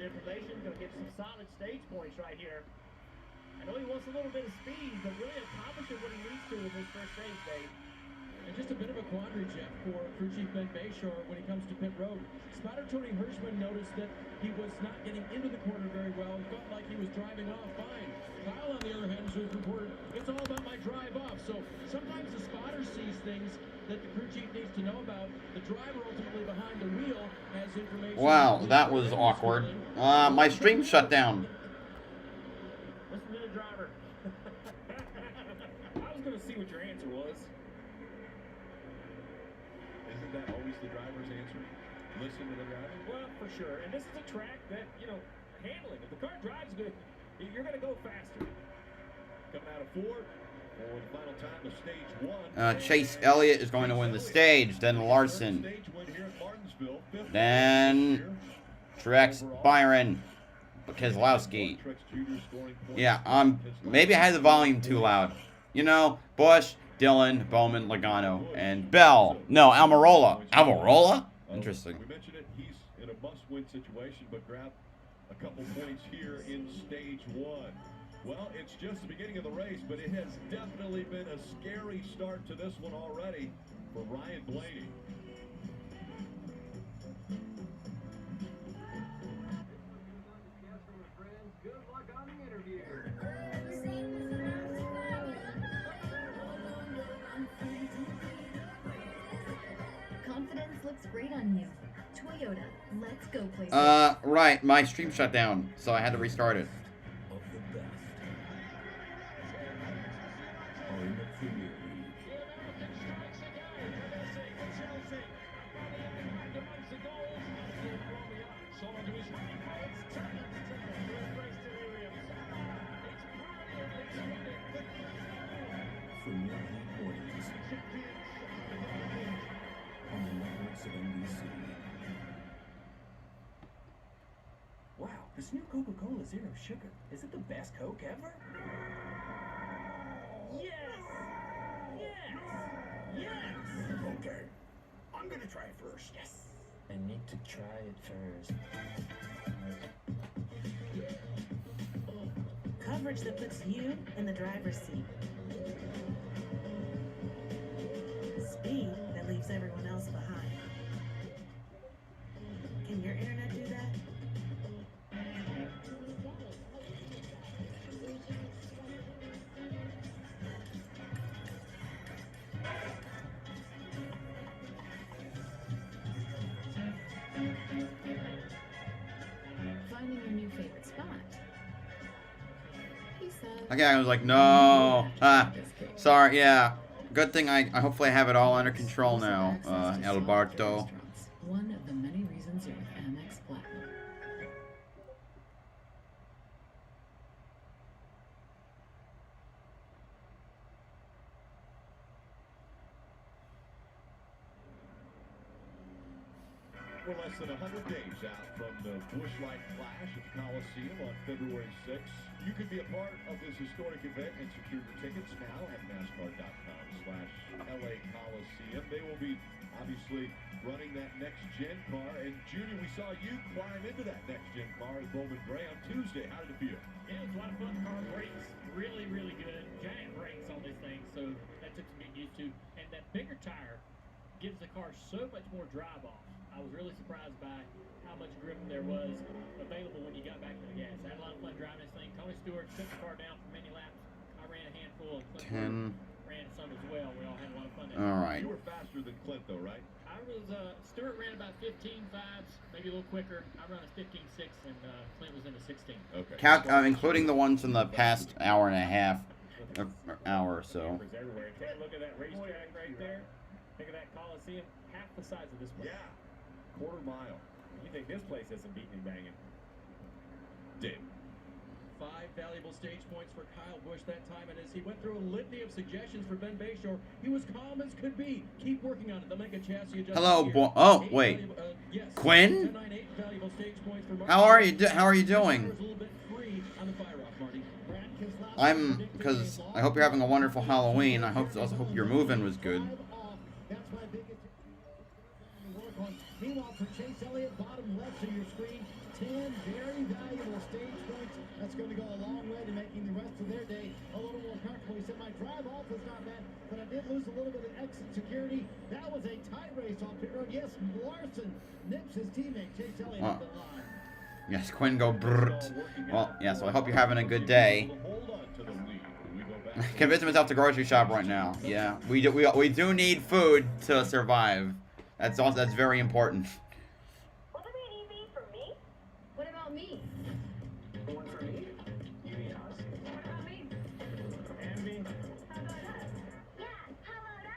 information. Going to get some solid stage points right here. I know he wants a little bit of speed, but really accomplishing what he needs to with his first stage, Dave. And just a bit of a quandary, Jeff, for crew chief Ben Bayshore when it comes to pit road. Spotter Tony Hirschman noticed that he was not getting into the corner very well. It felt like he was driving off fine. Kyle, on the other hand, was reported, it's all about my drive off. So sometimes the spotter sees things that the crew chief needs to know about. The driver ultimately behind the wheel has information. Wow, that was awkward. My stream shut down. Listen to the driver. I was going to see what your answer was. Isn't that always the driver's answer? Listen to the driver? Well, for sure. And this is a track that, you know, handling. If the car drives good, you're going to go faster. Coming out of four. For the final time of stage one. Chase Elliott is going to win the stage. Then Larson. Then Truex, Byron, Keselowski. Yeah, maybe I had the volume too loud. You know, Busch, Dillon, Bowman, Logano, and Bell. No, Almirola. Almirola? Interesting. We mentioned it. He's in a must-win situation, but grabbed a couple points here in stage one. Well, it's just the beginning of the race, but it has definitely been a scary start to this one already for Ryan Blaney. Good luck on the interview. Confidence looks great on you. Toyota, let's go places. Right, my stream shut down, so I had to restart it. Wow, this new Coca-Cola Zero Sugar. Is it the best Coke ever? Yes! Yes! Yes! Okay, I'm gonna try it first. Yes! I need to try it first. Coverage that puts you in the driver's seat. Speed that leaves everyone else behind. Can your internet do that? Finding your new favorite spot. He said. Okay, I was like, no. Sorry, yeah. Good thing I hopefully have it all under control now, Alberto. One of the many reasons you're with Amex Platinum. We're less than 100 days out from the Busch Light Clash at the Coliseum on February 6th. You can be a part of this historic event and secure your tickets now at NASCAR.com/LA Coliseum. They will be obviously running that next-gen car. And, Junior, we saw you climb into that next-gen car as Bowman Gray on Tuesday. How did it feel? Yeah, it was a lot of fun. The car brakes really, really good. Giant brakes on this thing, so that took some getting used to. And that bigger tire gives the car so much more drive off. I was really surprised by how much grip there was available when you got back to the gas. I had a lot of fun driving this thing. Tony Stewart took the car down for many laps. I ran a handful, and Clint ran some as well. We all had a lot of fun there. All right. You were faster than Clint, though, right? I was, Stewart ran about 15.5s, maybe a little quicker. I ran a 15.6, and Clint was in the 16. Okay. Including the ones in the past hour and a half, hour or so. Take a look at that racetrack right there. Think of that Coliseum, half the size of this place. Yeah. Quarter mile. You think this place has some beating and banging? Dave. 5 valuable stage points for Kyle Busch that time, and as he went through a litany of suggestions for Ben Bayshore, he was calm as could be. Keep working on it. They'll make a chassis adjustment. Hello, here. boy. Oh, wait. Yes. Quinn? 10-9-8 valuable stage points for How are you? How are you doing? Because I hope you're having a wonderful Halloween. I also hope your move-in was good. one. Meanwhile, for Chase Elliott, bottom left of your screen, 10 very valuable stage points. That's going to go a long way to making the rest of their day a little more comfortable. He said, my drive off was not bad, but I did lose a little bit of exit security. That was a tight race off pit road. Yes, Larson nips his teammate, Chase Elliott, on the line. Yes, Quinn go brrrt. Well, yeah, so I hope you're having a good day. Convincing myself to grocery shop right now. Yeah, we do need food to survive. That's very important. What about EV for me? What about me? One for me? You mean us? What about me? And me? How about us? Yeah, how about us?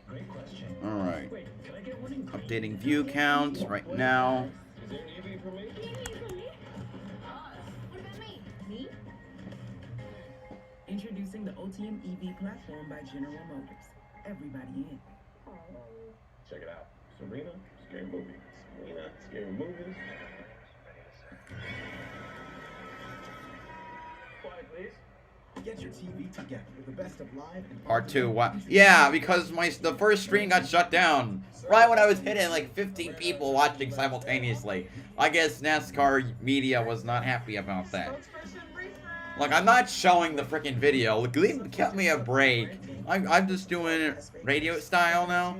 Great question. All right. Wait, can I get one in green? Updating view count right now. Is there an EV for me? EV for me? Us. What about me? Me? Introducing the OTM EV platform by General Motors. Everybody in. Check it out. Serena, scary movie. Serena, scary movies. Quiet, please. Get your TV together with the best of live and Part 2, what? Yeah, because the first stream got shut down. Right when I was hitting like 15 people watching simultaneously. I guess NASCAR media was not happy about that. Look, I'm not showing the freaking video. Give me a break. I'm just doing it radio style now.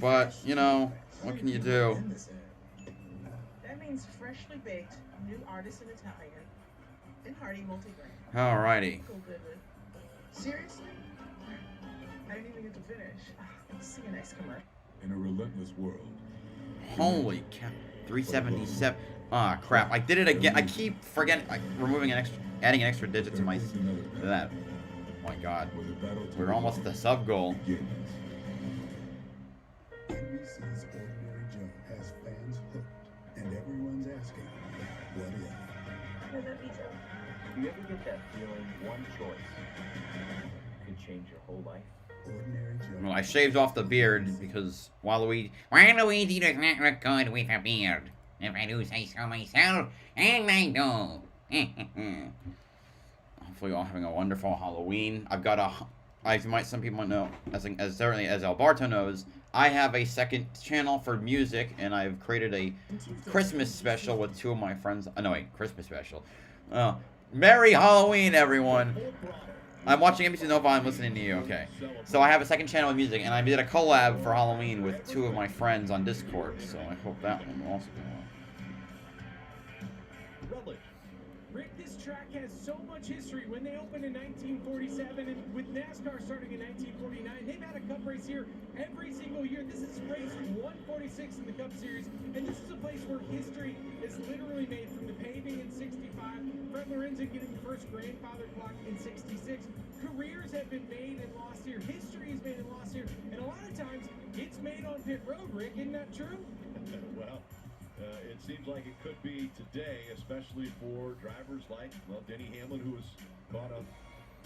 But, you know, what can you do? That means freshly baked, new artisan Italian, and hearty multigrain. Alrighty. Go good with. Seriously? I didn't even get to finish. See you next commercial. In a relentless world. Holy cow. 377. Ah, crap. I did it again. I keep forgetting. Adding an extra digit to my that. Oh my god. We're almost at the sub goal. NBC's Ordinary Joe has fans hooked, and everyone's asking, what if? What about me, Joe? Do you ever get that feeling one choice could change your whole life? Ordinary Joe. Well, I shaved off the beard because Waluigi does not look good with a beard. If I do say so myself, and I do. Hopefully, you're all having a wonderful Halloween. I've got some people might know, as certainly as Alberto knows, I have a second channel for music, and I've created a Christmas special with two of my friends. No, wait, Christmas special. Merry Halloween, everyone. I'm watching NBC Nova. I'm listening to you. Okay. So I have a second channel with music, and I did a collab for Halloween with two of my friends on Discord. So I hope that one will also go on. Rick, this track has so much history. When they opened in 1947 and with NASCAR starting in 1949, they've had a Cup race here every single year. This is race 146 in the Cup Series, and this is a place where history is literally made from the paving in 65, Fred Lorenzen getting the first grandfather clock in 66. Careers have been made and lost here. History is made and lost here, and a lot of times it's made on pit road, Rick. Isn't that true? Well, it seems like it could be today, especially for drivers like, well, Denny Hamlin, who was caught on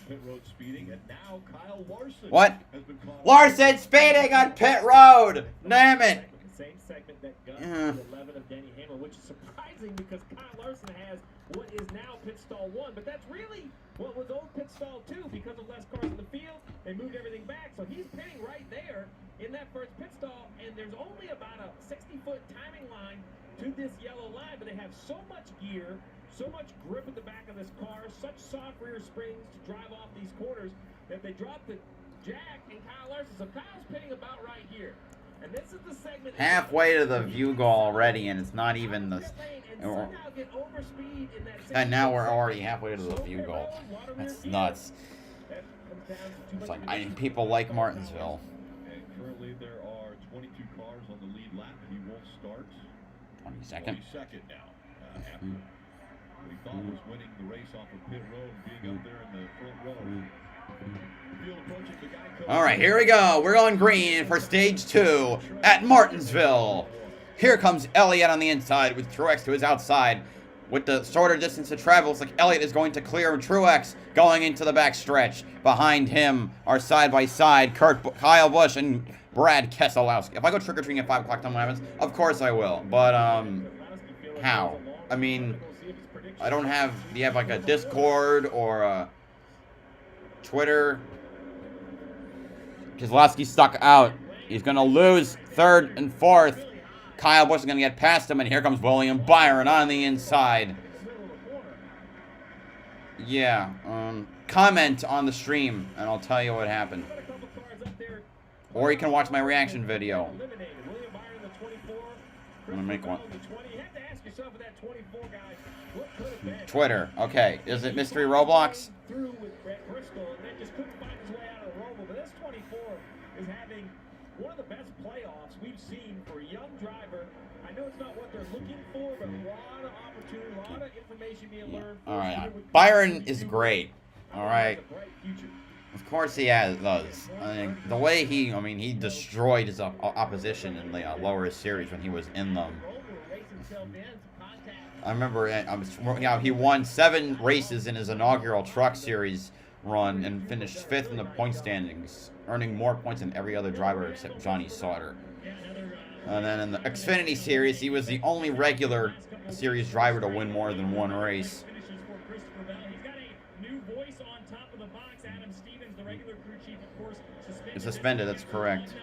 pit road speeding, and now Kyle Larson. What? Has been caught Larson speeding on pit road! Damn it! The same segment that got the 11 of Denny Hamlin, which is surprising because Kyle Larson has what is now pit stall 1, but that's really what was old pit stall 2 because of less cars in the field. They moved everything back, so he's pitting right there in that first pit stall, and there's only about a 60-foot timing line to this yellow line, but they have so much gear, so much grip at the back of this car, such soft rear springs to drive off these corners that they drop the jack and Kyle Larson. So Kyle's pitting about right here. And this is the segment Halfway to the view goal already, and it's not even the. And now we're already halfway to the view goal. That's nuts. It's like people like Martinsville. And currently there are 22 cars on the lead lap. He will start 22nd. 22nd now. After what he thought was winning the race off of pit road, being up there in the front row. All right, here we go. We're on green for stage 2 at Martinsville. Here comes Elliott on the inside with Truex to his outside. With the shorter distance to travel, it's like Elliott is going to clear Truex going into the back stretch. Behind him are side-by-side Kyle Busch and Brad Keselowski. If I go trick-or-treating at 5 o'clock time when happens, of course I will. But, how? I mean, I don't have, do you have like a Discord or a Twitter? Keselowski stuck out. He's going to lose third and fourth. Kyle Busch is going to get past him, and here comes William Byron on the inside. Yeah, comment on the stream, and I'll tell you what happened. Or you can watch my reaction video. I'm going to make one. Twitter. Okay, is it Mystery Roblox? Is having one of the best playoffs we've seen for a young driver. I know it's not what they're looking for, but a lot of opportunity, a lot of information being learned. All right, Byron is great. All right, of course he does. I mean, the way he destroyed his opposition in the lower series when he was in them. I remember, he won 7 races in his inaugural Truck Series run and finished 5th in the point standings, earning more points than every other driver except Johnny Sauter. And then in the Xfinity Series, he was the only regular series driver to win more than 1 race. It's suspended, that's correct.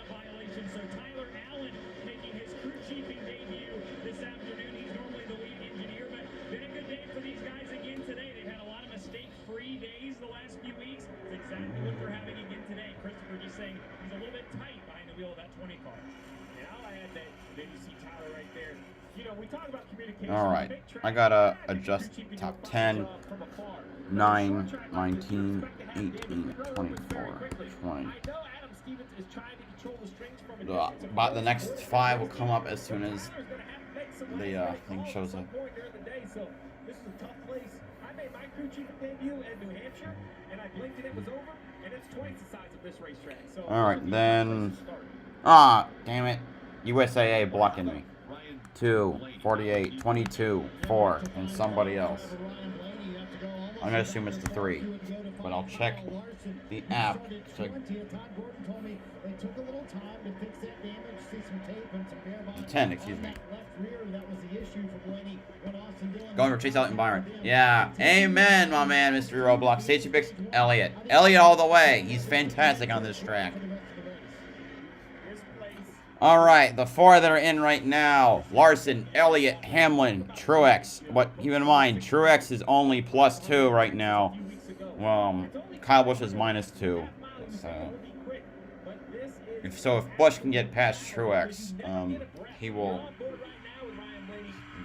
Alright, I gotta adjust top 10, 9, 19, 18, 24, 20. But the next 5 will come up as soon as the thing shows up. This is a tough place. I made my crew chief debut in New Hampshire, and I blinked and it was over, and it's twice the size of this racetrack. So alright, then... damn it. USAA blocking me. 2, 48, 22, 4, and somebody else. I'm going to assume it's the 3, but I'll check the app. The 10, excuse me. Going for Chase Elliott and Byron. Yeah, amen, my man, Mr. Roblox. Safety picks Elliott. Elliott all the way. He's fantastic on this track. Alright, the 4 that are in right now. Larson, Elliott, Hamlin, Truex. But keep in mind, Truex is only +2 right now. Well, Kyle Busch is -2. So if Busch can get past Truex,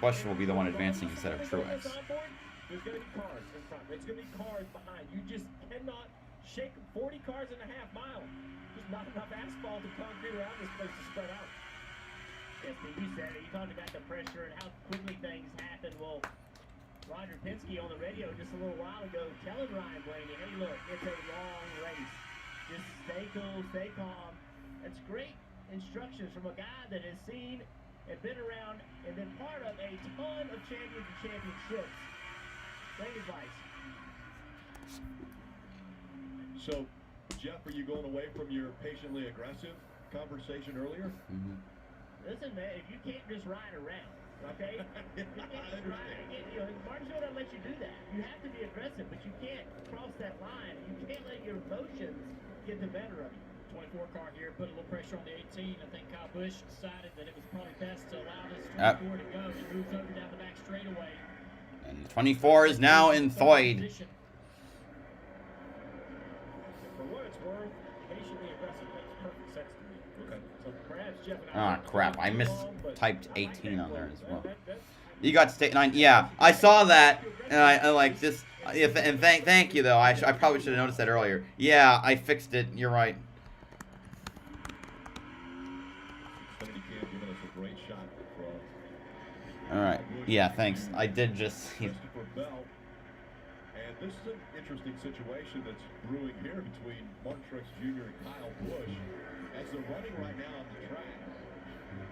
Busch will be the one advancing instead of Truex. There's going to be cars in front. There's going to be cars behind. You just cannot shake 40 cars in a half mile. There's not enough asphalt and concrete around this place to spread out. Yes, Steve, you said it. You talked about the pressure and how quickly things happen. Well, Roger Penske on the radio just a little while ago telling Ryan Blaney, hey, look, it's a long race. Just stay cool, stay calm. That's great instructions from a guy that has seen and been around and been part of a ton of championships. Great advice. So, Jeff, are you going away from your patiently aggressive conversation earlier? Mm-hmm. Listen, man, if you can't just ride around, okay? You can't just ride. Martinsville doesn't let you do that. You have to be aggressive, but you can't cross that line. You can't let your emotions get the better of you. 24 car here, put a little pressure on the 18. I think Kyle Busch decided that it was probably best to allow this 24 to go. He moves over down the back straightaway. And the 24 is now in Thoyd. For what it's worth, patiently aggressive makes perfect sense to me. Okay. So perhaps Jeff and Ah, crap. I mistyped 18 on there as well. You got state 9. Yeah, I saw that, and I like this. And thank you, though. I probably should have noticed that earlier. Yeah, I fixed it. You're right. All right. Yeah, thanks. I did just see. And this is an interesting situation that's brewing here between Martin Truex Jr. and Kyle Busch. As they're running right now on the track,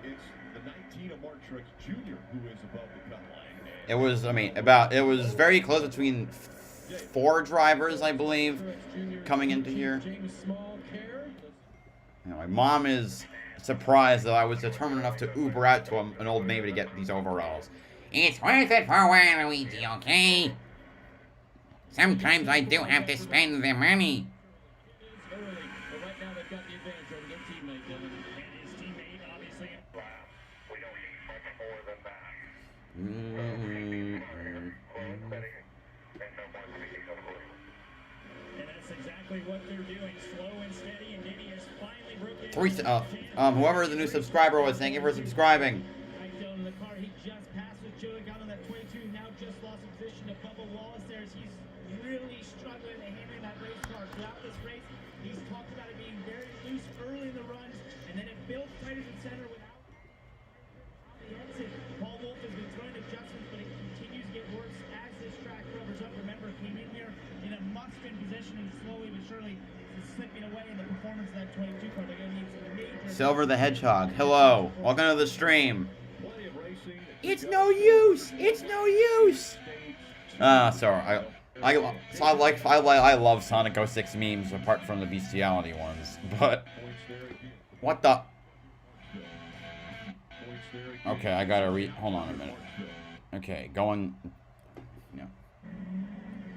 it's the 19 of Martin Truex Jr. who is above the cut line. It was, it was very close between 4 drivers, I believe, coming into here. Anyway, Mom is surprised that I was determined enough to Uber out to an Old Navy to get these overalls. It's worth it for Waluigi, okay? Sometimes I do have to spend the money. Right now they've got the advantage over their teammate, Dylan. Whoever the new subscriber was, thank you for subscribing. Really struggling to handle that race car throughout this race. He's talked about it being very loose early in the runs, and then it builds tight as the center without the exit. Paul Wolf has been throwing adjustments, but it continues to get worse as this track recovers up. Remember, came in here in a must-win position and slowly but surely is slipping away in the performance of that 22 car. They're going to need some major... Silver the Hedgehog, hello. Welcome to the stream. It's no use. It's no use. Sorry. I love Sonic 06 memes apart from the bestiality ones, but what the? Okay, I gotta read. Hold on a minute. Okay, going. No.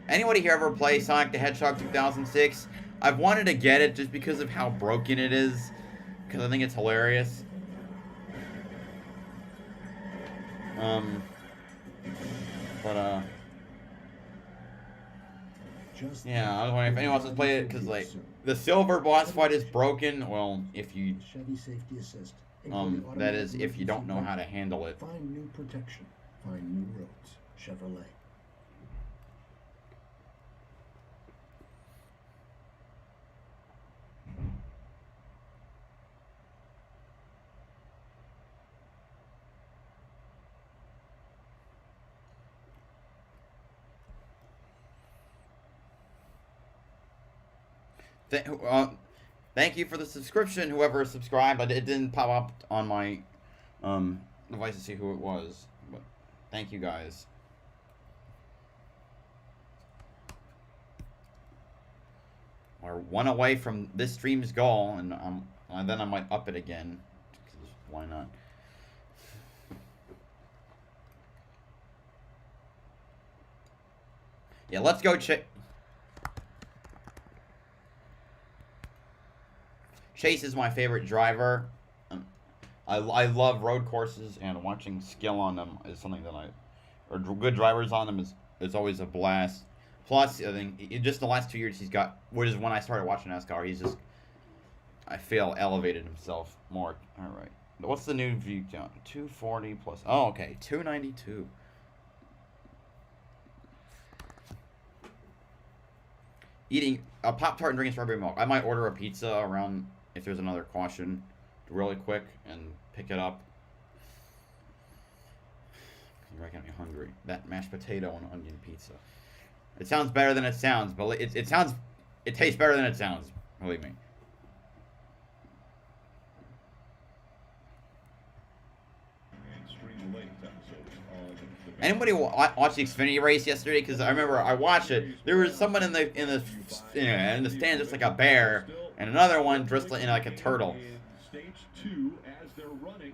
Anybody here ever play Sonic the Hedgehog 2006? I've wanted to get it just because of how broken it is, because I think it's hilarious. Yeah, I was wondering if anyone else has played it, because, like, the silver boss fight is broken. Well, if you, that is, if you don't know how to handle it. Find new protection. Find new roads. Chevrolet. Thank you for the subscription, whoever subscribed, but it didn't pop up on my device to see who it was. But thank you guys. We're one away from this stream's goal, and then I might up it again. Why not? Yeah, let's go Chase is my favorite driver. I love road courses, and watching skill on them is something that or good drivers on them is always a blast. Plus, I think just the last 2 years he's got, which is when I started watching NASCAR, he's just, I feel, elevated himself more. All right, what's the new view count? 240 plus. Oh, okay, 292. Eating a Pop-Tart and drinking strawberry milk. I might order a pizza around, if there's another caution, really quick and pick it up. You're making me hungry. That mashed potato and onion pizza. It sounds better than it sounds, but it tastes better than it sounds. Believe me. Anybody watch the Xfinity race yesterday? Because I remember I watched it. There was someone in the stand just like a bear, and another one dressed in like a turtle. Stage 2 as they're running.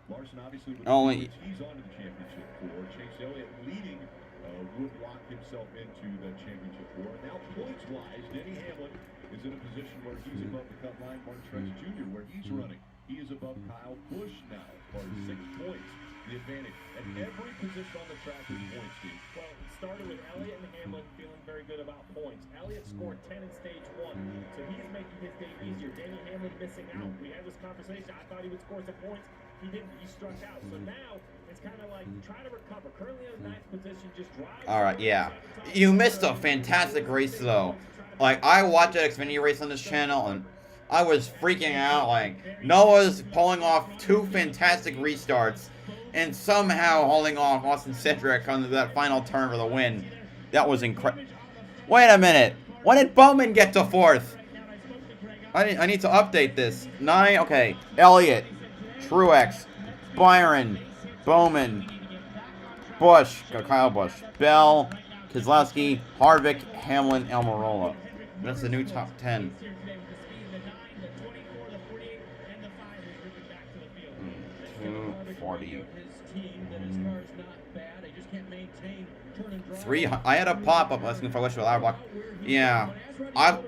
Larson obviously with Only he's on to the championship for Chase Elliott leading would lock himself into the championship war. Now points wise, Denny Hamlin is in a position where he's above the cut line. Martin Truex Jr. where he's running, he is above Kyle Busch now for 6 points. The advantage at every position on the track is points, Steve. Well, it started with Elliott and Hamlin feeling very good about points. Elliott scored 10 in stage 1, so he's making his day easier. Danny Hamlin missing out. We had this conversation. I thought he would score some points. He didn't. He struck out. So now it's kind of like try to recover. Currently in 9th position, just drive. All right, yeah. You missed a fantastic race though. Like I watched that Xfinity race on this channel and I was freaking out. Like Noah's pulling off 2 fantastic restarts. And somehow holding off Austin Cedric on that final turn for the win. That was incredible. Wait a minute. When did Bowman get to 4th? I need to update this. 9, okay. Elliott, Truex, Byron, Bowman, Busch, Kyle Busch, Bell, Keselowski, Harvick, Hamlin, Almirola. That's the new top 10. 240. 3. I had a pop-up asking if I wish to allow block. Yeah.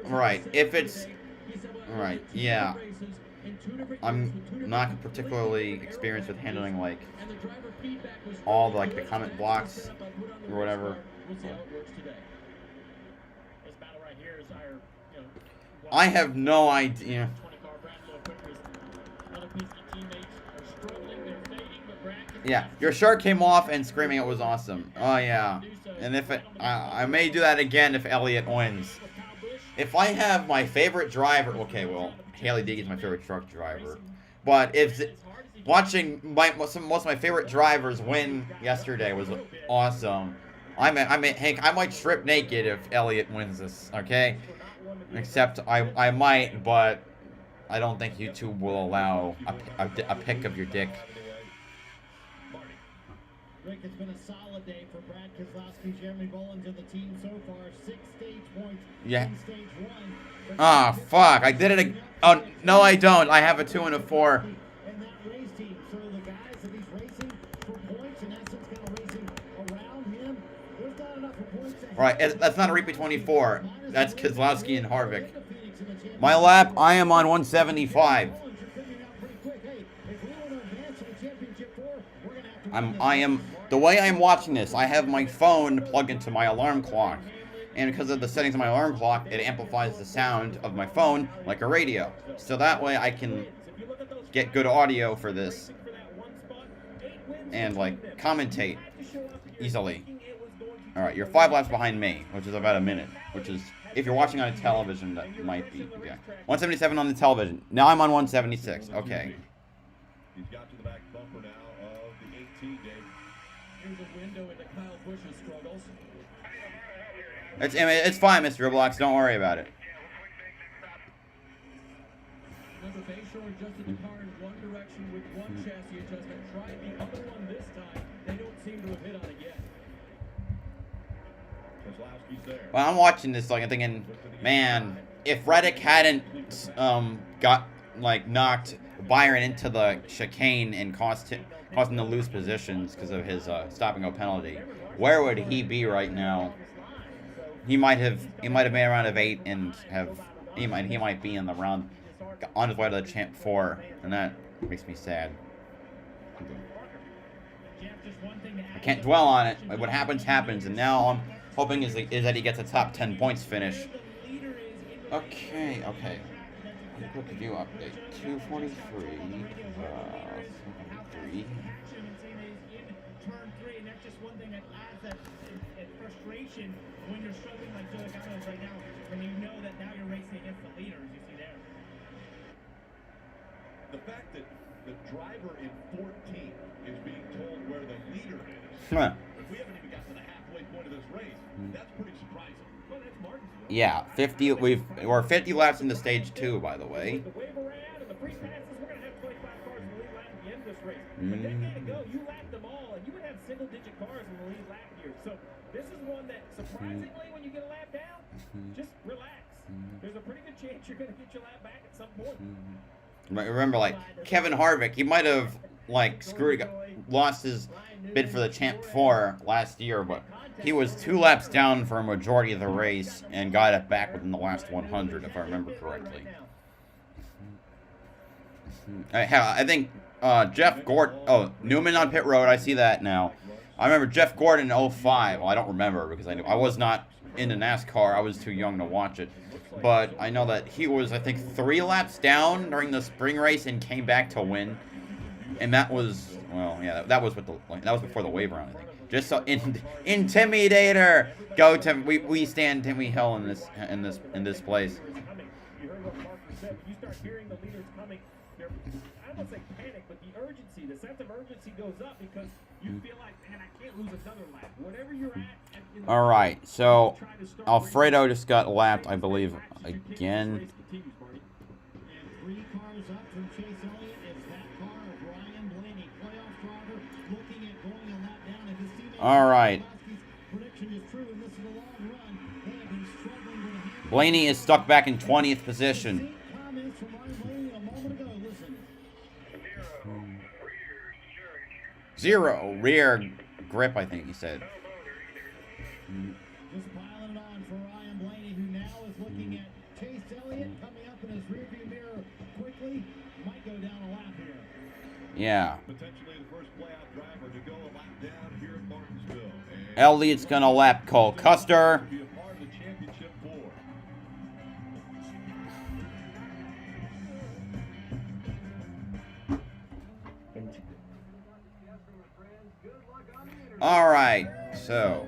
Right. If it's right. Yeah. I'm not particularly experienced with handling like all the the comment blocks or whatever. I have no idea. Yeah, your shirt came off and screaming it was awesome. Oh yeah, and if I may do that again if Elliott wins. If I have my favorite driver, okay, well, Haley Deegan's my favorite truck driver, but if watching most of my favorite drivers win yesterday was awesome. I mean, Hank, I might strip naked if Elliott wins this, okay? Except I might, but I don't think YouTube will allow a pic of your dick. Rick, it's been a solid day for Brad Keselowski, Jeremy Bollins, and the team so far. 6 stage points in stage 1. Ah, fuck. I did it. Oh, no, I don't. I have a 2 and a 4. And that race team. So the guys that he's racing for points, in essence, kind of racing around him, there's not enough for points. Right, that's not a repeat 24. That's Keselowski and Harvick. My lap, I am on 175. The way I'm watching this, I have my phone plugged into my alarm clock. And because of the settings of my alarm clock, it amplifies the sound of my phone like a radio. So that way I can get good audio for this. And, like, commentate easily. Alright, you're 5 laps behind me, which is about a minute. Which is, if you're watching on a television, that might be, yeah. 177 on the television. Now I'm on 176. Okay. He's got to the back bumper now of the 18 day. Here's a window into Kyle Busch's struggles. It's fine, Mr. Roblox. Don't worry about it. Remember, Bayshore adjusted the car in one direction with one chassis adjustment. Tried the other one this time. They don't seem to have hit on it yet. Well, I'm watching this like I'm thinking, man, if Reddick hadn't got like knocked Byron into the chicane and caused him to lose positions because of his stopping go penalty, where would he be right now? He might have made a round of 8 and he might be in the round on his way to the Champ 4, and that makes me sad. I can't dwell on it. What happens happens, and now I'm hoping is that he gets a top 10 points finish. Okay. Quick review update. 243. 3. When you're struggling like Joe Logano's right now, when you know that now you're racing against the leaders, you see there. The fact that the driver in 14 is being told where the leader is, Huh. but we haven't even got to the halfway point of this race. That's pretty surprising. Well, that's Martinsville. Yeah, 50. We're 50 laps into stage 2, by the way. The way we're at and the free passes, we're gonna have 25 cars in the lead lap at the end of this race. But decade ago, you lapped them all, and you would have single-digit cars in the lead lap here. So this is one that, surprisingly, when you get a lap down, just relax. There's a pretty good chance you're going to get your lap back at some point. Remember, like, Kevin Harvick, he might have, like, lost his bid for the Champ 4 last year, but he was 2 laps down for a majority of the race and got it back within the last 100, if I remember correctly. I think Jeff Gordon, Newman on pit road, I see that now. I remember Jeff Gordon in 05. Well, I don't remember because I was not into NASCAR. I was too young to watch it. But I know that he was, I think, 3 laps down during the spring race and came back to win. And that was, well, yeah, that was before the wave round, I think. Just so Intimidator. Go Tim. We stand Timmy Hill in this place. You heard what Parker said. You start hearing the leaders coming. I don't want to say panic, but the urgency, the sense of urgency goes up because you feel like, man, I can't lose another lap. Whatever you're at. All right, so Alfredo just got lapped, I believe, again. All right. Blaney is stuck back in 20th position. 0 rear grip, I think he said. Just piling it on for Ryan Blaney, who now is looking at Chase Elliott coming up in his rearview mirror quickly. Might go down a lap here. Yeah. Potentially the first playoff driver to go a lap down here at Martinsville. Elliott's gonna lap Cole Custer. Be a part of the championship 4. Alright, so.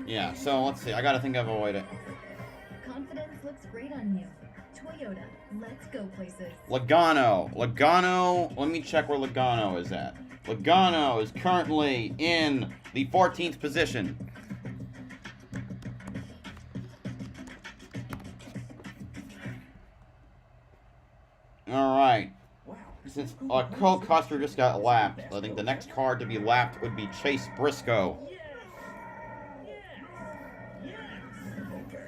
Yeah, so let's see. I gotta think of a way to. Confidence looks great on you. Toyota, let's go places. Logano. Logano, let me check where Logano is at. Logano is currently in the 14th position. Alright. Since Cole Custer just got lapped, I think the next car to be lapped would be Chase Briscoe. Okay.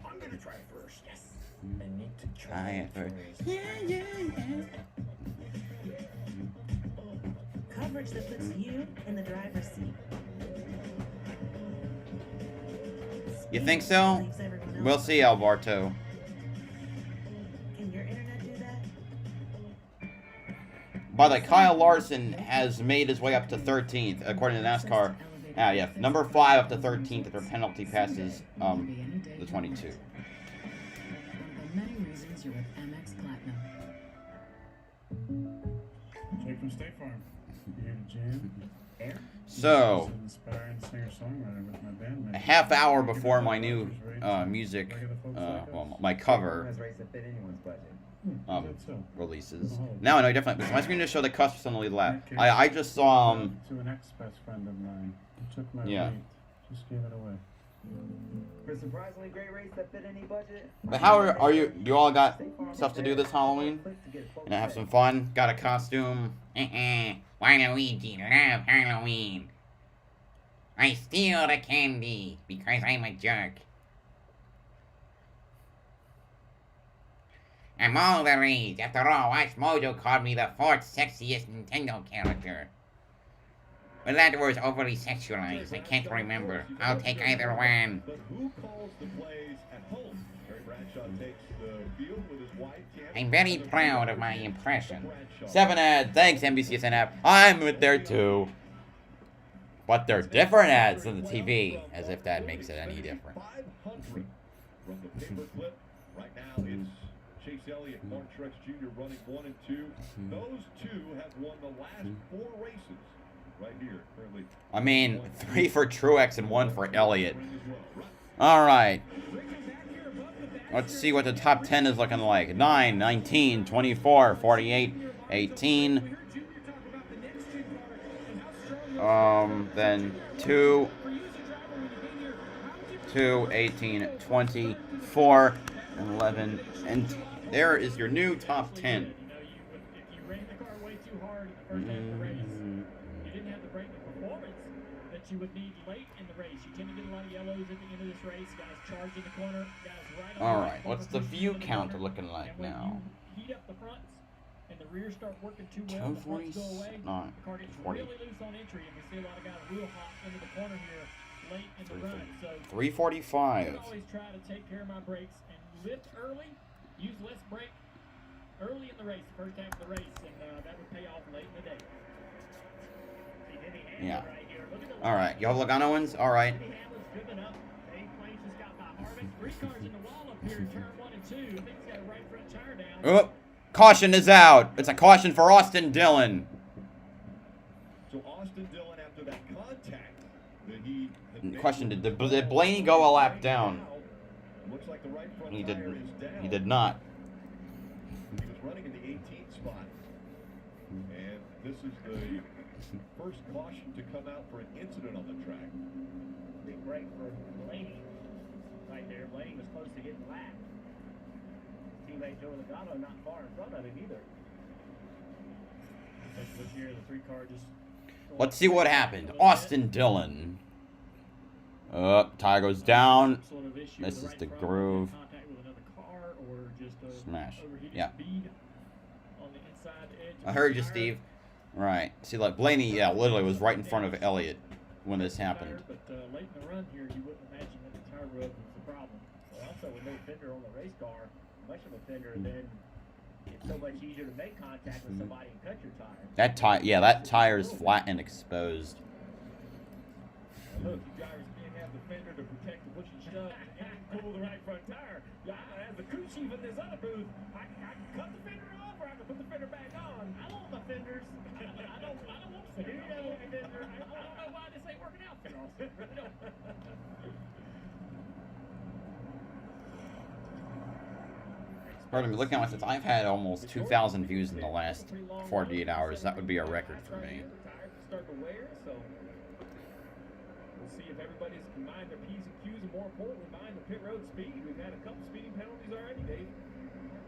I'm gonna try first. Yes. I need to Try it first. Yeah. Coverage that puts you in the driver's seat. You think so? We'll see, Alberto. Can your internet do that? By the way, Kyle Larson has made his way up to 13th, according to NASCAR. Yeah, number 5 up to 13th if their penalty passes the 22. One of the many reasons you're with MX Platinum. Jake from State Farm. Here to jam. So, Inspiring singer-songwriter with my band. a half hour before my new music, well, my cover releases. Now I know definitely. My screen just showed the Custer's on the lead lap. I just saw To an ex-best friend of mine. He took my yeah. rate. Just gave it away. For a surprisingly great race that fit any budget. But how are you? You all got stuff to do this Halloween? And have some fun? Got a costume? Waluigi love Halloween. I steal the candy because I'm a jerk. I'm all the rage. After all, Watch Mojo called me the 4th sexiest Nintendo character. But that was overly sexualized. I can't remember. I'll take either one. But who calls the plays at home? Terry Bradshaw takes the field with his wife. I'm very proud of my impression. 7 ads. Thanks, NBCSN app. I'm with there too. But they're different ads than the TV. As if that makes it any different. 500 from the paperclip. Right now it's Chase Elliott, Mark Truex Jr. running 1 and 2. Those two have won the last 4 races. Right here, currently. I mean, 3 for Truex and 1 for Elliott. Alright. Let's see what the top 10 is looking like. 9, 19, 24, 48, 18. Then 2, 18, 24, 11, and there is your new top 10. If you ran the car way too hard in the first half of the race, you didn't have the braking performance that you would need late in the race. You tend to get a lot of yellows at the end of this race. Guys charge in the corner. Guys right on. Alright, what's the view count looking like now? Heat up the fronts and the rear start working too well. The fronts go away. The car gets really loose on entry, and we see a lot of guys wheel hop into the corner here late in the run. So 345. I always try to take care of my brakes and lift early, use less brake early in the race, the first half of the race, and that would pay off late in the day. Yeah. Alright, you have Logano ones? Alright. Oh, caution is out. It's a caution for Austin Dillon. So Austin Dillon, after that contact that he had Question, did Blaney go a lap down? Looks like the right front He tire did. is down. He did not. He was running in the 18th spot. And this is the first caution to come out for an incident on the track. Big break for Blaney. Right there, Blaney was close to getting lapped. Teammate Joe Logano not far in front of him either. Look here, the 3 car just. Let's see what happened. Austin Dillon. Tire goes down. Misses the groove. Smash. Yeah. I heard you, Steve. Right. See, like Blaney, yeah, literally was right in front of Elliott when this happened. But late in the run here, you wouldn't imagine that the tire rub was the problem. Well, also with no fender on the race car, much of a fender, then it's so much easier to make contact with somebody and cut your tire. That tire, yeah, that tire is flat and exposed. Look, you drivers can't have the fender to protect the push and shove and pull the right front tire. As the crew chief in this other booth, I can cut the fender off or I can put the fender back on. I want my fenders. I don't want the fender. I don't know why this ain't working out for us. Pardon me, looking at this, I've had almost 2,000 views in the last 48 hours. That would be a record for me. Start to wear, so we'll see if everybody's combined their P's and Q's and more importantly, mind the pit road speed. We've had a couple speeding penalties already, Dave.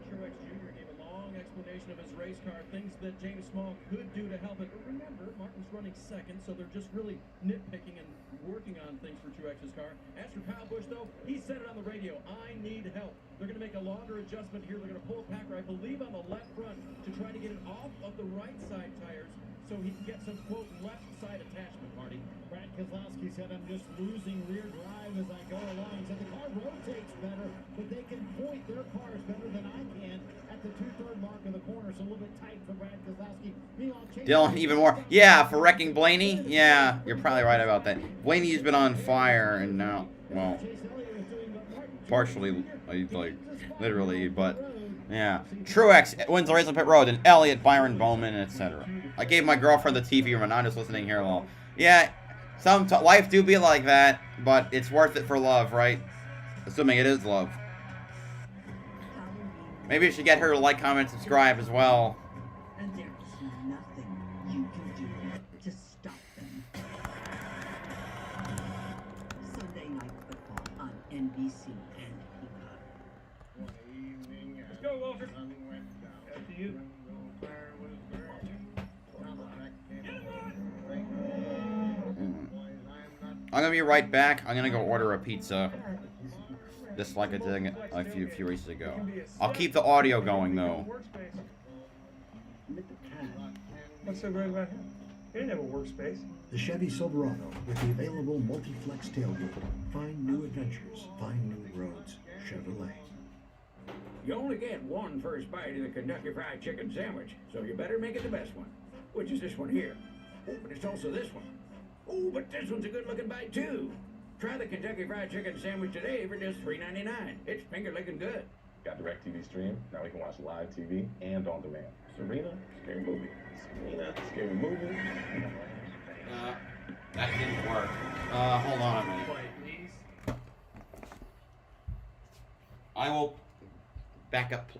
Truex Jr. gave a long explanation of his race car, things that James Small could do to help it. But remember, Martin's running second, so they're just really nitpicking and working on things for Truex's car. As for Kyle Busch, though, he said it on the radio, I need help. They're going to make a longer adjustment here. They're going to pull Packer, I believe, on the left front to try to get it off of the right side tires so he can get some, quote, left side attachment, Marty. Brad Keselowski said, I'm just losing rear drive as I go along. He said the car rotates better, but they can point their cars better than I can at the 2/3 mark of the corner. So a little bit tight for Brad Keselowski. Dylan, even more. Yeah, for wrecking Blaney? Yeah, you're probably right about that. Blaney's been on fire, and now, well, partially, like, literally, but, yeah. Truex wins the race on pit road, and Elliott, Byron, Bowman, etc. I gave my girlfriend the TV remote, I'm just listening here alone. Yeah, some life do be like that, but it's worth it for love, right? Assuming it is love. Maybe you should get her to like, comment, subscribe as well. And there's nothing you can do to stop them. Sunday Night Football on NBC and Peacock. Let's go, Walter. After you. I'm gonna be right back. I'm gonna go order a pizza. Just like I did a few races ago. I'll keep the audio going though. What's so great about him? He didn't have a workspace. The Chevy Silverado with the available multi-flex tailgate. Find new adventures. Find new roads. Chevrolet. You only get one first bite of the Kentucky Fried Chicken sandwich, so you better make it the best one, which is this one here. Oh, but it's also this one. Oh, but this one's a good-looking bite, too. Try the Kentucky Fried Chicken sandwich today for just $3.99. It's finger-licking good. Got DirecTV Stream. Now we can watch live TV and on demand. Serena, scary movie. Serena, scary movie. That didn't work. Hold on a minute. I will back up.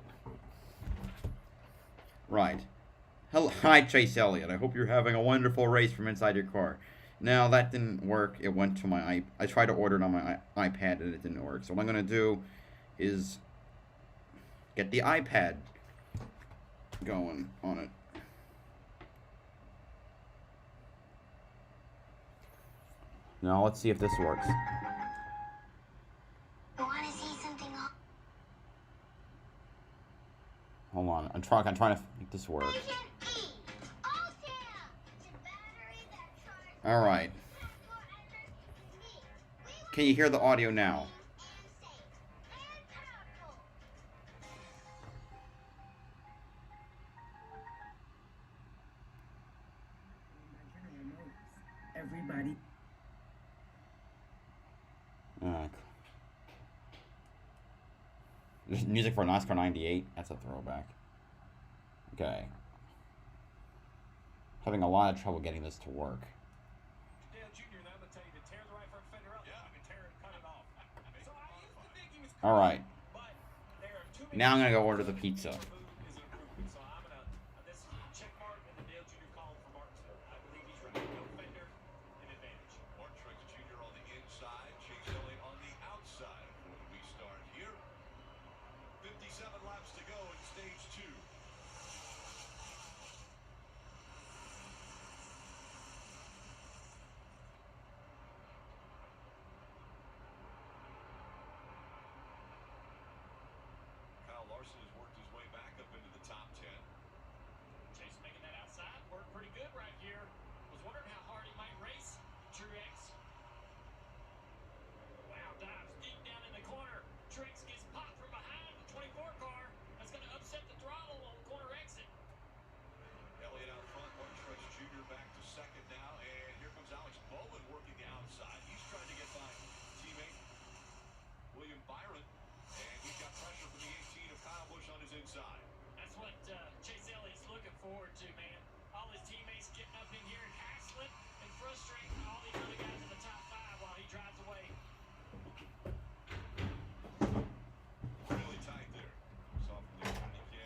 Right. Hello, hi Chase Elliott. I hope you're having a wonderful race from inside your car. Now that didn't work. It went to my I tried to order it on my iPad and it didn't work. So what I'm gonna do is get the iPad going on it. Now let's see if this works. Hold on, I'm trying to make this work. All right. Can you hear the audio now? Everybody. There's music for NASCAR 98. That's a throwback. Okay. Having a lot of trouble getting this to work. All right. Now I'm gonna go order the pizza.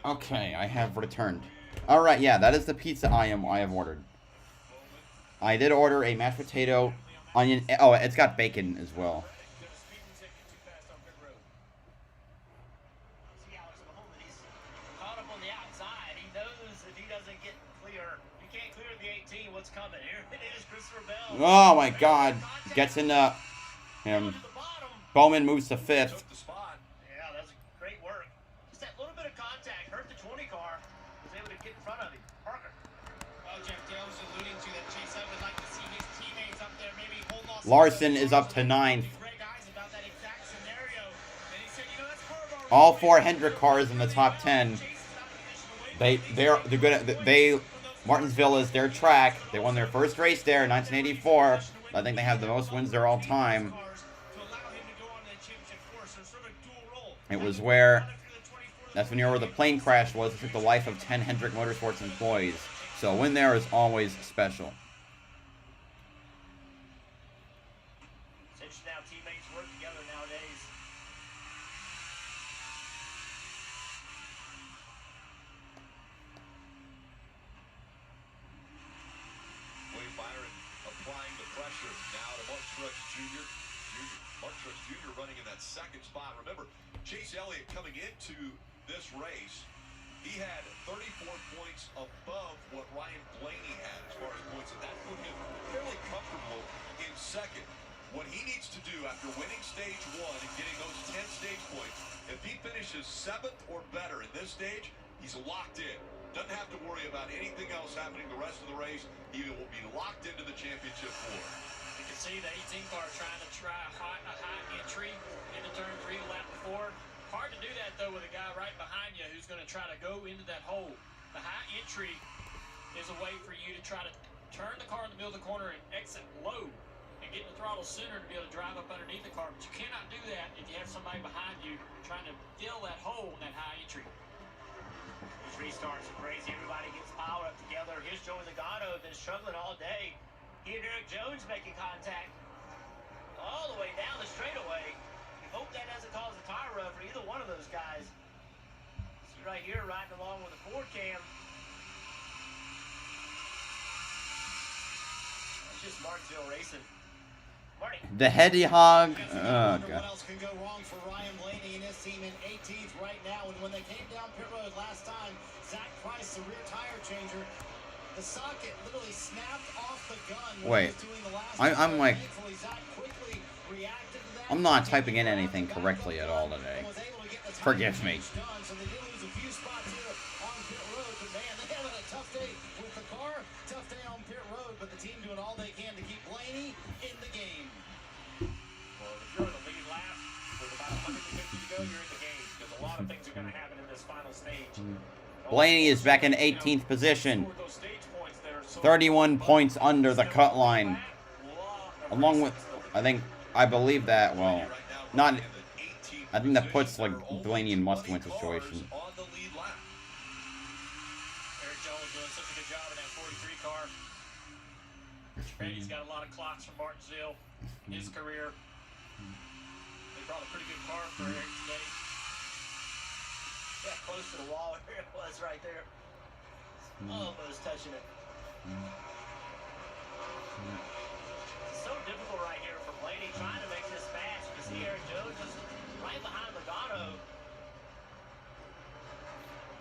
Okay, I have returned. Alright, yeah, that is the pizza I have ordered. I did order a mashed potato, onion... Oh, it's got bacon as well. Oh my god. Gets into him. Bowman moves to 5th. Yeah, that's great work. Just that little bit of contact hurt the 20 car. Was able to get in front of him. Parker. Well, Jeff Dale was alluding to that Chase Elliott would like to see his teammates up there maybe hold off. Larson is up to 9th. All 4 Hendrick cars in the top 10. They're good. Martinsville is their track. They won their first race there in 1984. I think they have the most wins there all time. It was where, that's when you know where the plane crash was. It took the life of 10 Hendrick Motorsports employees. So a win there is always special. It's interesting how teammates work together nowadays. William Byron applying the pressure now to Mark Truex Jr. Mark Truex Jr. running in that 2nd spot. Remember, Chase Elliott coming into this race, he had 34 points above what Ryan Blaney had as far as points, and that put him fairly comfortable in 2nd. What he needs to do after winning stage 1 and getting those 10 stage points, if he finishes 7th or better in this stage, he's locked in. Doesn't have to worry about anything else happening the rest of the race. He will be locked into the championship floor. You can see the 18 car trying to a high entry into turn 3 lap before. Hard to do that though with a guy right behind you who's going to try to go into that hole. The high entry is a way for you to try to turn the car in the middle of the corner and exit low and get the throttle sooner to be able to drive up underneath the car. But you cannot do that if you have somebody behind you trying to fill that hole in that high entry. These restarts are crazy. Everybody gets piled up together. Here's Joey Logano, been struggling all day. He and Eric Jones making contact all the way down the straightaway. Hope that doesn't cause a tire rub for either one of those guys. See right here, riding along with the Ford cam. That's just Martinsville racing. Marty. The heady hog. Oh, God. What else can go wrong for Ryan Blaney and his team in 18th right now? And when they came down pit road last time, Zach Price, the rear tire changer, the socket literally snapped off the gun. Wait. I'm like... I'm not typing in anything correctly at all today. Forgive me. So they did lose a few spots here on pit road, but man, they having a tough day with the car, tough day on pit road, but the team doing all they can to keep Blaney in the game. Well, if you're in the lead lap with about 150 to go, you're in the game because a lot of things are going to happen in this final stage. Blaney is back in 18th position. 31 points under the cut line. Along with, I believe that, well, not, I think that puts, like, Blaney in must-win situation. Eric Jones doing such a good job in that 43 car. He's got a lot of clocks from Martinsville in his career. They brought a pretty good car for Eric today. Yeah, close to the wall. There it was right there. Almost touching it. It's so difficult right here for Blaney trying to make this fast. You can see Eric Jones is right behind Logano.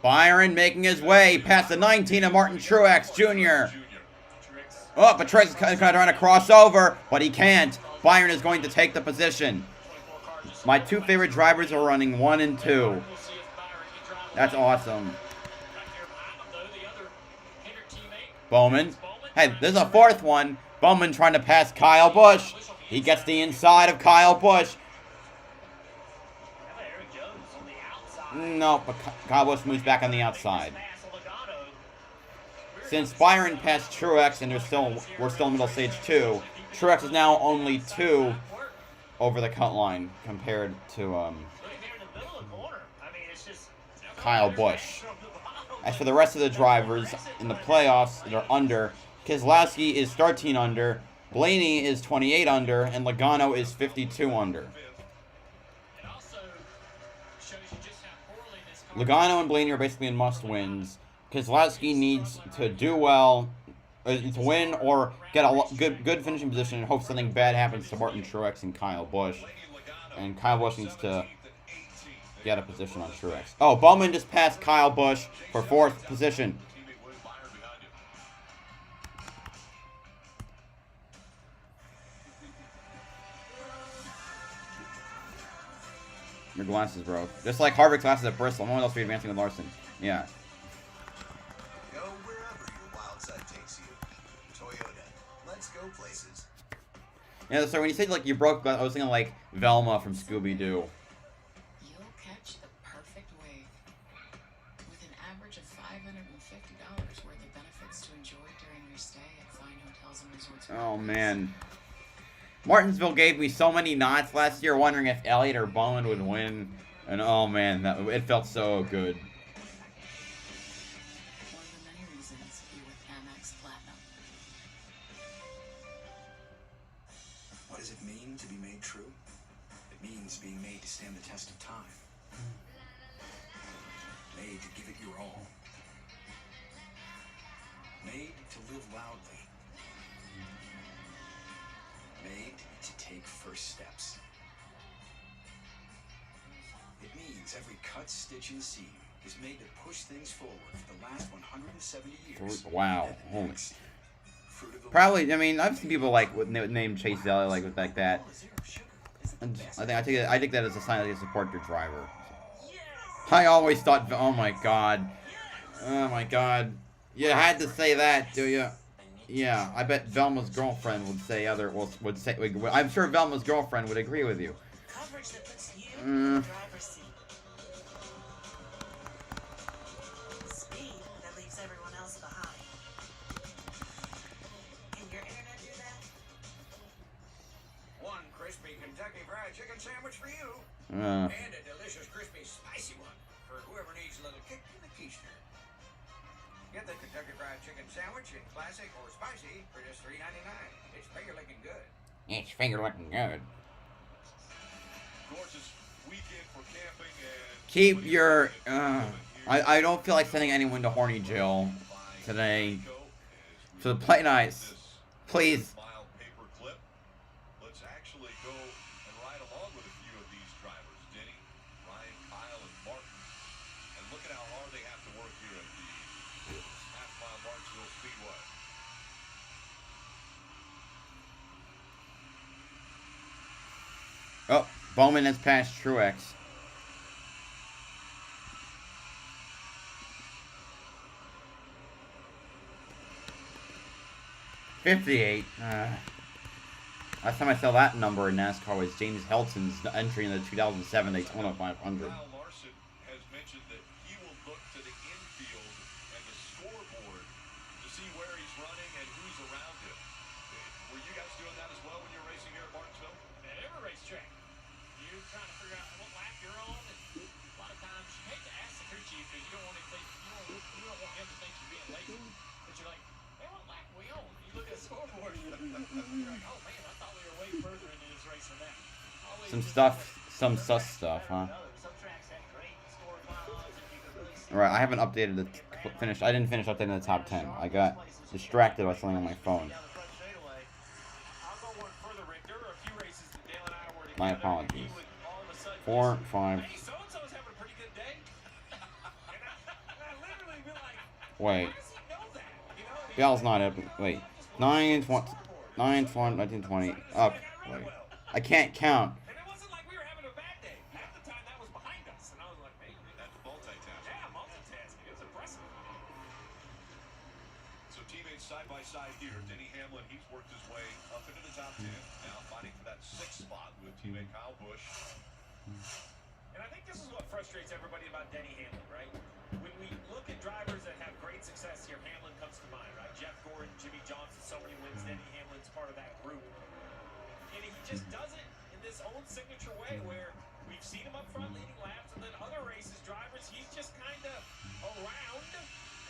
Byron making his way past the 19 of Martin Truex Jr. Oh, but Truex is kind of trying to cross over, but he can't. Byron is going to take the position. My 2 favorite drivers are running 1 and 2. That's awesome. Bowman. Hey, there's a 4th one. Bowman trying to pass Kyle Busch. He gets the inside of Kyle Busch. No, but Kyle Busch moves back on the outside. Since Byron passed Truex and we're still in middle stage 2, Truex is now only 2 over the cut line compared to Kyle Busch. As for the rest of the drivers in the playoffs that are under, Keselowski is 13 under, Blaney is 28 under, and Logano is 52 under. It also shows you just how poorly this Logano and Blaney are basically in must-wins. Keselowski needs to do well, to win or get a good finishing position and hope something bad happens to Martin Truex and Kyle Busch. And Kyle Busch needs to get a position on Truex. Oh, Bowman just passed Kyle Busch for 4th position. Your glasses broke. Just like Harvick's glasses at Bristol. No one else will be advancing with Larson. Yeah. Go wherever your wild side takes you. Toyota. Let's go places. Yeah, so when you said like you broke glass, I was thinking like Velma from Scooby-Doo. You'll catch the perfect wave. With an average of $550 worth of benefits to enjoy during your stay at fine hotels and resorts. Oh man. Martinsville gave me so many knots last year, wondering if Elliott or Bowman would win, and oh man, it felt so good. One of the many reasons you're with Amex Platinum. What does it mean to be made true? It means being made to stand the test of time. Made to give it your all. Made to live loudly. Made to take first steps. It means every cut, stitch, and seam is made to push things forward for the last 170 years. Wow. Holy. Probably, I mean, I've seen people like with name Chase Elliott like that. And I think that as a sign that you support your driver. I always thought, oh my god. Oh my god. You had to say that, do you? Yeah, I bet Velma's girlfriend would say would say. I'm sure Velma's girlfriend would agree with you. Coverage that puts you in the driver's seat. Speed that leaves everyone else behind. Can your internet do that? One crispy Kentucky Fried Chicken sandwich for you. Uh. And a delicious crispy spicy one for whoever needs a little kick in the keister. Get the Kentucky Fried Chicken sandwich in classic or spicy for just $3.99. It's finger looking good. It's finger looking good. Gorgeous weekend for camping and Keep your. I don't feel like sending anyone to Horny Jail today. So play nice, please. Let's actually go and ride along with a few of these drivers. Denny, Ryan, Kyle, and Martin. And look at how hard they have to work here at the half-mile Martinsville Speedway. Oh, Bowman has passed Truex. $58. Last time I saw that number in NASCAR was James Helson's entry in the 2007 Daytona 500. Larson has mentioned that he will look to the infield and the scoreboard to see where he's running and who's around him. Were you guys doing that as well when you were racing here at Martinsville? At every racetrack, you're trying to figure out what lap you're on, and a lot of times you hate to ask the crew chief because you don't want him to think you're being lazy. But you're like, hey, what lap are we on? You look at the scoreboard, and you're like, oh man, I thought we were way further into this race than that. Some sus stuff, huh? Alright, I haven't updated the finish. I didn't finish updating the top 10. I got distracted by something on my phone. My apologies. 4, 5. Wait. Bell's not up. Wait. 9, 20, 9, 20, 19, 20. Up. Wait. I can't count. So teammates side by side here. Denny Hamlin, he's worked his way up into the top 10. Now fighting for that 6th spot with teammate Kyle Busch. And I think this is what frustrates everybody about Denny Hamlin, right? When we look at drivers that have great success here, Hamlin comes to mind, right? Jeff Gordon, Jimmy Johnson, so many wins. Denny Hamlin's part of that group. And he just does it in this own signature way where we've seen him up front leading laps, and then other races, drivers, he's just kind of around.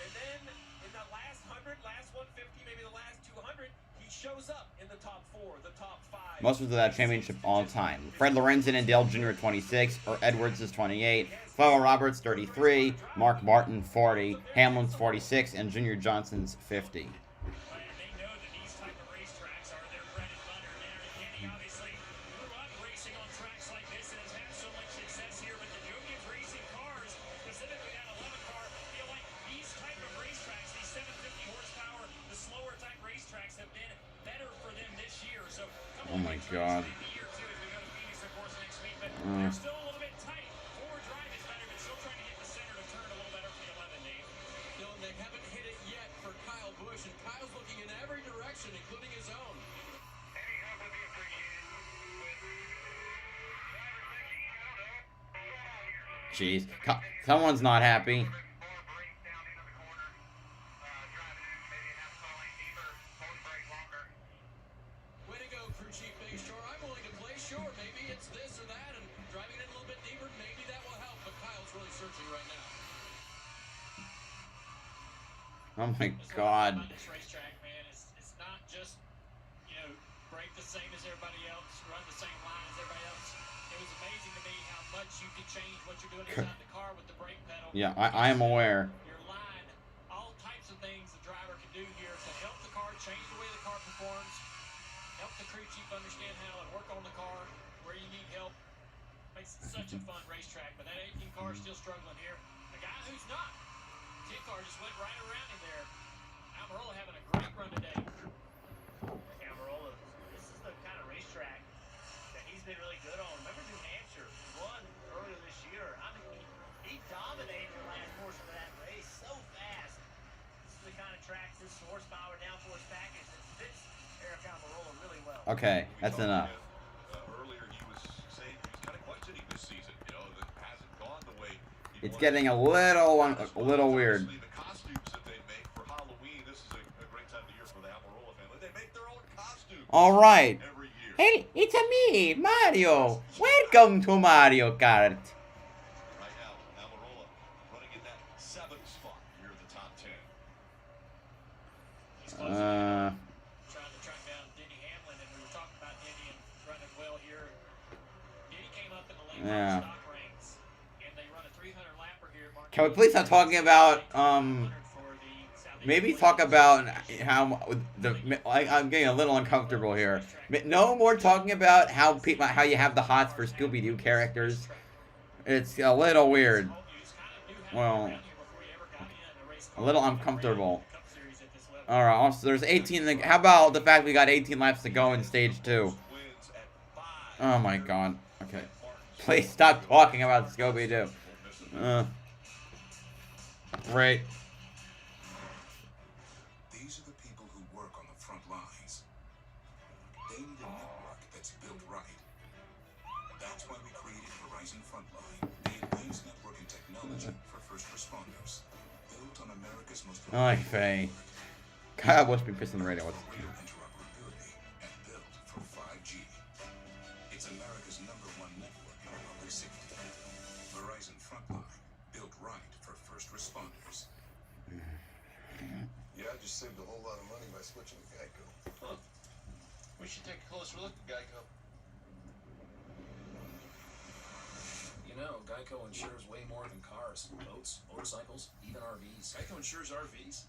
And then in the last 100, last 150, maybe the last 200, he shows up in the top 4, the top 5. Most of that championship all time. Fred Lorenzen and Dale Jr. 26, or Edwards is 28, Flo Roberts 33, Mark Martin 40, Hamlin's 46, and Junior Johnson's 50. Oh my God. They're still a little bit tight. Forward drive is better, but still trying to get the center to turn a little better for the 11, Dave. Dylan, they haven't hit it yet for Kyle Busch, and Kyle's looking in every direction, including his own. Any help would be appreciated. Jeez. Someone's not happy. Oh my God. This racetrack, man, it's not just, you know, brake the same as everybody else, run the same line as everybody else. It was amazing to me how much you could change what you're doing inside the car with the brake pedal. Yeah, I am aware. Your line, all types of things the driver can do here to help the car, change the way the car performs, help the crew chief understand how to work on the car, where you need help. Makes it such a fun racetrack, but that 18 car is still struggling here. The guy who's not. 10 car just went right around him there. Almirola having a great run today. Almirola, this is the kind of racetrack that he's been really good on. Remember New Hampshire won earlier this year. I mean, he dominated the last portion of that race so fast. This is the kind of track, this horsepower, downforce package that fits Eric Almirola really well. Okay, that's enough. Earlier he was saying he was kind of questioning this season. You know, that hasn't gone the way It's getting a little weird. The costumes that they make for Halloween, this is a great time of year for the Almirola family. They make their own costumes. All right. Every year. Hey, it's me, Mario. Welcome to Mario Kart. Right now, Almirola running in that 7th spot here in the top 10. Trying to track down Denny Hamlin, and we were talking about Denny and running well here. Denny came up in the late stock ranks, and they run a 300 lapper here. Can we please stop talking about maybe talk about how I'm getting a little uncomfortable here. No more talking about how you have the hots for Scooby-Doo characters. It's a little weird. Well, a little uncomfortable. All right. Also, there's 18. How about the fact we got 18 laps to go in stage 2? Oh my God. Okay. Please stop talking about Scooby-Doo. Right. These are the people who work on the front lines. They need a network that's built right. That's why we created Verizon Frontline, the advanced networking technology for first responders. Built on America's most Ay, Faye. God, what's been pissing the radio? What's interoperability and built for 5G. It's America's #1 network for public safety. Verizon Frontline, built right for first responders. Yeah, I just saved a whole lot of money by switching to Geico. Huh. We should take a closer look at Geico. You know, Geico insures way more than cars, boats, motorcycles, even RVs. Geico insures RVs?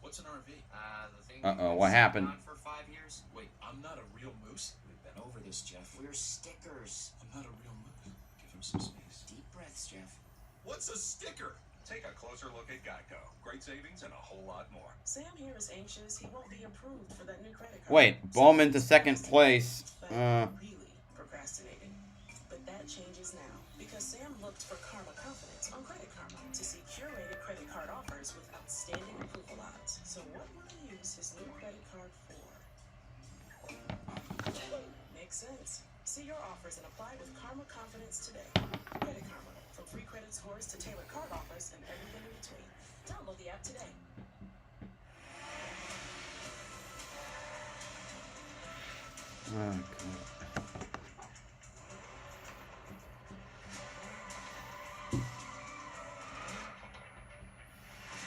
What's an RV? The thing what happened? for 5 years. Wait, I'm not a real moose? We've been over this, Jeff. We're stickers. I'm not a real moose. Give him some space. Deep breaths, Jeff. What's a sticker? Take a closer look at Geico. Great savings and a whole lot more. Sam here is anxious. He won't be approved for that new credit card. Wait, Bowman to second place. Really procrastinating. But that changes now because Sam looked for Karma Confidence on Credit Karma to see curated credit card offers with outstanding approval odds. So what will he use his new credit card for? Makes sense. See your offers and apply with Karma Confidence today. Credit Karma. From free credit scores to tailored card offers and everything in between. Download the app today. Oh,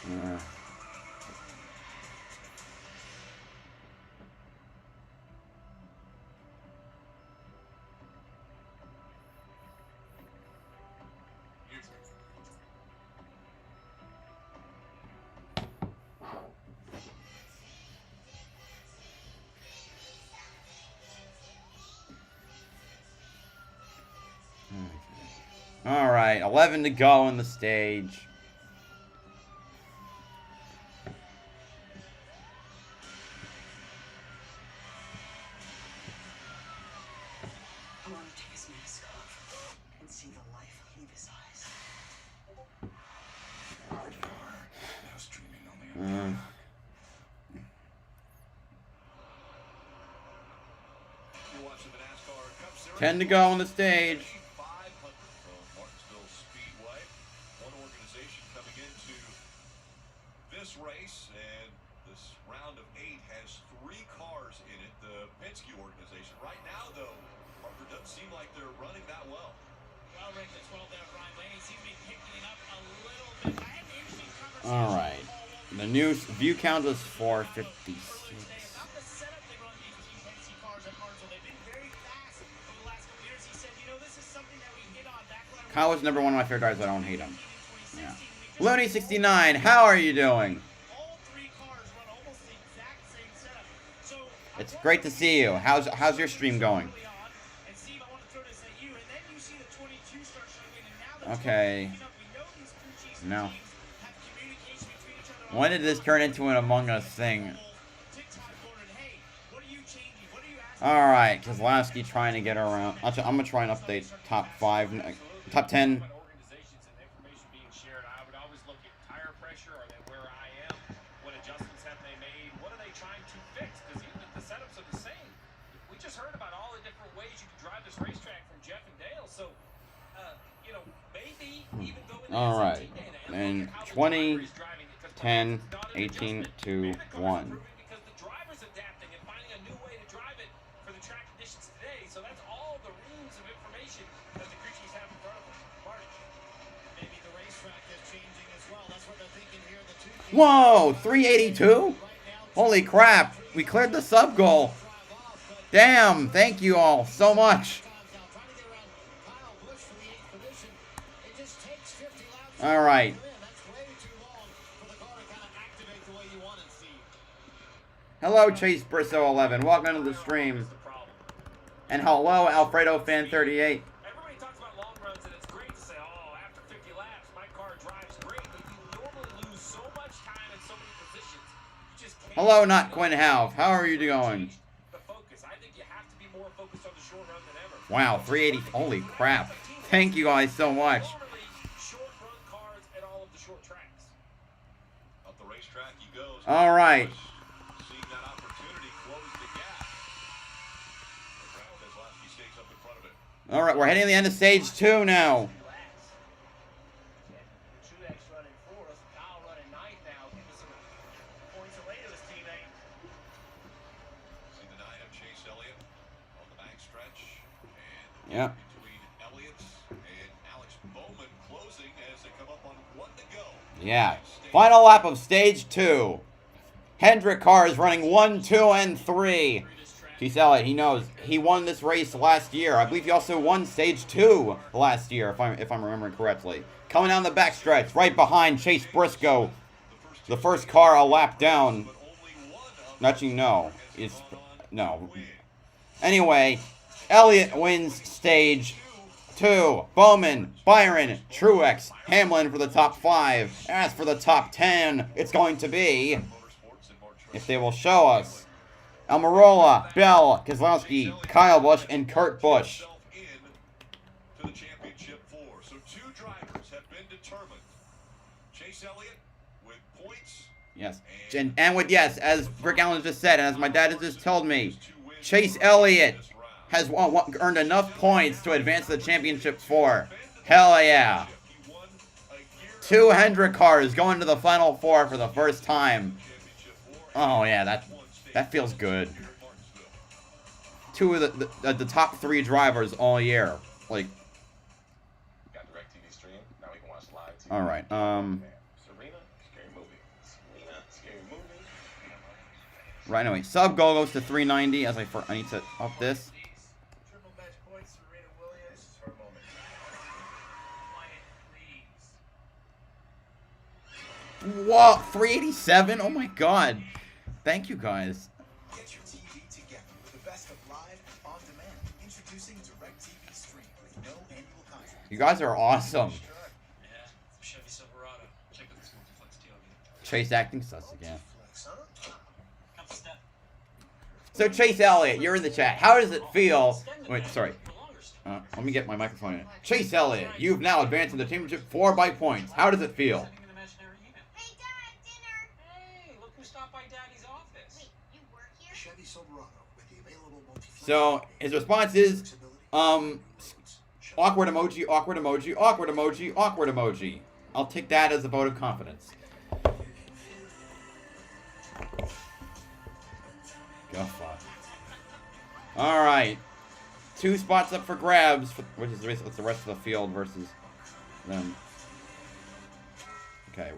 God. All right, 11 to go on the stage. I want to take his mask off and see the life leave his eyes. Now streaming only on Peacock. 10 to go on the stage. 500 from Martinsville Speedway. One organization coming into this race, and this round of 8 has 3 cars in it. The Penske organization. Right now, though, Parker doesn't seem like they're running that well. Well, Rick, the 12 there, Brian Blaney seems to be picking it up a little bit. I had an interesting conversation. All right. The new view count is 456. Kyle was number one of my favorite drivers. I don't hate him. Yeah. Looney69, how are you doing? It's great to see you. How's your stream going? Okay. No. When did this turn into an Among Us thing? Alright, Kozlowski trying to get around. I'm going to try and update top 5, top 10. Organizations and information being shared, I would always look at tire pressure. Are they where I am? What adjustments have they made? What are they trying to fix? Because even if the setups are the same, we just heard about all the different ways you can drive this racetrack from Jeff and Dale. So, you know, maybe even go in All right, and 20, 10, 18 to 1. because the driver's adapting and finding a new way to drive it for the track conditions today. So that's all the reams of information that the crew chiefs have in front of them. Marty, Maybe the racetrack is changing as well. That's what they're thinking here. The two Whoa, 382? Holy crap, we cleared the sub goal. Damn, thank you all so much. All right. Hello, Chase Brisso 11. Welcome to the stream. And hello, Alfredo Fan 38. everybody talks about long runs, and it's great to say, oh, after 50 laps, my car drives great. But you normally lose so much time in so many positions. You just can't. Hello, not Quinn Half. How are you going? The focus. I think you have to be more focused on the short run than ever. Wow, 380. Holy crap. Thank you guys so much. Short run cars at all of the short tracks. Up the racetrack he goes. All right. Seeing that opportunity, close the gap. Kozlowski stays up in front of it. All right, we're heading to the end of stage 2 now. Truex running fourth, Kyle running ninth now, giving some points away to his teammate. See the 9 of Chase Elliott on the back stretch. And Yeah. between Elliott and Alex Bowman closing as they come up on 1 to go. Yeah. Final lap of stage 2. Hendrick car is running 1, 2, and 3. Chase Elliott, he knows. He won this race last year. I believe he also won stage 2 last year, if I'm remembering correctly. Coming down the backstretch, right behind Chase Briscoe. The first car a lap down. Actually, no. No. Anyway, Elliott wins stage 2. Bowman, Byron, Truex, Hamlin for the top 5. As for the top 10, it's going to be, if they will show us, Almirola, Bell, Kozlowski, Kyle Busch, and Kurt Busch. To the championship 4. So 2 drivers have been determined. Chase Elliott with points. Yes. And with, yes, as Rick Allen just said, and as my dad has just told me, Chase Elliott has earned enough points to advance to the championship 4. Hell yeah. 2 Hendrick cars going to the final 4 for the first time. Oh yeah, that feels good. 2 of the top 3 drivers all year. Like. Got DirecTV stream. Now we can watch live TV. All right. Serena, scary movie. Serena, scary movie. Right. Anyway, sub goal goes to 390. As I need to up this. Triple match points, Serena Williams. This is her moment. Quiet, please. Whoa, 387. Oh my God. Thank you guys. Get your TV together with the best of live and on demand. Introducing DirecTV Stream with no annual contract. You guys are awesome. Yeah, Chevy Silverado. Check out this multi-flex tailgate. Chase acting sus again. Couple step. So Chase Elliott, you're in the chat. How does it feel? Wait, sorry. Let me get my microphone in. Chase Elliott, you've now advanced in the championship 4 by points. How does it feel? Hey, Dad, dinner! Hey, look who stopped by Daddy's office. Wait, you work here? Chevy Silverado with the available multi-flex. So his response is, awkward emoji, awkward emoji, awkward emoji, awkward emoji. I'll take that as a vote of confidence. Go fuck. All right. 2 spots up for grabs, which is what's the rest of the field versus them. Okay.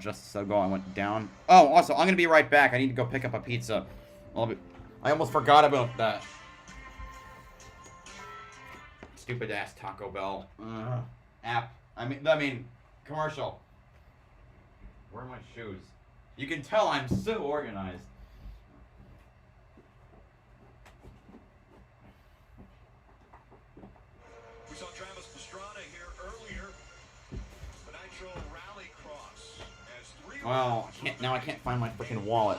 Just so go. I went down. Oh, also, I'm gonna be right back. I need to go pick up a pizza. I almost forgot about that. Stupid ass Taco Bell app. I mean, commercial. Where are my shoes? You can tell I'm so organized. We saw Travis Pastrana here earlier. The Nitro Rallycross as 3. Well, I can't find my freaking wallet.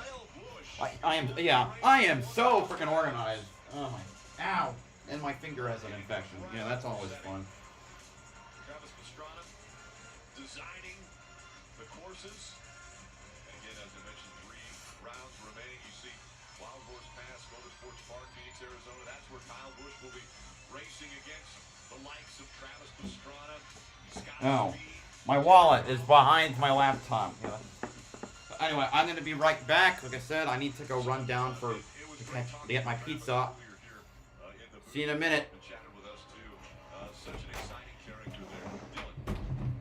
I am so freaking organized. Oh my, ow. And my finger has an infection. Yeah, that's always fun. Travis Pastrana designing the courses. Again, as I mentioned, 3 rounds remaining. You see Wild Horse Pass, Motorsports Park, Phoenix, Arizona. That's where Kyle Busch will be racing against the likes of Travis Pastrana, Scott Oh, Speed. my wallet is behind my laptop. Yeah. Anyway, I'm gonna be right back. Like I said, I need to go run down to get my pizza. See you in a minute. Such an exciting character there, Dylan.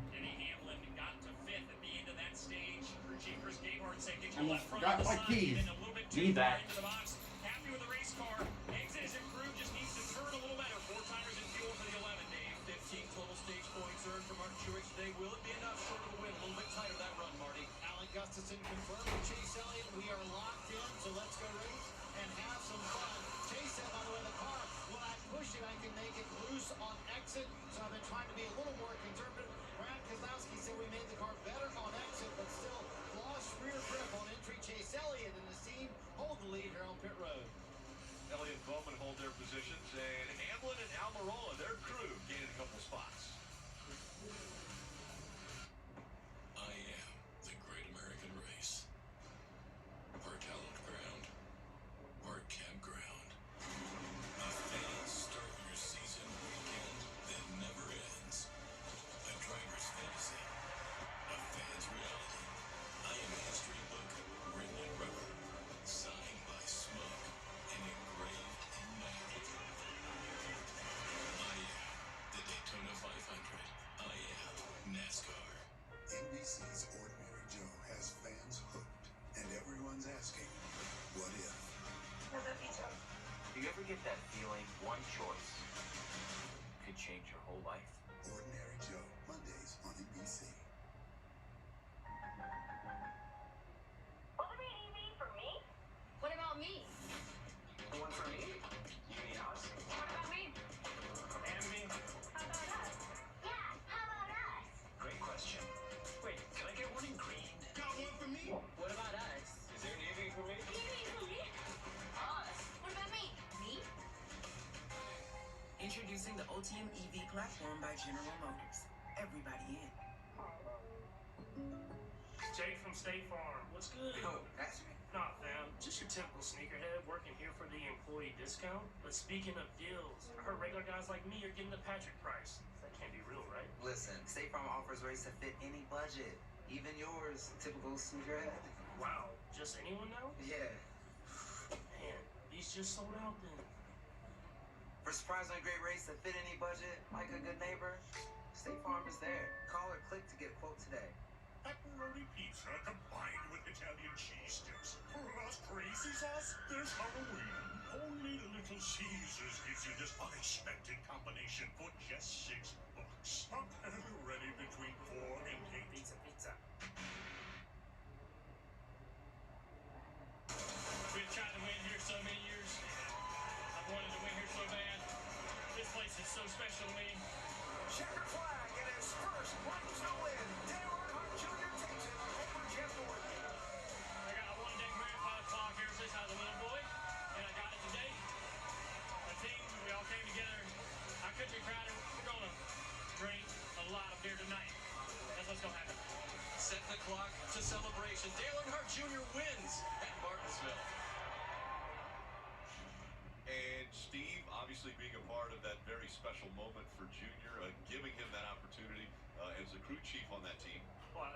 Denny Hamlin got to 5th at the end of that stage. Crew chief Chris Gabehart said, "Get your Almost left front forgot of the my side, keys. been a little bit too Need far that. into the box. Happy with the race car. Exit is improved, just needs to turn a little better. 4 timers in fuel for the 11, Dave. 15 total stage points earned for Martin Truex today. Will it be enough short of a win? A little bit tighter that run, Marty. Alan Gustafson confirmed with Chase Elliott. We are locked in, so let's go race and have some fun. Chase said, by the way, the car, when I push it, I can make it loose on exit. So I've been trying to be a little more conservative. Brad Keselowski said we made the car better on exit, but still lost rear grip on entry. Chase Elliott and his team hold the lead here on pit road. Elliott and Bowman hold their positions, and Hamlin and Almirola, their crew, gained a couple spots. I am the Great American Race. Part hallowed ground, part campground. A fans start your season weekend that never ends. A driver's fantasy, a fan's reality. I am a history book written in rubber, signed by Smoke, and engraved in metal. I am the Daytona 500. I am NASCAR. NBC's Ordinary Joe has fans hooked, and everyone's asking, what if? Do you ever get that feeling one choice could change your whole life? Ordinary Joe, Mondays on NBC. What about me? One for me? You mean us? What about me? And me? How about us? Yeah, how about us? Great question. Wait, can I get one in green? Got one for me. What about us? Is there anything for me? Us. What about me? Me? Introducing the Ultium EV platform by General Motors. Everybody in. Jake from State Farm. What's good? Oh, that's me. Not fam. Just your typical sneakerhead working here for the employee discount. But speaking of deals, I heard regular guys like me are getting the Patrick price. That can't be real, right? Listen, State Farm offers rates to fit any budget, even yours, typical sneakerhead. Wow. Just anyone now? Yeah. Man, these just sold out then. For surprisingly great rates that fit any budget, like a good neighbor, State Farm is there. Call or click to get a quote today. Pepperoni pizza combined with Italian cheese sticks. Plus crazy sauce, there's Halloween. Only Little Caesars gives you this unexpected combination for just $6. Ready between 4 and 8. Pizza. Been trying to win here so many years. I've wanted to win here so bad. This place is so special. clock to celebration. Dale Earnhardt Jr. wins at Martinsville. And Steve, obviously being a part of that very special moment for Junior, giving him that opportunity as the crew chief on that team. Well,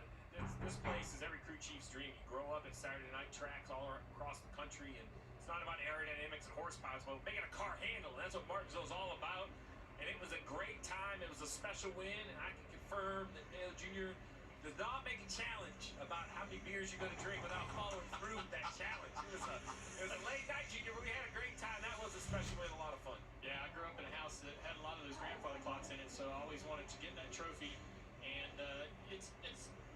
this place is every crew chief's dream. You grow up at Saturday night tracks all across the country, and it's not about aerodynamics and horsepower. It's about making a car handle, and that's what Martinsville's all about. And it was a great time. It was a special win, and I can confirm that Dale Jr. does not make a challenge about how many beers you're going to drink without following through with that challenge. It was a late night, Junior, but we had a great time. That was a special win, a lot of fun. Yeah, I grew up in a house that had a lot of those grandfather clocks in it, so I always wanted to get that trophy. And it's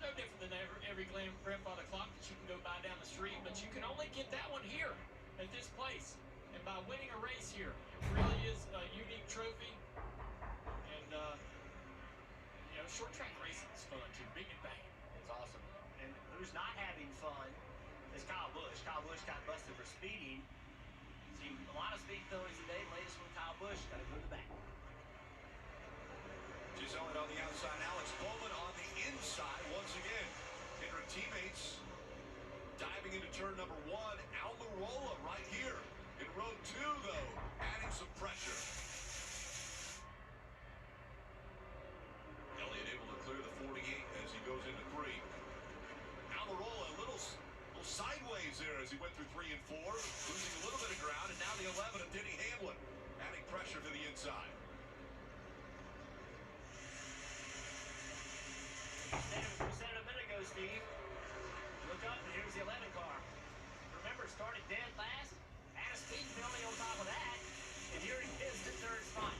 no different than every grandfather clock that you can go buy down the street, but you can only get that one here at this place. And by winning a race here, it really is a unique trophy. And you know, short track racing is fun too. Big and bang. It's awesome. And who's not having fun is Kyle Busch. Kyle Busch got busted for speeding. See, a lot of speed penalties today. Latest one, Kyle Busch got to go to the back. Giselle on the outside, Alex Bowman on the inside once again. Hendrick teammates diving into turn number 1. Almirola right here in row 2, though, adding some pressure. Elliott able to clear the 48 as he goes into 3. Almirola a little sideways there as he went through 3 and 4, losing a little bit of ground, and now the 11 of Denny Hamlin adding pressure to the inside. You said it a minute ago, Steve. Look up, and here's the 11 car. Remember, started dead last, had a speed penalty on top of that, and here he is in 3rd spot.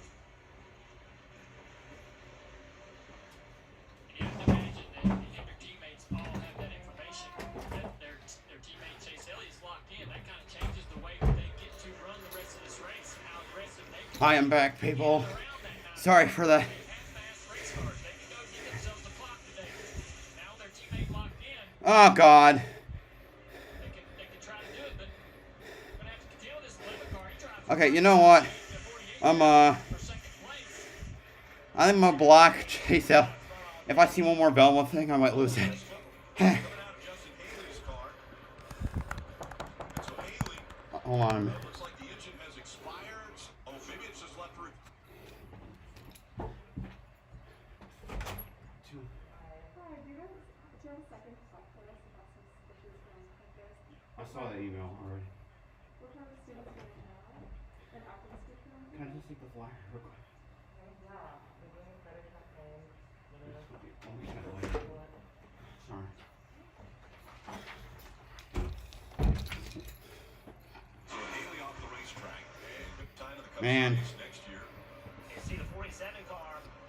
And you have to imagine that your teammates all have that information, that their teammate Chase Elliott's locked in. That kind of changes the way that they get to run the rest of this race, and how aggressive they can Hi, I'm back, people. Sorry for the. Oh God. Okay, you know what? I think I'm gonna block Chase out. If I see one more Velma thing, I might lose it. Hold on a minute. I saw that email already. Can I just take the flyer real quick? Sorry. Man. You see the 47 car,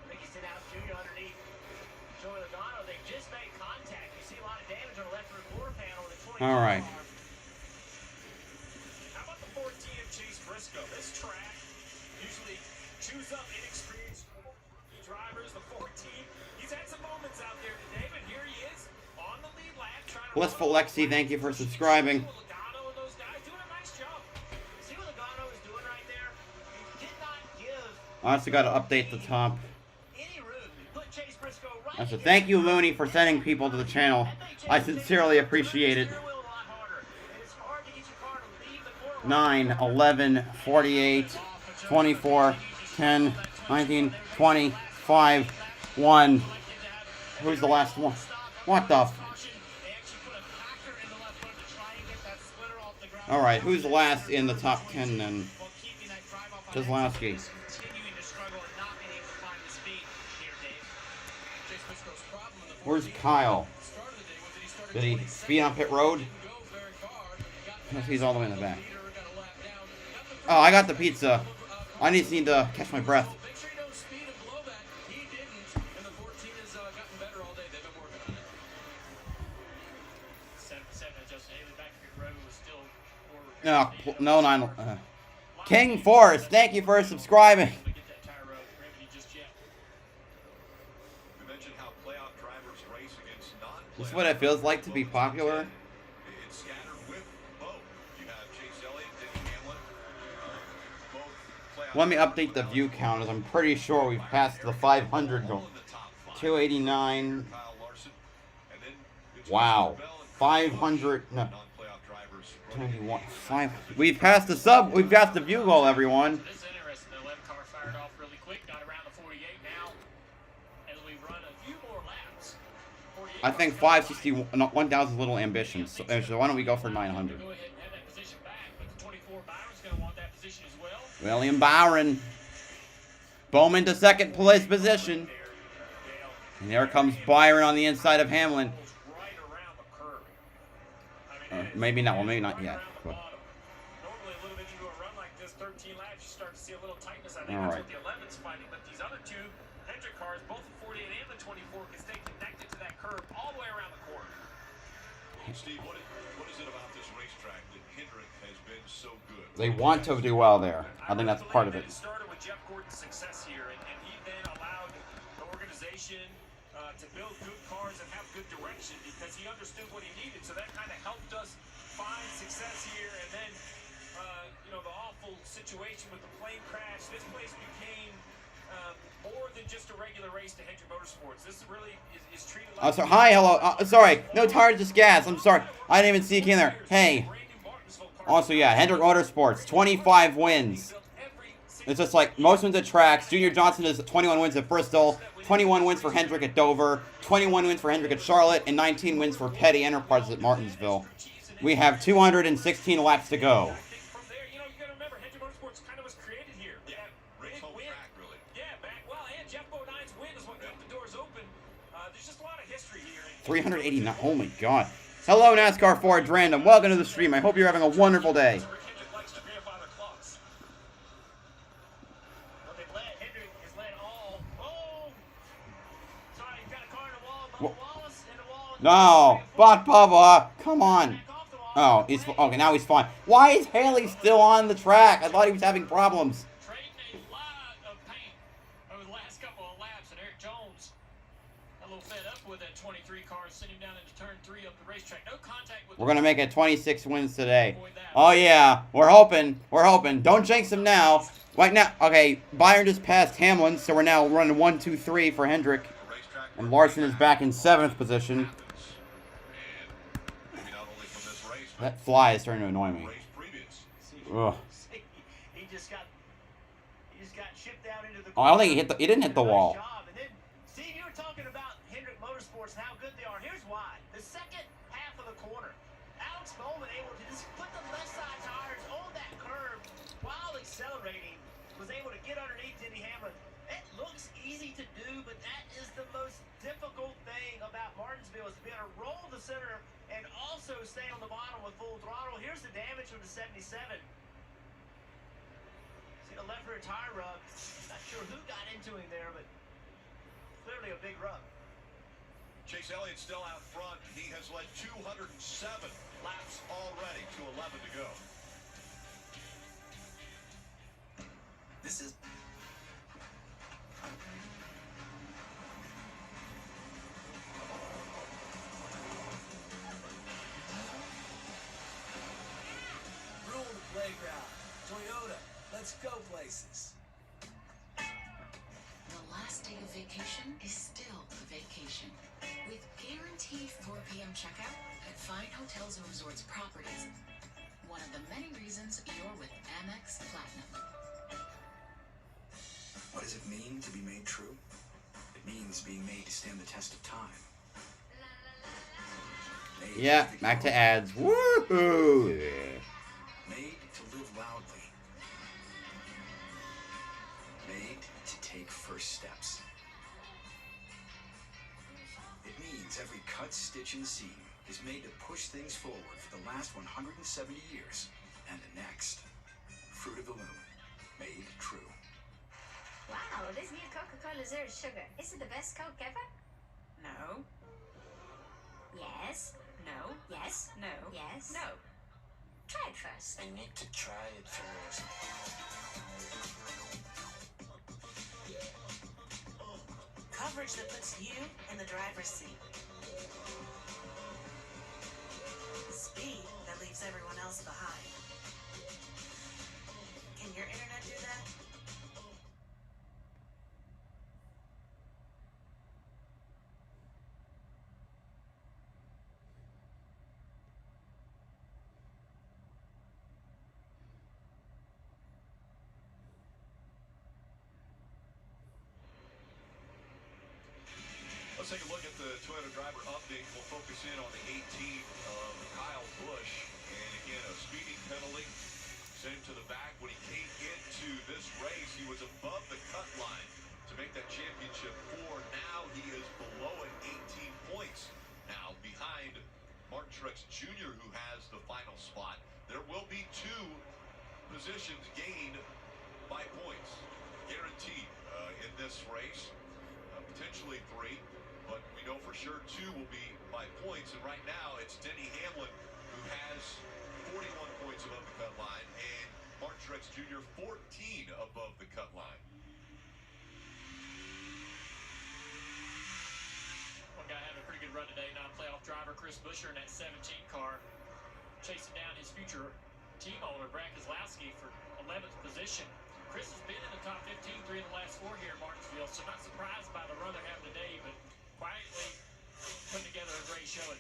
Ricky Stenhouse Jr. underneath Joey Logano. They just made contact. You see a lot of damage on the left rear quarter panel with the 20 All right. car. How about the 14 of Chase Briscoe? This track usually chews up inexperienced drivers. The 14, he's had some moments out there today, but here he is on the lead lap trying to. Blissful Lexi, thank you for subscribing. Logano and those guys doing a nice job. See what Logano is doing right there? He did not give I also got to update the top. any room. Put Chase Briscoe right I said, thank you, Looney, for sending people to the channel. I sincerely appreciate it. 9, 11, 48, 24, 10, 19, 20, 5, 1. Who's the last one? What the f... Alright, who's last in the top 10 then? Kozlowski. Where's Kyle? Did he speed on pit road? Yes, he's all the way in the back. Oh, I got the pizza. I just need to catch my breath. No, no, 9. King Forrest, thank you for subscribing. This is what it feels like to be popular. Let me update the view count, as I'm pretty sure we've passed the 500 goal. 289. Wow. 500. No. 21. 5. We've passed the sub. We've got the view goal, everyone. This is interesting. The 11 car fired off really quick. Got around the 48 now. As we run a few more laps. I think 560. 1,000 is a little ambitious. So why don't we go for 900? Go ahead and have that position back. But the 24 Byron's going to want that position as well. William Byron. Bowman to second place position. And there comes Byron on the inside of Hamlin. Maybe not. Well, maybe not yet. But. Normally, a little bit into a run like this, 13 laps, you start to see a little tightness. I think All that's right. what the 11's fighting. But these other two Hendrick cars, both the 48 and the 24, can stay connected to that curve all the way around the corner. Steve, what is it about this racetrack that Hendrick has been so good? They want to do well there. I think that's part of it. It started with Jeff Gordon's success here, and he then allowed the organization to build good cars and have good direction because he understood what he needed. So that kind of helped us find success here. And then, you know, the awful situation with the plane crash. This place became more than just a regular race to Hendrick Motorsports. This really is treated like... So, hi, hello. Sorry. No tires, just gas. I'm sorry. I didn't even see you in there. Hey. Also, yeah, Hendrick Motorsports, 25 wins. It's just like most wins at tracks. Junior Johnson has 21 wins at Bristol, 21 wins for Hendrick at Dover, 21 wins for Hendrick at Charlotte, and 19 wins for Petty Enterprises at Martinsville. We have 216 laps to go. From there, you know, you got to remember, Hendrick Motorsports kind of was created here. Yeah, race home track, really. Yeah, back well, and Jeff Bodine's win is what kept the doors open. There's just a lot of history here. 389. Oh my God. Hello, NASCAR Forge Random. Welcome to the stream. I hope you're having a wonderful day. No, but Bubba, come on. Oh, he's okay. Now he's fine. Why is Haley still on the track? I thought he was having problems. Trading a lot of paint over the last couple of laps, and Eric Jones a little fed up with that 23 car, sending him down into turn 3 up the racetrack. No contact with. We're gonna make it 26 wins today. Oh yeah, we're hoping. We're hoping. Don't jinx him now. Right now, okay. Byron just passed Hamlin, so we're now running 1, 2, 3 for Hendrick, and Larson is back in 7th position. That fly is starting to annoy me. Ugh. He just got shipped out into the. Oh, I don't think he didn't hit the wall. And then, Steve, you were talking about Hendrick Motorsports and how good they are. Here's why. The second half of the corner, Alex Bowman able to just put the left side tires on that curve while accelerating, was able to get underneath Denny Hamlin. It looks easy to do, but that is the most difficult thing about Martinsville is to be able to roll the center and also stay on the bottom with full throttle. Here's the damage from the 77. See the left rear tire rub. Not sure who got into him there, but clearly a big rub. Chase Elliott's still out front. He has led 207 laps already to 11 to go. This is... Rule the playground. Toyota, let's go places. The last day of vacation is still a vacation. With guaranteed 4 p.m. checkout at Fine Hotels and Resorts properties. One of the many reasons you're with Amex Platinum. What does it mean to be made true? It means being made to stand the test of time. Yeah, back to ads. Woohoo! Made to live loudly. Made to take first steps. It means every cut, stitch, and seam is made to push things forward for the last 170 years and the next. Fruit of the Loom. Made true. Wow, this new Coca-Cola Zero Sugar. Is it the best Coke ever? No. Yes. No. Yes. No. Yes. No. Try it first. I need to try it first. Coverage that puts you in the driver's seat. Speed that leaves everyone else behind. Can your internet do that? Let's take a look at the Toyota driver update. We'll focus in on the 18 of Kyle Busch. And again, a speeding penalty sent him to the back. When he came into this race, he was above the cut line to make that championship 4. Now he is below it, 18 points. Now behind Martin Truex Jr., who has the final spot. There will be 2 positions gained by points, guaranteed in this race. Potentially 3, but we know for sure 2 will be by points. And right now it's Denny Hamlin who has 41 points above the cut line, and Martin Truex Jr. 14 above the cut line. One guy having a pretty good run today, non-playoff driver Chris Buescher in that 17 car, chasing down his future team owner Brad Keselowski for 11th position. Chris has been in the top 15 3 of the last 4 here in Martinsville, so not surprised by the run they're having today, but quietly putting together a great showing.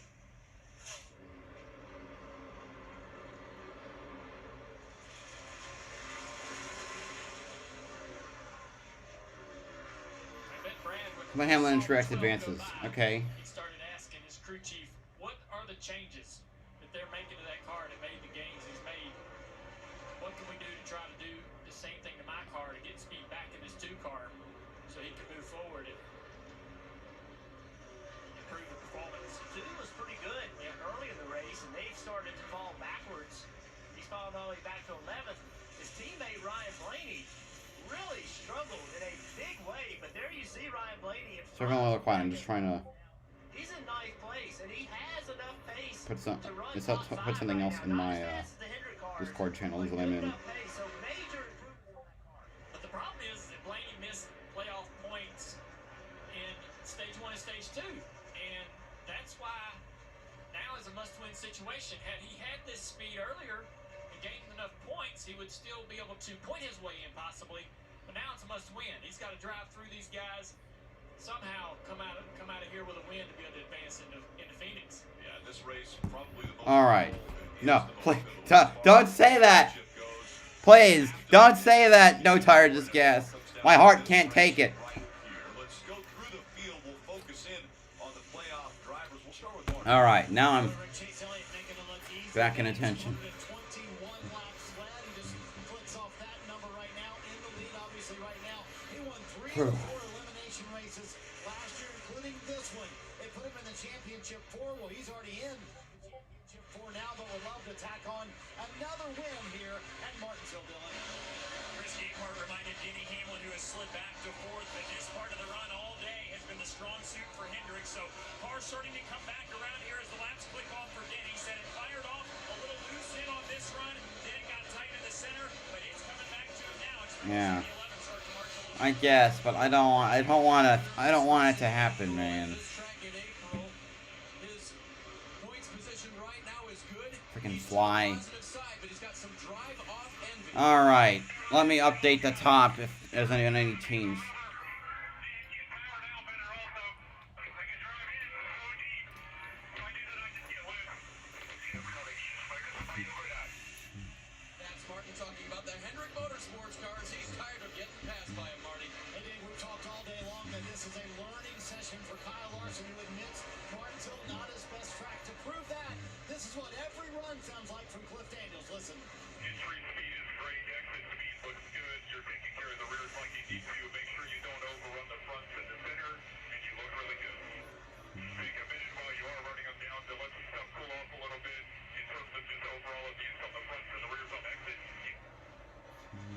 But Hamlin and Truex advances. Okay. He started asking his crew chief, what are the changes that they're making to that car that made the gains he's made? What can we do to try to do the same thing to my car to get speed back in this 2 car so he can move forward and improve the performance? 2 was pretty good early in the race, and they've started to fall backwards. He's fallen all the way back to 11th. His teammate Ryan Blaney really struggled in a big way, but there you see Ryan Blaney in So I'm a little quiet. I'm just trying to he's in 9th place, and he has enough pace put to run put something else in my Discord channel that I'm in. But the problem is that Blaney missed playoff points in stage 1 and stage 2, and that's why now is a must-win situation. Had he had this speed earlier and gained enough points, he would still be able to point his way in possibly. But now it's a must-win. He's got to drive through these guys, somehow come out of here with a win to be able to advance into Phoenix. Yeah, this race probably the most. All right. No, please, don't say that. Please, don't say that. No tire, just gas. My heart can't take it. Let's go through the field. We'll focus in on the playoff drivers. We'll start with All right, now I'm back in attention. Elimination races last year, including this one. They put him in the championship 4. Well, he's already in championship 4 now, but would love to tack on another win here at Martinsville, Dylan. Chris Gabehart reminded Denny Hamlin, who has slid back to 4th, that this part of the run all day has been the strong suit for Hendrick. So cars starting to come back around here as the laps click off for Denny. Said it fired off a little loose in on this run, then it got tight in the center, but it's coming back to him now. Yeah. I guess, but I don't want it to happen, man. Freaking fly. All right, let me update the top if there's any teams.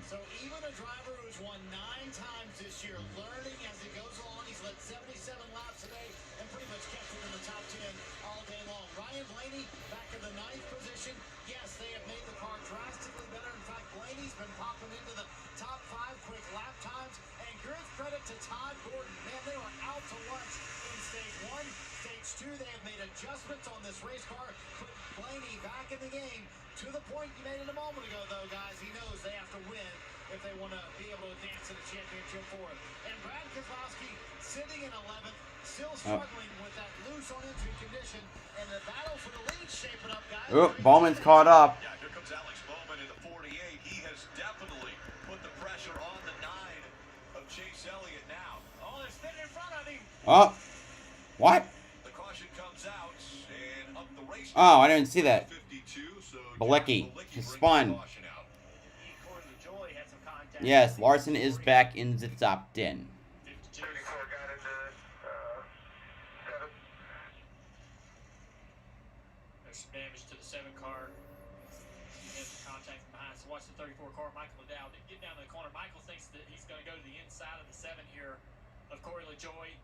So even a driver who's won 9 times this year, learning as he goes along, he's led 77 laps today and pretty much kept it in the top 10 all day long. Ryan Blaney back in the 9th position. Yes, they have made the car drastically better. In fact, Blaney's been popping into the top 5 quick lap times. And give credit to Todd Gordon. Man, they were out to lunch in stage 1. Stage 2, they have made adjustments on this race car, put Blaney back in the game. To the point you made it a moment ago, though, guys, he knows they have to win if they want to be able to advance to the championship 4. And Brad Keselowski sitting in 11th, still struggling with that loose on entry condition, and the battle for the lead shaping up, guys. Oh, Bowman's caught up. Yeah, here comes Alex Bowman in the 48. He has definitely put the pressure on the 9 of Chase Elliott now. Oh, they're spinning in front of him. Oh. What? The caution comes out and up the race. Oh, I didn't see that. 52, so Balicki. He spun. Yes, Larson is back in the top 10. There's some damage to the 7 car. He has some contact from behind. So watch the 34 car. Michael Liddell didn't get down to the corner. Michael thinks that he's going to go to the inside of the 7 here of Corey LaJoy.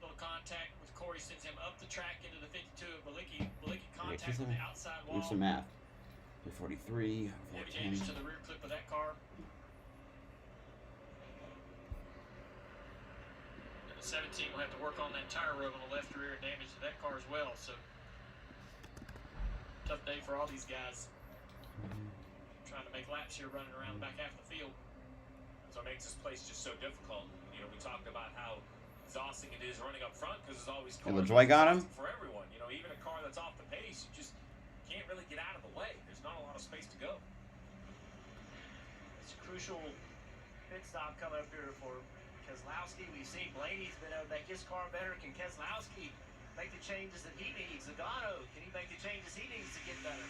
Little contact with Corey sends him up the track into the 52 of Balicki. Balicki contact with the outside wall. Do some math. 443, Heavy damage to the rear clip of that car. And the 17 will have to work on that tire rub on the left rear, damage to that car as well. So tough day for all these guys. Trying to make laps here, running around the back half of the field. So it makes this place just so difficult. You know, we talked about how exhausting it is running up front because there's always cars. And LaJoy got him? For everyone, you know, even a car that's off the pace, you just can't really get out of the way. There's not a lot of space to go. It's a crucial pit stop coming up here for Keselowski. We've seen Blaney's been able to make his car better. Can Keselowski make the changes that he needs? Zagano, can he make the changes he needs to get better?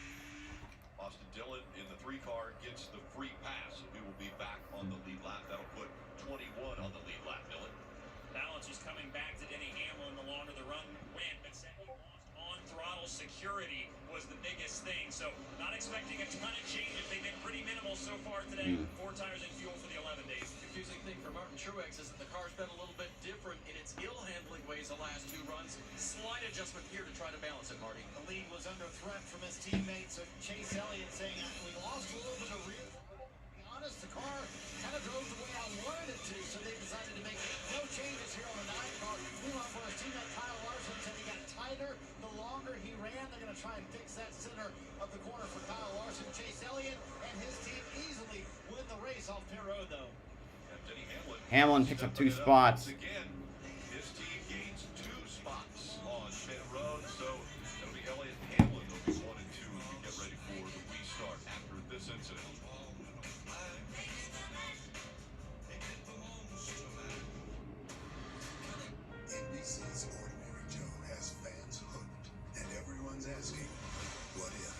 Austin Dillon in the 3 car gets the free pass, and we will be back on the lead lap. That'll put 21 on the lead lap, Dillon. Balance is coming back to Denny Hamlin the longer the run went, but Sammy lost on throttle security was the biggest thing. So not expecting a ton of changes. They've been pretty minimal so far today. 4 tires and fuel for the 11 days. The confusing thing for Martin Truex is that the car's been a little bit different in its ill-handling ways the last 2 runs. Slight adjustment here to try to balance it, Marty. The lead was under threat from his teammates. Chase Elliott saying, we lost a little bit of rear. To be honest, the car kind of drove the way I wanted it to, so they decided to make no changes here on the 9 car. Meanwhile, for his teammate Kyle Larson said he got tighter the longer he ran. They're going to try and fix that center of the corner for Kyle Larson. Chase Elliott and his team easily win the race off pit road, though. Hamlin picks up 2 spots. Again, his team gains 2 spots on pit road, so it'll be Elliott and Hamlin. They'll be 1 and 2 as we get ready for the restart after this incident. NBC's Ordinary Joe has fans hooked, and everyone's asking, what if?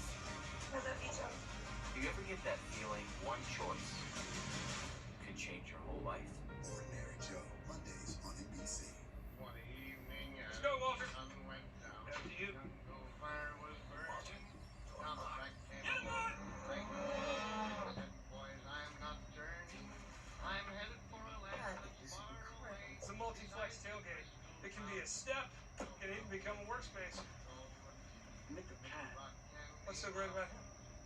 I love you, Joe. Do you ever get that feeling one choice could change your whole life? Ordinary Joe, Mondays on NBC. One evening, Let's go, Walter. sun went down. After you, no fire was burning. Now the back came along. I said, boys, I'm not turning. I'm headed for a land that's far away. It's a multi-flex tailgate. It can be a step. It can even become a workspace. Look at Pat. What's so great about him?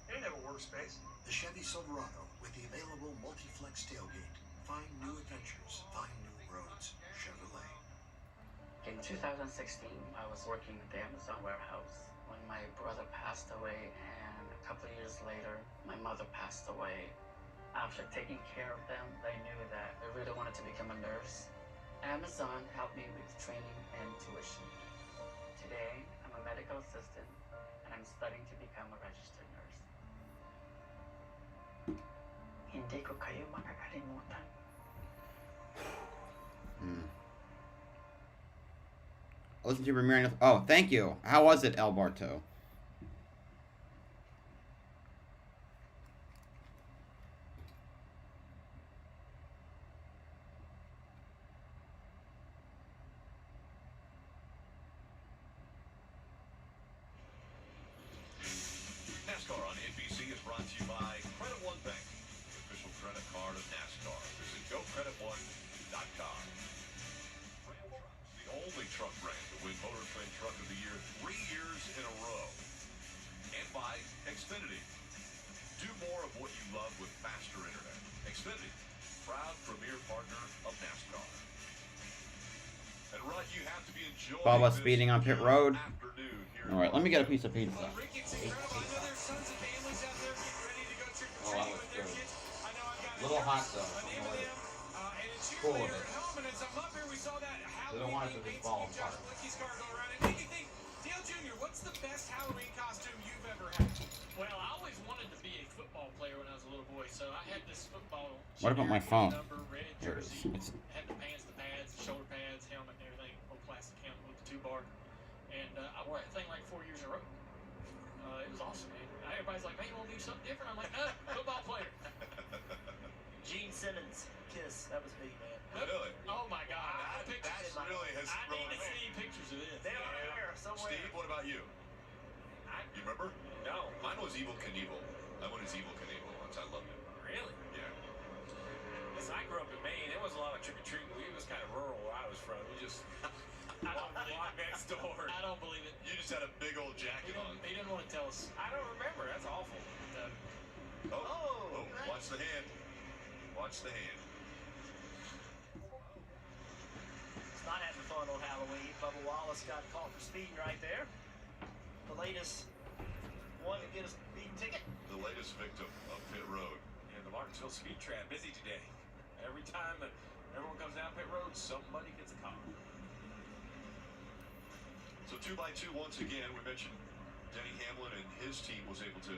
He didn't have a workspace. The Chevy Silverado with the available multi-flex tailgate. Find new adventures. Find new roads. Chevrolet. In 2016, I was working at the Amazon warehouse when my brother passed away, and a couple of years later, my mother passed away. After taking care of them, I knew that I really wanted to become a nurse. Amazon helped me with training and tuition. Today, I'm a medical assistant, and I'm studying to become a registered nurse. Hindi ko kayo makakalimutan. Listen to Ramirez. Oh, thank you. How was it, Alberto? NASCAR on NBC is brought to you by Credit One Bank, the official credit card of NASCAR. Visit GoCreditOne.com. The only truck brand to win Motor Trend Truck of the Year 3 years in a row. And by Xfinity. Do more of what you love with faster internet. Xfinity, proud premier partner of NASCAR. And Rod, you have to be enjoying Bubba this speeding on pit road. afternoon here. Alright, let me get a piece of pizza. Oh, that looks good. A little hot though. Cool with it. They don't want it to just fall apart. Dale Jr., what's the best Halloween costume you've ever had? Well, I always wanted to be a football player when I was a little boy, so I had this football. What about my phone? Number, red Here it is. jersey, It's had the pants, the pads, the shoulder pads, helmet, and everything. Old plastic helmet with the And I wore that thing like 4 years in a row. It was awesome, man. Everybody's like, man, you want to do something different? I'm like, no, football player. Gene Simmons, Kiss. That was me, man. Really? Oh, my God. That really has I thrown need to me. see pictures of this. They're here somewhere. Steve, what about you? You remember? No. Mine was Evil Knievel. I went as Evil Knievel once. I loved it. Really? Yeah. Listen, I grew up in Maine. There was a lot of trick-or-treating. It was kind of rural where I was from. You just... I don't believe it. Next door. I don't believe it. You just had a big old jacket on. He didn't want to tell us. I don't remember. That's awful. Watch the hand. Watch the hand. It's not having fun on Halloween. Bubba Wallace got caught for speeding right there. The latest one to get a speeding ticket. The latest victim of Pit Road. Yeah, the Martinsville speed trap busy today. Every time that everyone comes down Pit Road, somebody gets a call. So 2x2 once again. We mentioned Denny Hamlin and his team was able to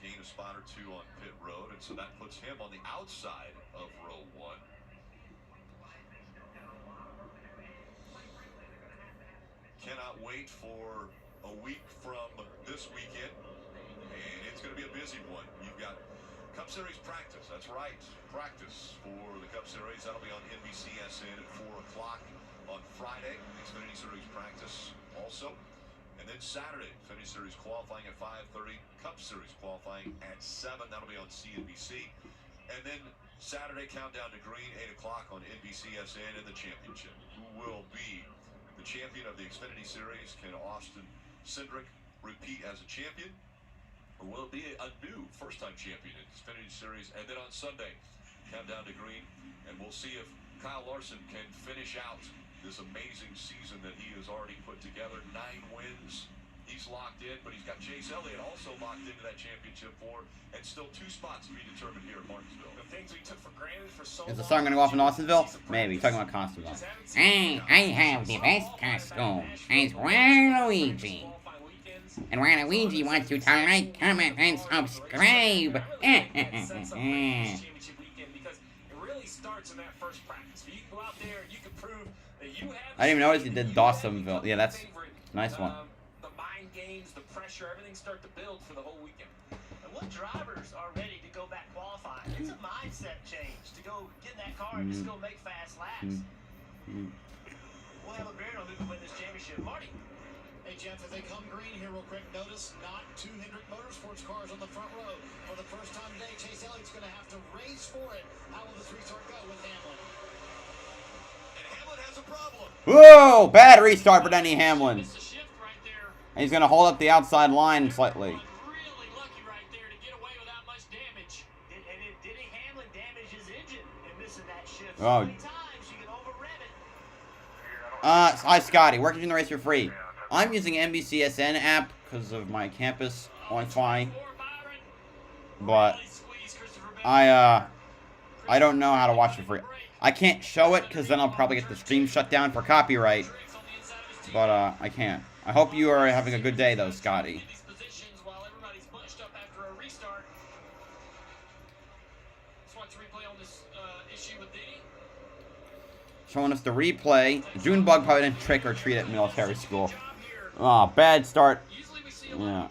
gain a spot or two on Pit Road, and so that puts him on the outside of row 1. Cannot wait for a week from this weekend, and it's going to be a busy one. You've got Cup Series practice. That's right, practice for the Cup Series. That'll be on NBCSN at 4 o'clock on Friday. Xfinity Series practice also. And then Saturday, Xfinity Series qualifying at 5:30, Cup Series qualifying at 7. That'll be on CNBC. And then Saturday, countdown to green, 8 o'clock on NBCSN in the championship. Who will be the champion of the Xfinity Series? Can Austin Cindric repeat as a champion? Or will it be a new first-time champion in the Xfinity Series? And then on Sunday, countdown to green, and we'll see if Kyle Larson can finish out this amazing season that he has already put together. 9 wins. He's locked in, but he's got Chase Elliott also locked into that championship for, and still 2 spots to be determined here at Martinsville. The things we took for granted for so Is the long. song going to go off in Austinville? Maybe. Talking about costumes. I have the best costume. It's Waluigi. And Waluigi wants you to like, comment, and subscribe. I didn't even notice he did Dawsonville. Yeah, that's a nice one. The mind games, the pressure, everything start to build for the whole weekend. And what drivers are ready to go back qualifying? It's a mindset change to go get in that car and just go make fast laps. We'll have a beard on who can win this championship. Marty. Hey, Jeff, as they come green here real quick, notice not 2 Hendrick Motorsports cars on the front row. For the first time today, Chase Elliott's going to have to race for it. How will this restart go with Hamlin? And Hamlin has a problem. Whoa! Bad restart for Denny Hamlin. And he's going to hold up the outside line slightly. Really lucky right there to get away without much damage. And Denny Hamlin damaged his engine and missing that shift so many times you can over-rev it. Hi, Scotty. Where can you do the race for free? I'm using NBCSN app because of my campus Wi-Fi. But I don't know how to watch it for free. I can't show it because then I'll probably get the stream shut down for copyright. But I can't. I hope you are having a good day though, Scotty. Showing us the replay. Junebug probably didn't trick or treat at military school. Oh, bad start. Yeah.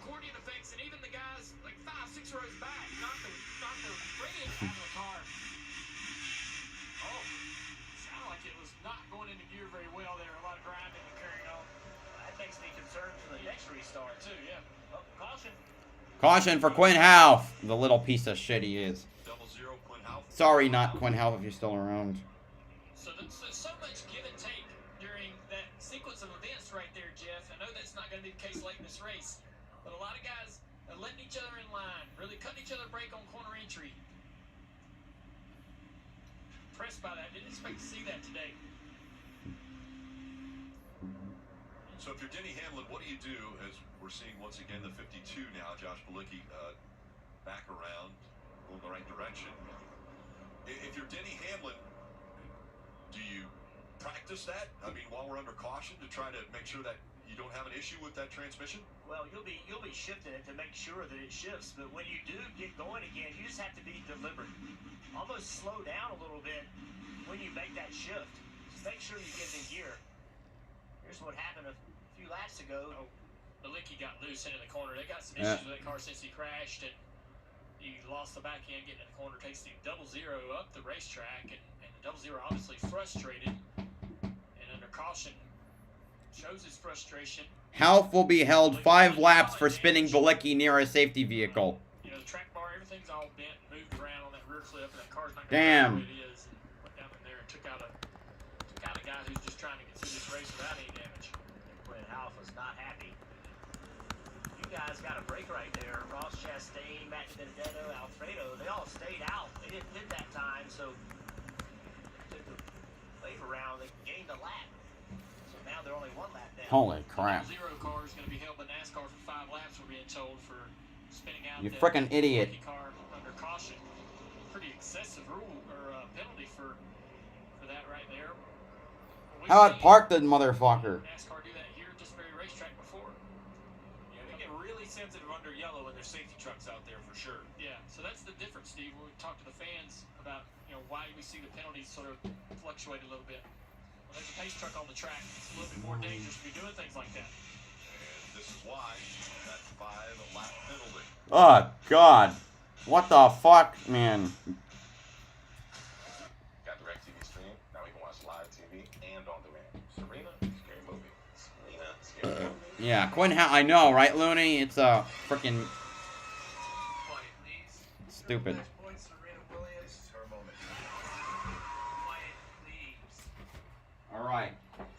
Caution for Quinn Half, the little piece of shit he is. Sorry, not Quinn Half if you're still around. So much give and take during that sequence of events right there, Jeff. I know that's not going to be the case late in this race, but a lot of guys are letting each other in line, really cutting each other a break on corner entry. Impressed by that. Didn't expect to see that today. So if you're Denny Hamlin, what do you do as we're seeing once again the 52 now, Josh Bilicki back around, going the right direction. If you're Denny Hamlin, do you practice that? I mean, while we're under caution to try to make sure that you don't have an issue with that transmission? Well, you'll be shifting it to make sure that it shifts, but when you do get going again, you just have to be deliberate. Almost slow down a little bit when you make that shift. Just make sure you get in gear. Here's what happened a few laps ago. Bilicki got loose into the corner. They got some issues with that car since he crashed, and he lost the back end getting in the corner. Takes the 0-0 up the racetrack, and the 0-0 obviously frustrated, and under caution shows his frustration. Half will be held 5 laps for spinning Bilicki near a safety vehicle. You know, the track bar, everything's all bent, moved around on that rear clip, and that car's not going to Damn. be where it is. And went down in there and took out a guy who's just trying to get through this race without any damage. Quinn Half was not happy. You guys got a break right there. Ross Chastain, Matt Benedetto, Alfredo, they all stayed out. They didn't win that time, so took the wave around. They gained a lap. So now they're only 1 lap down. Holy crap. The 0 car is going to be held by NASCAR for 5 laps, we're being told, for spinning out You the frickin' idiot. car under caution. Pretty excessive rule or penalty for that right there. How about park the motherfucker? NASCAR do that here at this very racetrack before. Yeah, they get really sensitive under yellow when there's safety trucks out there for sure. Yeah, so that's the difference, Steve. When we talk to the fans about, you know, why we see the penalties sort of fluctuate a little bit. When there's a pace truck on the track, it's a little bit more dangerous to be doing things like that. And this is why that 5-lap penalty. Oh, God. What the fuck, man? Got DirecTV stream. Now we can watch live TV and on demand. Serena, scary movie. Serena, scary movie. Yeah, Quinn I know, right, Looney? It's a freaking stupid. All right.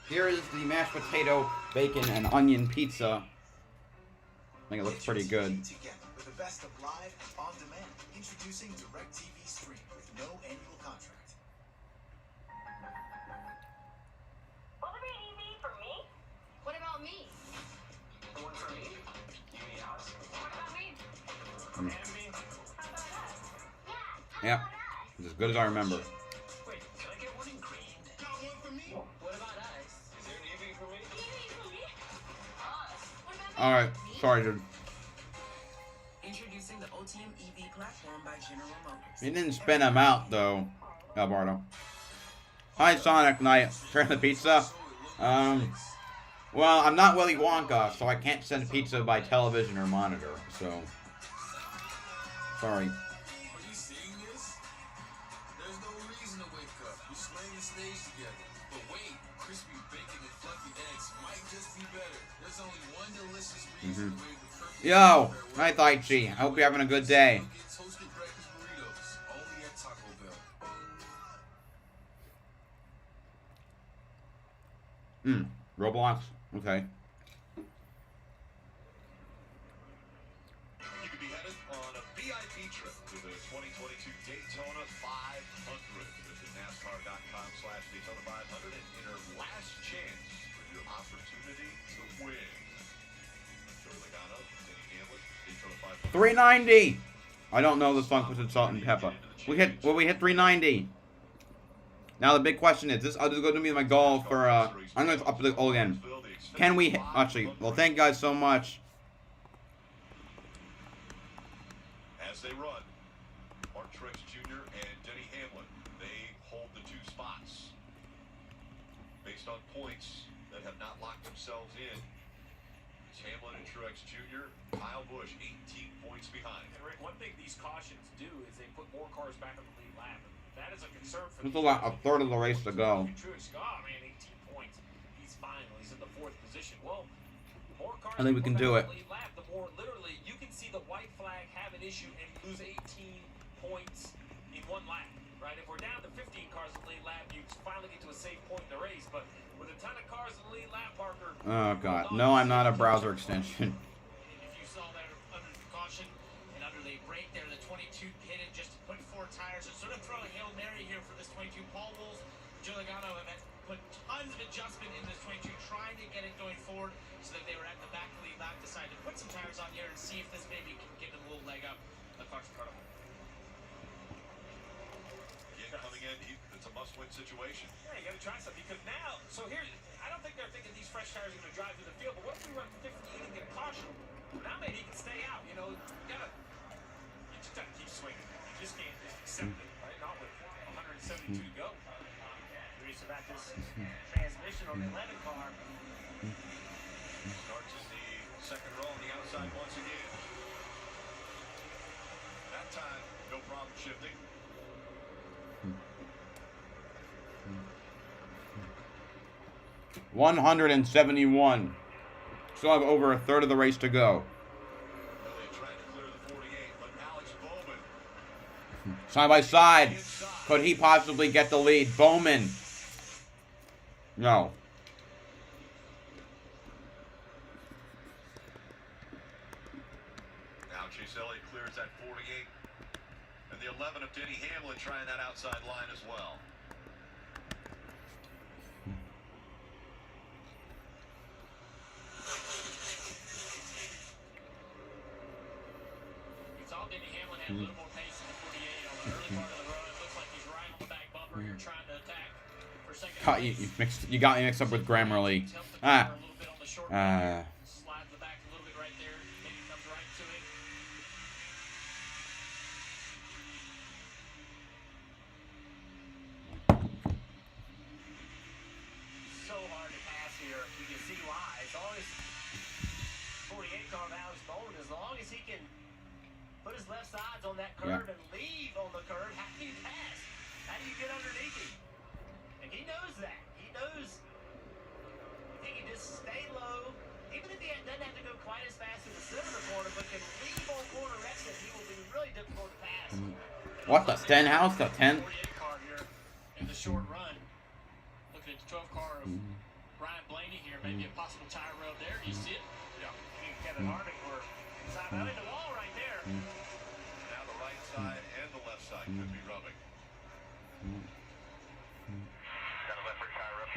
Here is the mashed potato, bacon, and onion pizza. I think it looks pretty good. Together with the best of live on demand. Introducing DirecTV Stream with no annual contract. Will it be easy for me? What about me? One for me. You mean us? What about me? And me. How about us? Yeah. Yep. It's as good as I remember. Wait, can I get one in green? Got one for me. What about us? Is there an EV for me? EV for me? Us. What about me? All right. Sorry, dude. Introducing the Ultium EV platform by General Motors. He didn't spin him out, though, Alberto. Hi, Sonic Knight. Turn the pizza. Well, I'm not Willy Wonka, so I can't send pizza by television or monitor, so. Sorry. Are you seeing this? There's no reason to wake up. We're slaying the stage together. But wait, crispy bacon and fluffy eggs might just be better. There's only one delicious reason to make the perfect. Yo, hi, Taichi. I hope you're having a good day. Toasted breakfast burritos, only at Taco Bell. Roblox? Okay. You could be headed on a VIP trip to the 2022 Daytona 500. Visit NASCAR.com/Daytona 500 and enter last chance for your opportunity to win. Joey Logano, Denny Hamlin, Daytona 500. 390. I don't know the song puts in salt and pepper. We hit 390. Now the big question is, this is going to be my goal for I'm going to up the goal again. Can we actually? Well, thank you guys so much. As they run, Mark Truex Jr. and Denny Hamlin, they hold the 2 spots based on points that have not locked themselves in. It's Hamlin and Truex Jr. Kyle Busch 18 points behind. And Rick, one thing these cautions do is they put more cars back on the lead lap. That is a concern for There's a third of the race to go. Truex, oh man, 18 points. He's fine. He's in the 4th position. Well, the more cars I think we can do it. lead lap, the more literally you can see the white flag have an issue and lose 18 points in 1 lap, right? If we're down to 15 cars in the lead lap, you finally get to a safe point in the race. But with a ton of cars in the lead lap, Parker. Oh God, no, I'm not a browser extension. If you saw that under caution and under the brake there, the 22 pitted just to put 4 tires. So sort of throw a Hail Mary here for this 22. Paul Wolf, Joe Logano have put tons of adjustment in this 22, trying to get it going forward so that they were at the back of the lead lap, decided to put some tires on here and see if this maybe can give them a little leg up. The car's incredible. Again, coming in, it's a must-win situation. Yeah, you got to try something because now. So here, I don't think they're thinking these fresh tires are going to drive through the field. But what if we run 15 and get caution? Now maybe he can stay out. You know, you just got to keep swinging. You just can't just accept it, right? Not with 172 to go. Curious about this transmission on the 11 car. second row on the outside once again. That time, no problem shifting. $171. Still have over a third of the race to go. Side by side. Could he possibly get the lead? Bowman. No. Now Chase Elliott clears that 48. And the 11 of Denny Hamlin trying that outside line as well. You saw Denny Hamlin have a little more pace in the 48 on the early part of the run. It looks like he's right on the back bumper here trying to attack for second place. You got me mixed up with Grammarly. Slides the back a little bit right there. Maybe comes right to it. So hard to pass here. You can see why. As long as 48 car of Alex Bowman, as long as he can put his left sides on that curve and leave on the curve, how do you pass? How do you get underneath him? And he knows that. He knows if he can just stay low, even if he doesn't have to go quite as fast in the center of the corner, but can leave on corner exit, he will be really difficult to pass. What the Stenhouse? The 10? 48 car here in the short run. Looking at the 12 car of Ryan Blaney here. Maybe a possible tire rub there. Do you see it? Yeah. Kevin Harvick were side out in the wall right there. Now the right side and the left side could be rubbing. Got a left rear tire up.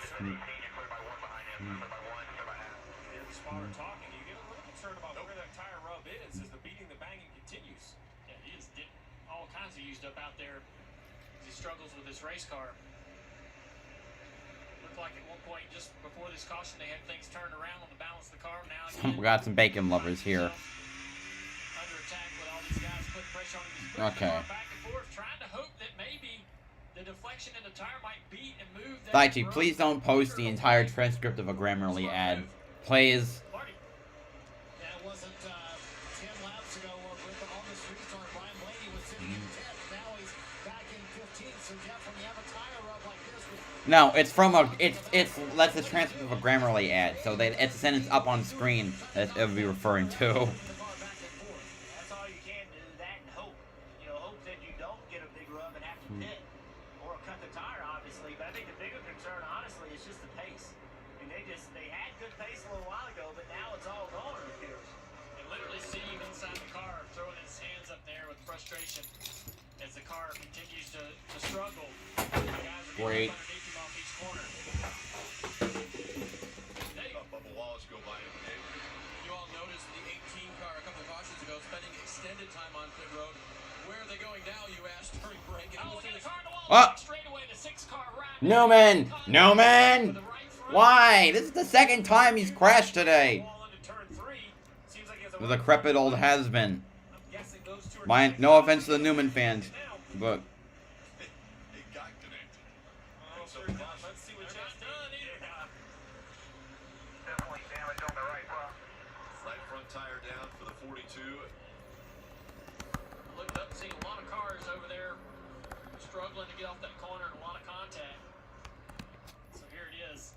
It's an 18, you're clear by one behind him, clear by one, clear by half. Yeah, the spotter talking, you get a little concerned about where that tire rub is as the beating, the banging continues. Yeah, he is all kinds of used up out there as he struggles with this race car. Looked like at one point, just before this caution, they had things turned around on the balance of the car. Now again, We got some bacon lovers here. under attack with all these guys putting pressure on him. He's moving the car back and forth, trying to hope that maybe the deflection in the tire might beat and move that. Daichi, please don't post the entire transcript of a Grammarly ad. Please. That wasn't 10 laps ago with all this restart. Ryan Blaney was sitting in 10th. Now he's back in 15th. So Jeff, when you have a tire rub like this with No, it's from a that's the transcript of a Grammarly ad. So it's a sentence up on screen that it would be referring to. That's all you can do, that and hope. You know, hope that you don't get a big rub and have to pit or cut the tire, obviously. But I think the bigger concern, honestly, is just the pace. And they had good pace a little while ago, but now it's all gone, it appears. You literally see him inside the car throwing his hands up there with frustration as the car continues to struggle. The guys are Great. underneath him off each corner. Bubba Wallace go by him. You all noticed the 18 car a couple of cautions ago spending extended time on pit road. Where are they going now, you asked during break. Oh, get the car in the wall. Oh. Straight away, the 6-car ride. Newman! Newman! Why? This is the second time he's crashed today. The decrepit old has-been. No offense to the Newman fans, but Let's see what Jeff done here. Definitely damage on the right front. Right front tire down for the 42. Looked up and seen a lot of cars over there struggling to get off that corner and a lot of contact. So here it is.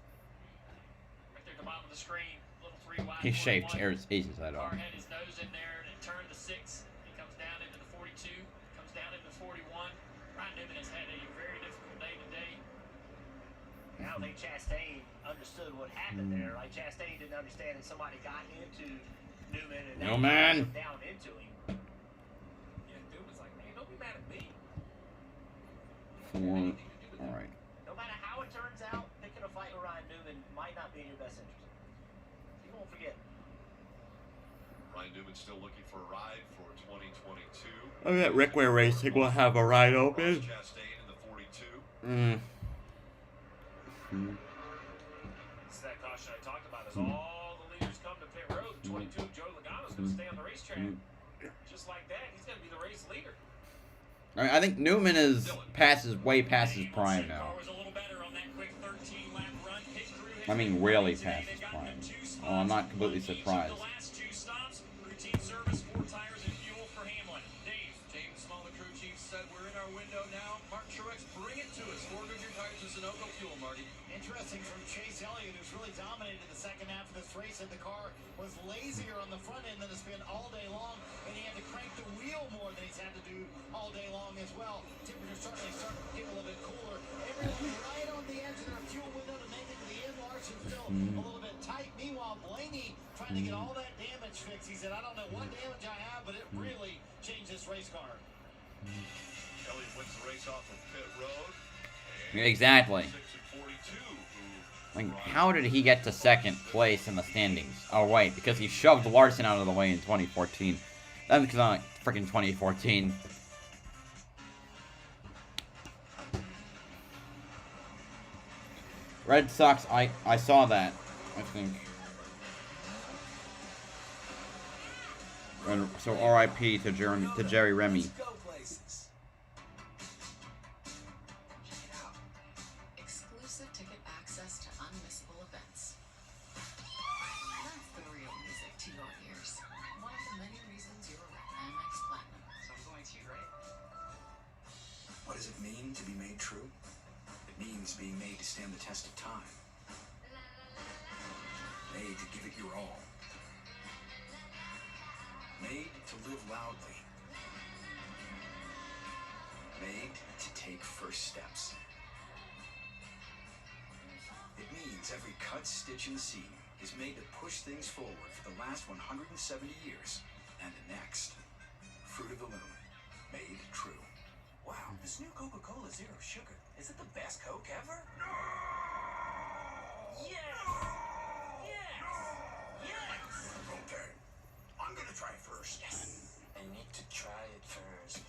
Right there at the bottom of the screen. Little 3 wide. he shaved his head Car off. had his nose in there and it turned to 6. He comes down into the 42. Comes down into the 41. Ryan Newman has had a very difficult day today. I don't think Chastain understood what happened there. Like Chastain didn't understand that somebody got into Newman and they got down into him. Yeah, Newman's like, man, don't be mad at me. All right. No matter how it turns out, picking a fight with Ryan Newman might not be in your best interest. You won't forget. Ryan Newman still looking for a ride for 2022. Oh, that Rickway Racing will have a ride open. Chastain in the 42. This is that caution I talked about. As all the leaders come to pit road, 22, Joe Logano's going to stay on the racetrack. Just like that, he's going to be the race leader. I think Newman is way past his prime now. I mean, really past his prime. Well, I'm not completely surprised. The last 2 stops, routine service, 4 tires and fuel for Hamlin. Dave. James Small, the crew chief, said we're in our window now. Martin Truex, bring it to us. 4 Goodyear tires and Sunoco fuel, Marty. Interesting from Chase Elliott, who's really dominated the second half of this race, and the car was lazier on the front end than it's been all day long, and he had to crank the wheel more than he's had to do all day long as well. Temperatures certainly starting to get a little bit cooler. Everyone right on the edge of their fuel window to make it to the end. Larson still a little bit tight. Meanwhile, Blaney trying to get all that damage fixed. He said, I don't know what damage I have, but it really changed this race car. Elliott wins the race off of pit road. Exactly. Like, how did he get to second place in the standings? Oh, wait, because he shoved Larson out of the way in 2014. That's because I'm freaking 2014. Red Sox, I saw that, I think. And so R.I.P. to Jerry Remy. Exclusive ticket access to unmissable events. That's the real music to your ears. One of the many reasons you're at Amex Platinum. So I'm going to, right? What does it mean to be made true? It means being made to stand the test of time. Made to give it your all. Made to live loudly. Made to take first steps. It means every cut, stitch, and seam is made to push things forward for the last 170 years and the next. Fruit of the Loom. Made true. Wow, this new Coca-Cola Zero Sugar. Is it the best Coke ever? Yes! Yes! Yes! Okay, I'm gonna try first. Yes! I need to try it first.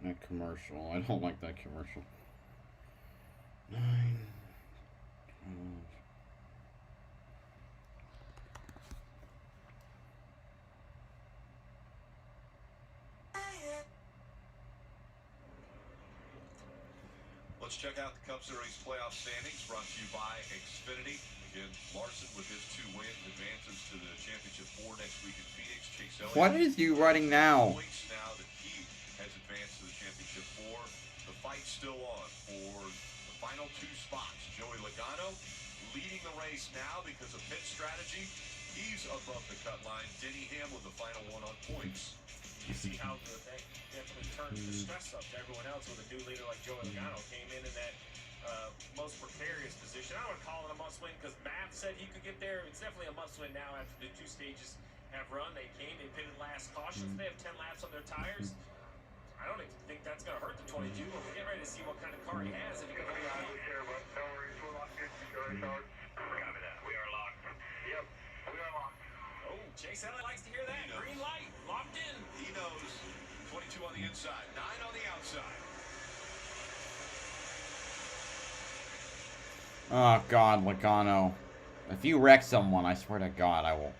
That commercial. I don't like that commercial. 9, 12. Let's check out the Cup Series playoff standings brought to you by Xfinity. Again, Larson with his 2 wins advances to the championship 4 next week in Phoenix. Chase Elliott. What is you writing now? Points now that he has advanced to the championship 4. The fight's still on for the final 2 spots. Joey Logano leading the race now because of pit strategy. He's above the cut line. Denny Hamlin the final 1 on points. You see how that definitely turns the stress up to everyone else with a new leader like Joey Logano. Came in that most precarious position. I don't want to call it a must-win because Matt said he could get there. It's definitely a must-win now after the 2 stages have run. They pitted last cautious. They have 10 laps on their tires. I don't think that's going to hurt the 22. We'll get ready to see what kind of car he has. If he can hold on. Copy that. We are locked. Yep, we are locked. Oh, Chase Elliott likes to hear that. Green light, locked in. He knows. 22 on the inside, 9 on the outside. Oh, God, Logano. If you wreck someone, I swear to God, I will.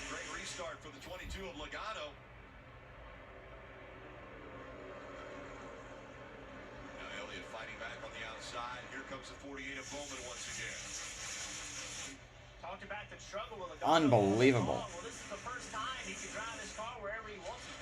Great restart for the 22 of Logano. Now Elliott fighting back on the outside. Here comes the 48 of Bowman once again. Talked about the struggle with Logano. Unbelievable. Well, this is the first time he can drive his car wherever he wants it.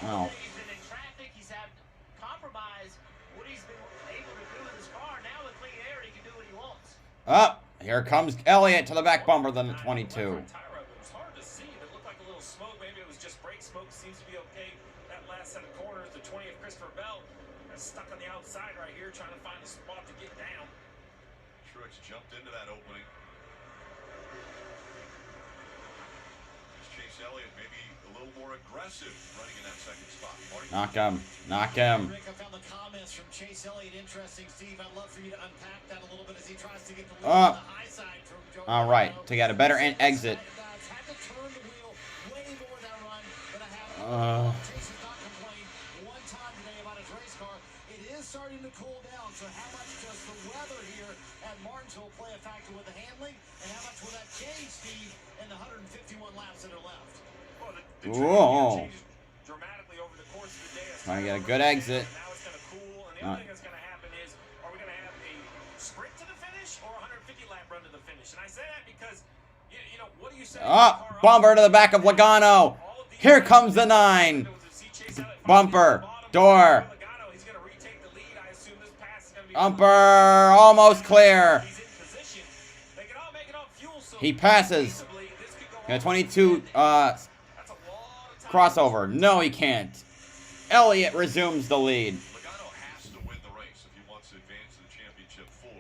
Wow. He's been in traffic. He's had to compromise what he's been able to do with his car. Now with clean air, he can do what he wants. Up, here comes Elliott to the back bumper, then the 22. It was hard to see. It looked like a little smoke. Maybe it was just brake smoke. Seems to be okay. That last set of corners, the 20 of Christopher Bell, is stuck on the outside right here, trying to find a spot to get down. Truex jumped into that opening. Chase Elliott maybe a little more aggressive running in that second spot. Knock him. Knock him. Rick, I found the comments from Chase Elliott interesting, Steve. I'd love for you to unpack that a little bit as he tries to get the lead on the high side from Joey. All right, to get a better exit. Had to turn the wheel way more that run than I have. Chase has not complained one time today about his race car. It is starting to cool down, so how much does the weather here at Martinsville play a factor with the handling, and how much will that change, Steve, in the 151 laps that are left? Whoa. Dramatically over the course of the day. Trying to get a good exit. Now it's going to cool finish. And I say that because, you know, what do you say? Bumper to the back of Logano. Here comes the 9. Bumper. Door. Bumper. Almost clear. He passes. Got a 22 crossover. No, he can't. Elliott resumes the lead.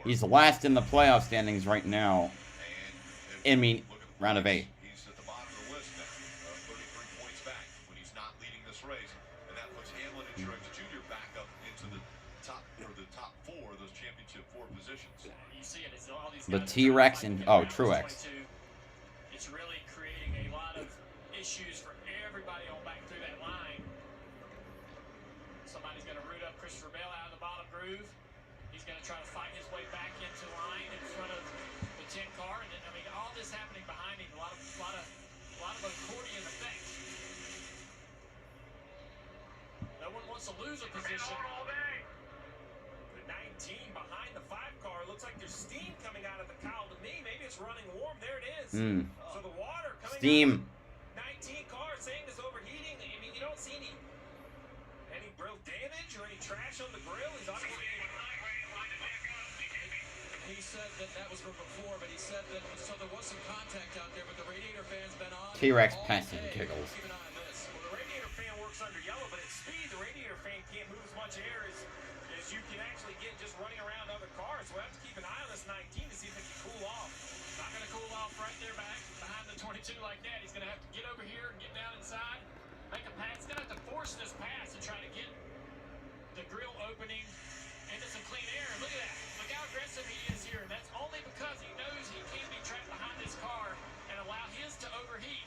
He's last in the playoff standings right now. I mean, round of 8. He's at the bottom of the list now, 33 points back when he's not leading this race, and that puts Hamlin and Truex Jr. back up into the top 4 of those championship 4 positions. You see it, it's all these The T-Rex and Truex. It's really creating a lot of issues for everybody on back through that line. Somebody's going to root up Christopher Bell out of the bottom groove. He's going to try to fight his way back into line in front of the 10 car, and I mean all this happening behind him. A lot of accordion effect. No one wants to lose a position. The 19 behind the 5 car. Looks like there's steam coming out of the cowl to me. Maybe it's running warm. There it is. So the water coming Steam. out of the 19 car saying it's overheating. I mean, you don't see any grill damage or any trash on the grill. He's obviously. He said that was from before, but he said that so there was some contact out there, but the radiator fan's been on. T-Rex passing giggles. Well, the radiator fan works under yellow, but at speed, the radiator fan can't move as much air as you can actually get just running around other cars. So we have to keep an eye on this 19 to see if it can cool off. Not going to cool off right there behind the 22 like that. He's going to have to get over here and get down inside, make a pass. He's going to have to force this pass and try to get the grill opening into some clean air. Look at that. Look how aggressive he is here. And that's only because he knows he can't be trapped behind this car and allow his to overheat.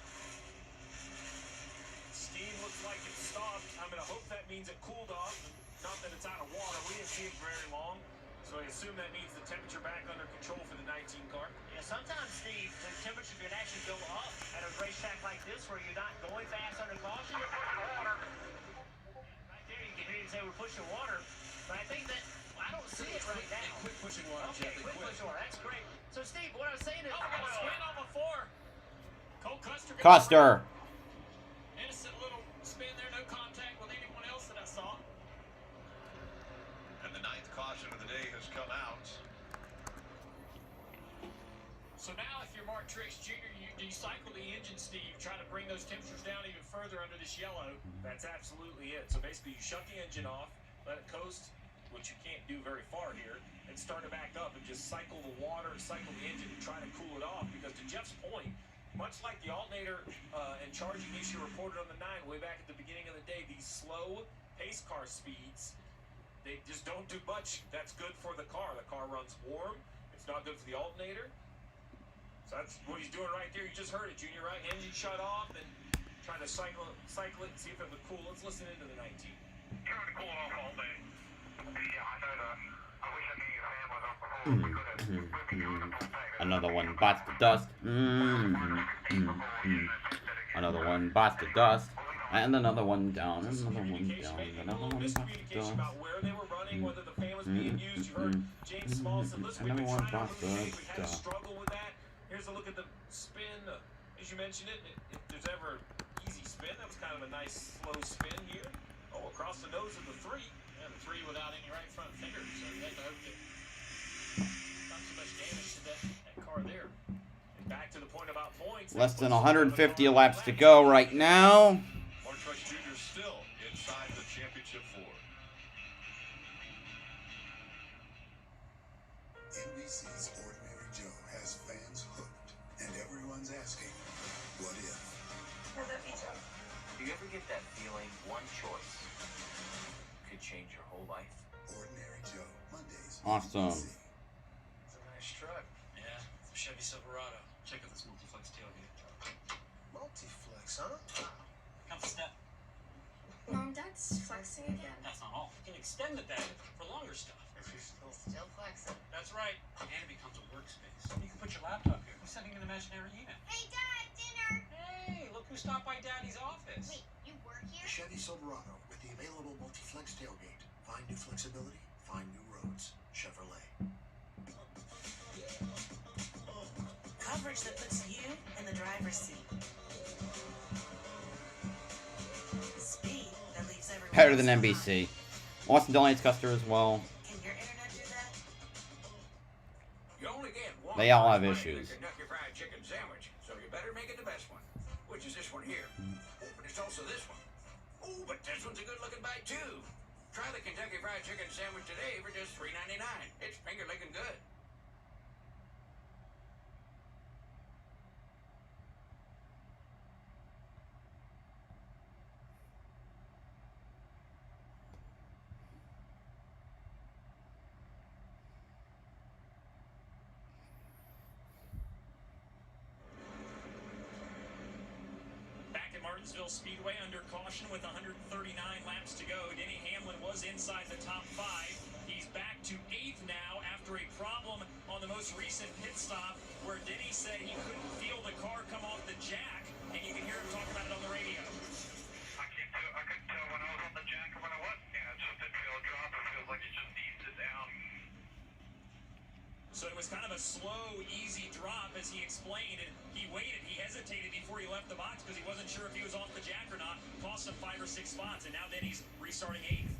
Steam looks like it's stopped. I'm going to hope that means it cooled off. Not that it's out of water. We didn't see it very long. So I assume that means the temperature back under control for the 19 car. Yeah, sometimes, Steve, the temperature can actually go up at a racetrack like this where you're not going fast under caution. Right there, you can hear you say we're pushing water. But I think that I don't see it right now. Quit pushing water, Okay, Jeff. quit pushing water. That's great. So, Steve, what I was saying is... Oh, we got a spin on the 4. Cole Custer. Custer. Innocent little spin there. No contact with anyone else that I saw. And the 9th caution of the day has come out. So now if you're Mark Truex Jr., you cycle the engine, Steve, try to bring those temperatures down even further under this yellow. That's absolutely it. So basically you shut the engine off, let it coast, which you can't do very far here, and start it back up and just cycle the water, cycle the engine and try to cool it off. Because to Jeff's point, much like the alternator and charging issue reported on the 9 way back at the beginning of the day, these slow pace car speeds, they just don't do much. That's good for the car. The car runs warm. It's not good for the alternator. So that's what he's doing right there. You just heard it, Junior, right? Engine shut off and trying to cycle it and see if it would cool. Let's listen into the 19. Trying to cool off all day. Yeah, I know that. I wish I knew your fan was up before. We could have been doing the whole thing. Another one bites the dust. Another one bites the dust. And another one down. Another one down. Another one bites the dust. About where they were running, whether the fan was being used. You heard James Small said, listen, we've been trying to move the we had a struggle with that. Here's a look at the spin. As you mentioned it, if there's ever easy spin, that was kind of a nice slow spin here. Oh, across the nose of the 3. Yeah, the 3 without any right front fender. So you have to hope that not too much damage to that car there. And back to the point about points. Less than 150 laps to go right now. Mark Truex Jr. still inside the championship 4. NBC's Ordinary Joe has fans hooked, and everyone's asking, what if? Do you ever get that feeling one choice could change your whole life? Ordinary Joe, Mondays. Awesome. It's a nice truck. Yeah, it's a Chevy Silverado. Check out this multi-flex tailgate. Multi-flex, huh? Come step. Mom, Dad's flexing again. That's not all. You can extend the bed for longer stuff. Still flexing. That's right. And it becomes a workspace. You can put your laptop here. We're setting an imaginary unit. Hey, Dad, dinner! Hey, look who stopped by Daddy's office. Wait, you work here? The Chevy Silverado with the available multi-flex tailgate. Find new flexibility, find new roads. Chevrolet. storage that puts you in the driver's seat. Speed that leaves everyone Better than else NBC. Austin Delaney's Custer as well. behind. Can your internet do that? You only get one They all have bite of issues. the Kentucky Fried Chicken sandwich, so you better make it the best one. Which is this one here. Oh, but it's also this one. Oh, but this one's a good-looking bite too. Try the Kentucky Fried Chicken sandwich today for just $3.99. It's finger-licking good. Back at Martinsville Speedway under caution with 139 laps to go. Denny Hamlin was inside the top 5. He's back to 8th now after a problem on the most recent pit stop where Denny said he couldn't feel the car come off the jack, and you can hear him talk about it on the radio. I couldn't tell when I was on the jack or when I wasn't. Yeah, it just didn't feel a drop. It feels like it just eased it down. So it was kind of a slow, easy drop, as he explained, and he waited. He hesitated before he left the box because he wasn't sure if he was off the jack or not. Cost him 5 or 6 spots, and now then he's restarting 8th.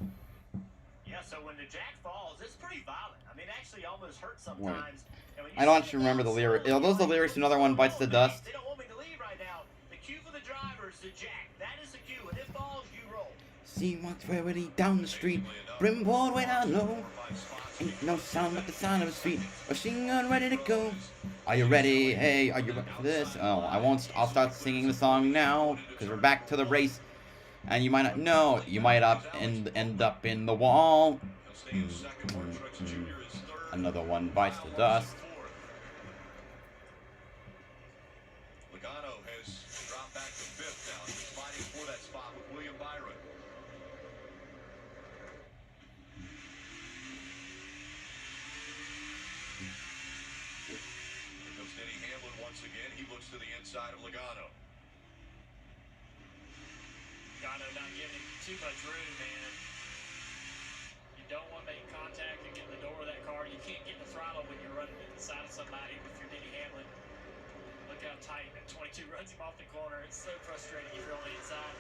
Yeah, so when the jack falls, it's pretty violent. I mean, it actually almost hurts sometimes. And when you I don't see actually remember the it, lyrics. Are those the lyrics to Another One Bites the Dust? They don't want me to leave right now. The cue for the driver is the jack. That is the cue. When it falls, you roll. See what's rarity down the street. Brimboard way down low. Ain't no sound but the sound of his feet. Rushing on, ready to go. Are you ready? Hey, are you ready for this? Oh, I'll start singing the song now because we're back to the race. And you might not know. You might end up in the wall. Another one bites the dust. Logano has dropped back to 5th now. He's fighting for that spot with William Byron. Here comes Denny Hamlin once again. He looks to the inside of Logano. Logano not giving too much room, man. You don't want to make contact and get in the door of that car. You can't get the throttle when you're running to the side of somebody if you're Denny Hamlin. Look how tight that 22 runs him off the corner. It's so frustrating if you're on the inside.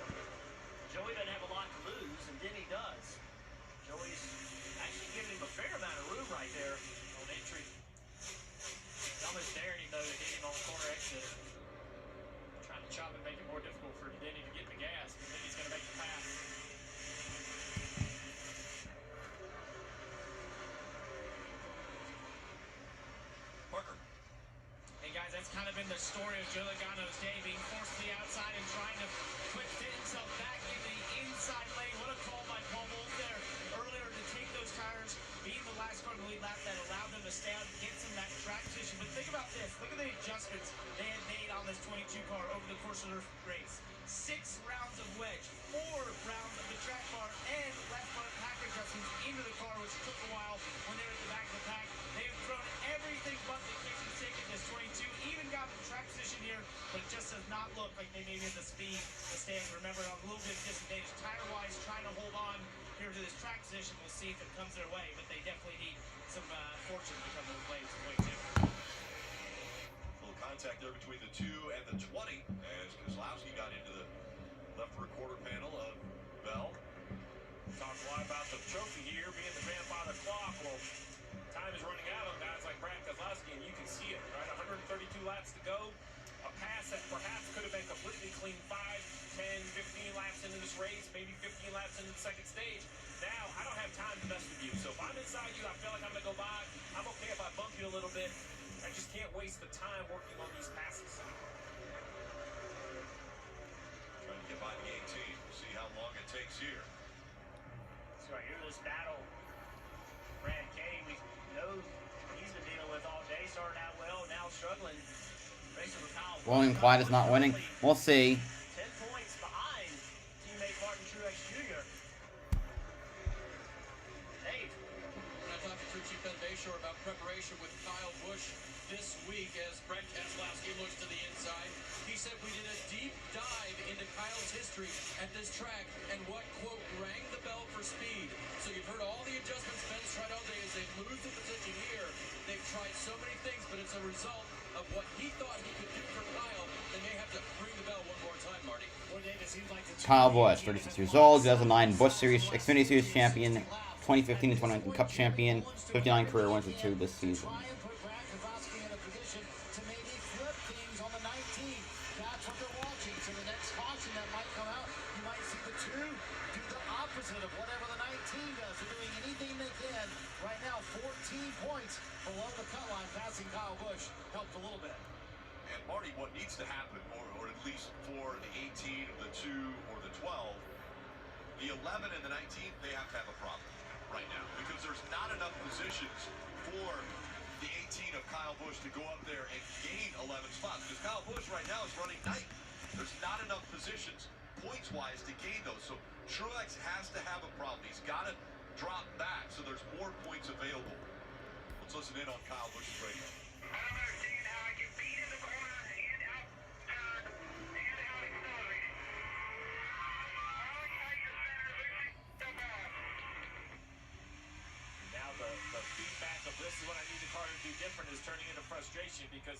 Joey doesn't have a lot to lose, and Denny does. Joey's actually giving him a fair amount of room right there On entry. He's almost daring him, though, to hit him on the corner exit. Trying to chop it, make it more difficult for Denny to get the gas, but then he's going to make the pass. Parker. Hey guys, that's kind of been the story of Joe Logano's day, being forced to the outside and trying to quick fit himself back in the inside lane. What a call by Paul Wolf there earlier to take those tires, being the last car in the lead lap that allowed them to stay out and get some of that track position. But think about this. Look at the adjustments they had made on this 22 car over the course of the race. 6 rounds of wedge, 4 rounds of the track bar, and left front pack adjustments into the car, which took a while when they were at the back of the pack. They've thrown everything but the kitchen sink in this 22, even got the track position here, but it just does not look like they maybe have the speed to stay. Remember, a little bit disadvantaged tire-wise, trying to hold on here to this track position. We'll see if it comes their way, but they definitely need some fortune to come their way too. Little contact there between the 2 and the 20 as Kozlowski got into the left rear quarter panel of Bell. Talk a lot about the trophy here being the grandfather clock. Well, time is running out on guys like Brad Kozlowski, and you can see it, right? 132 laps to go. A pass that perhaps could have been completely clean 5, 10, 15 laps into this race, maybe 15 laps into the second stage. Now, I don't have time to mess with you. So if I'm inside you, I feel like I'm going to go by. I'm okay if I bump you a little bit. I just can't waste the time working on these passes. Trying to get by the 18. We'll see how long it takes here. So right here, this battle, Brad Kay, we know he's been dealing with all day, starting out well, now struggling. Racing with Kyle. William Clyde is not winning. We'll see. 10 points behind teammate Martin Truex Jr. Dave. When I talked to Crew Chief Ben Bayshore about preparation with Kyle Busch this week as Brett Keselowski looks to the inside, he said we did a deep dive into Kyle's history at this track and what, quote, rang the bell for speed. So you've heard all the adjustments Ben's tried all day as they've moved the position here. They've tried so many things, but it's a result of what he thought he could do for Kyle, they may have to ring the bell one more time, Marty. Well, Dave, it seems like the Kyle Busch, 36 years old, 2009 Busch Series, Xfinity Series champion, 2015 and 2019 Cup champion, 59 career wins with 2 this season. try and put Brad Keselowski in a position to maybe flip things on the 19. That's what they're watching. So the next caution that might come out, you might see the 2 do the opposite of whatever the 19 does. They're doing anything they can. Right now, 14 points below the cut line, passing Kyle Busch helped a little bit. And Marty, what needs to happen, or at least for the 18 of the 2 or the 12, the 11 and the 19, they have to have a problem right now because there's not enough positions for the 18 of Kyle Busch to go up there and gain 11 spots because Kyle Busch right now is running 9th. There's not enough positions points-wise to gain those. So Truex has to have a problem. He's got to drop back so there's more points available. Let's listen in on Kyle Busch's radio. The feedback of this is what I need the car to do different is turning into frustration because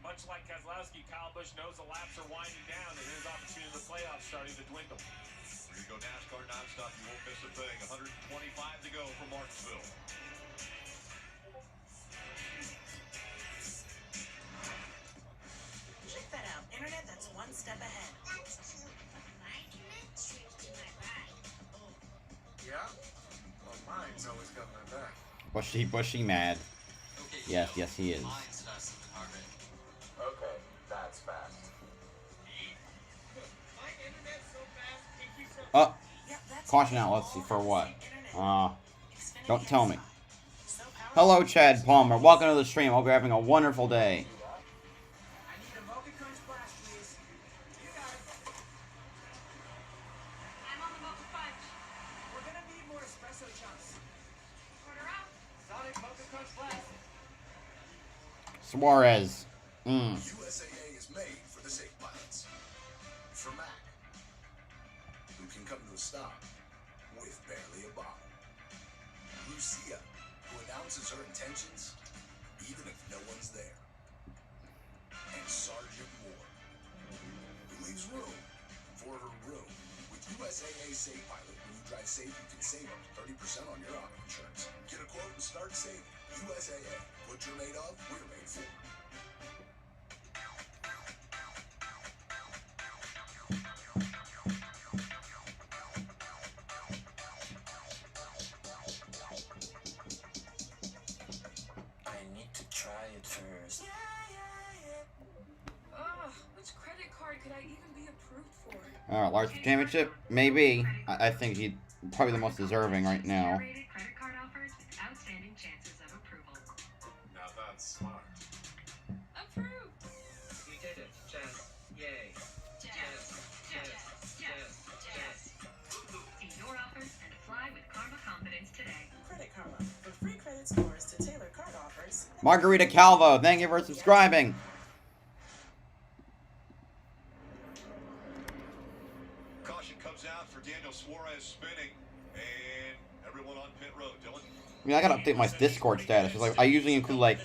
much like Keselowski, Kyle Busch knows the laps are winding down and his opportunity in the playoffs starting to dwindle. Here you go, NASCAR nonstop. You won't miss a thing. 125 to go from Martinsville. Check that out. Internet that's one step ahead. Yeah? Well, mine's always got my back. Bushy mad. Yes, yes he is. Okay, that's fast. Oh, caution out. Let's see for what. Don't tell me. Hello, Chad Palmer. Welcome to the stream. Hope you're having a wonderful day. Suarez. USAA is made for the safe pilots. For Mac, who can come to a stop with barely a bottle. Lucia, who announces her intentions even if no one's there. And Sergeant Moore, who leaves room for her room. With USAA Safe Pilot, when you drive safe, you can save up to 30% on your auto insurance. Get a quote and start saving. USAA. What you're made of, we're made for. I need to try it first. Which credit card could I even be approved for? Alright, Larson Championship? Maybe. I think he's probably the most deserving right now. Credit card offers with outstanding chances of approval. Now that's smart. Approved! We did it, Jess. Yay. Jess. See your offers and fly with Karma Confidence today. Credit Karma. For free credit scores to tailor card offers. Margarita Calvo, thank you for subscribing. Caution comes out for Daniel Suarez spinning, and everyone on pit road. Dylan? I mean, I gotta update my Discord status. Like, I usually include, like,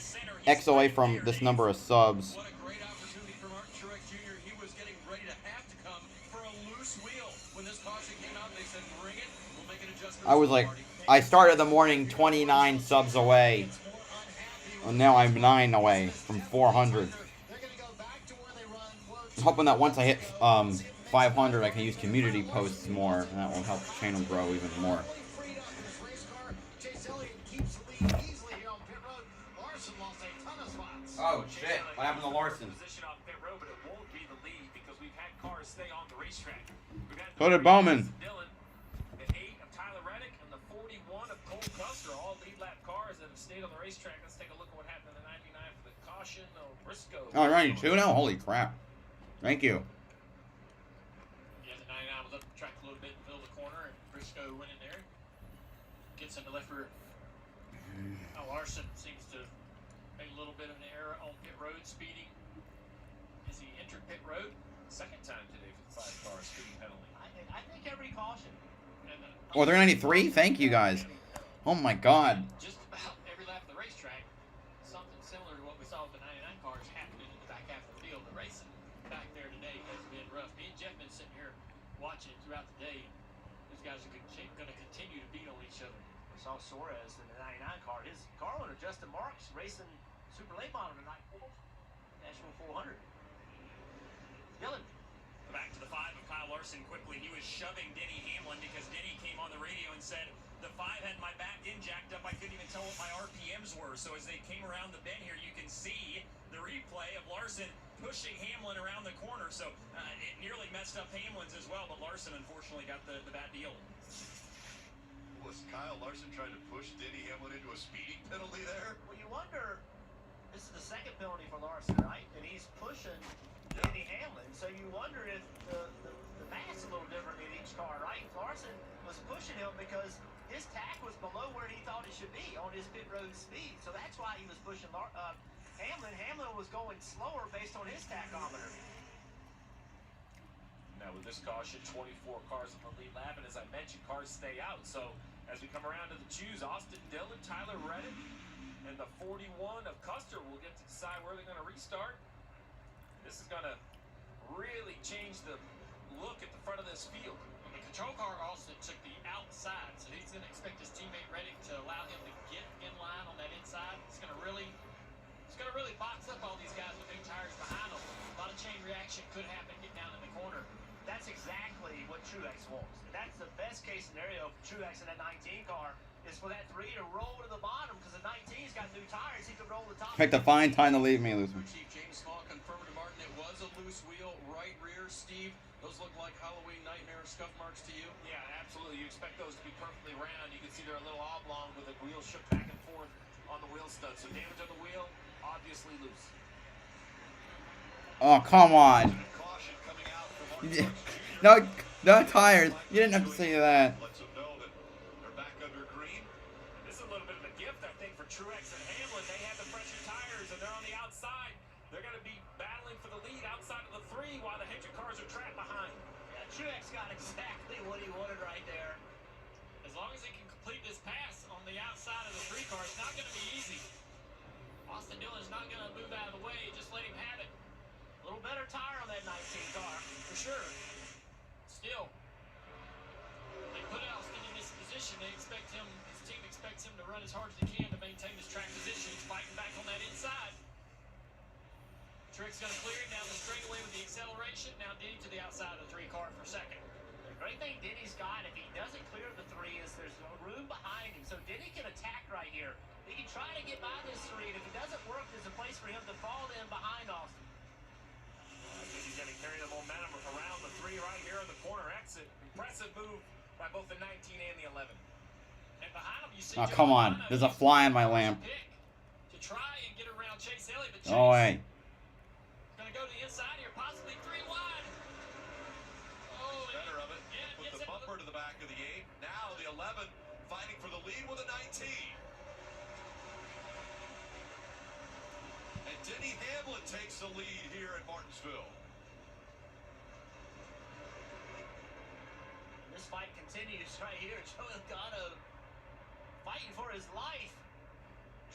X away from this number of subs. What a great opportunity for Martin Truex Jr. He was getting ready to have to come for a loose wheel. When this caution came out, they said, bring it. We'll make an adjustment. I was like, I started the morning 29 subs away. And now I'm 9 away from 400. I'm hoping that once I hit 500, I can use community posts more, and that will help the channel grow even more. Oh shit! What happened to Larson? So did Bowman. Oh, 92 now? Holy crap. Thank you. Yeah, the 99 was up the track a little bit, filled the corner, and Briscoe went in there. Gets into left rear. Larson seems to make a little bit of an error on pit road, speeding as he entered pit road. Second time today for the 5-car speeding penalty. I think every caution. Oh, 393? Thank you guys. Oh my god. Just about every lap of the racetrack, something similar to what we saw the 99 cars happening in the back half of the field. The racing back there today has been rough. Me and Jeff been sitting here watching it throughout the day. These guys are going to continue to beat on each other. We saw Suarez in the 99 car. His car owner, Justin Marks, racing Super Late Model tonight. National 400. Dylan. Back to the 5 of Kyle Larson quickly. He was shoving Denny Hamlin because Denny came on the radio and said, the 5 had my back end jacked up. I couldn't even tell what my RPMs were. So as they came around the bend here, you can see the replay of Larson pushing Hamlin around the corner. So it nearly messed up Hamlin's as well, but Larson unfortunately got the bad deal. Was Kyle Larson trying to push Denny Hamlin into a speeding penalty there? Well, you wonder, this is the second penalty for Larson, right? And he's pushing Denny Hamlin. So you wonder if the math's a little different in each car, right? Larson was pushing him because his tack was below where he thought it should be on his pit road speed. So that's why he was pushing Hamlin. Hamlin was going slower based on his tachometer. Now with this caution, 24 cars in the lead lap, and as I mentioned, cars stay out. So as we come around to the choose, Austin Dillon, Tyler Reddick, and the 41 of Custer will get to decide where they're going to restart. This is going to really change the look at the front of this field. The control car also took the outside, so he's going to expect his teammate Reddick to allow him to get in line on that inside. It's going to really box up all these guys with new tires behind them. A lot of chain reaction could happen getting down in the corner. That's exactly what Truex wants. That's the best case scenario for Truex in that 19 car, is for that 3 to roll to the bottom, because the 19's got new tires. He could roll the top. Picked a fine time to leave me, Luther. Chief James Small confirmed to Martin it was a loose wheel, right rear. Steve, those look like Halloween nightmare scuff marks to you? Yeah, absolutely. You expect those to be perfectly round. You can see they're a little oblong with the wheel shook back and forth on the wheel stud. So damage on the wheel, obviously loose. Oh, come on. No tires. You didn't have to say that. Lets them know that they're back under green. This is a little bit of a gift, I think, for Truex and Hamlin. They have the fresher tires, and they're on the outside. They're going to be battling for the lead outside of the 3 while the Hendrick cars are trapped behind. Yeah, Truex got exactly what he wanted right there. As long as he can complete this pass on the outside of the 3 car, it's not going to be easy. Austin Dillon's not going to move out of the way. Just let him have it. A little better tire on that 19 car, for sure. Still, they put Austin in this position. They expect him, his team expects him to run as hard as he can to maintain this track position. He's fighting back on that inside. Truex going to clear it down the straightaway with the acceleration. Now Denny to the outside of the 3 car for second. The great thing Denny's got, if he doesn't clear the 3, is there's no room behind him. So Denny can attack right here. He can try to get by this 3, and if it doesn't work, there's a place for him to fall in behind Austin. He's going to carry the momentum around the 3 right here in the corner exit. Impressive move by both the 19 and the 11. And behind him, you see Oh, come on. There's a fly in my lamp. to try and get around Chase Elliott, but Chase Oh, wait. is going to go to the inside here, possibly 3 wide. Oh, Better of it. Put the bumper to the back of the 8. Now the 11 fighting for the lead with a 19. And Denny Hamlin takes the lead here at Martinsville. This fight continues right here. Joey Logano fighting for his life,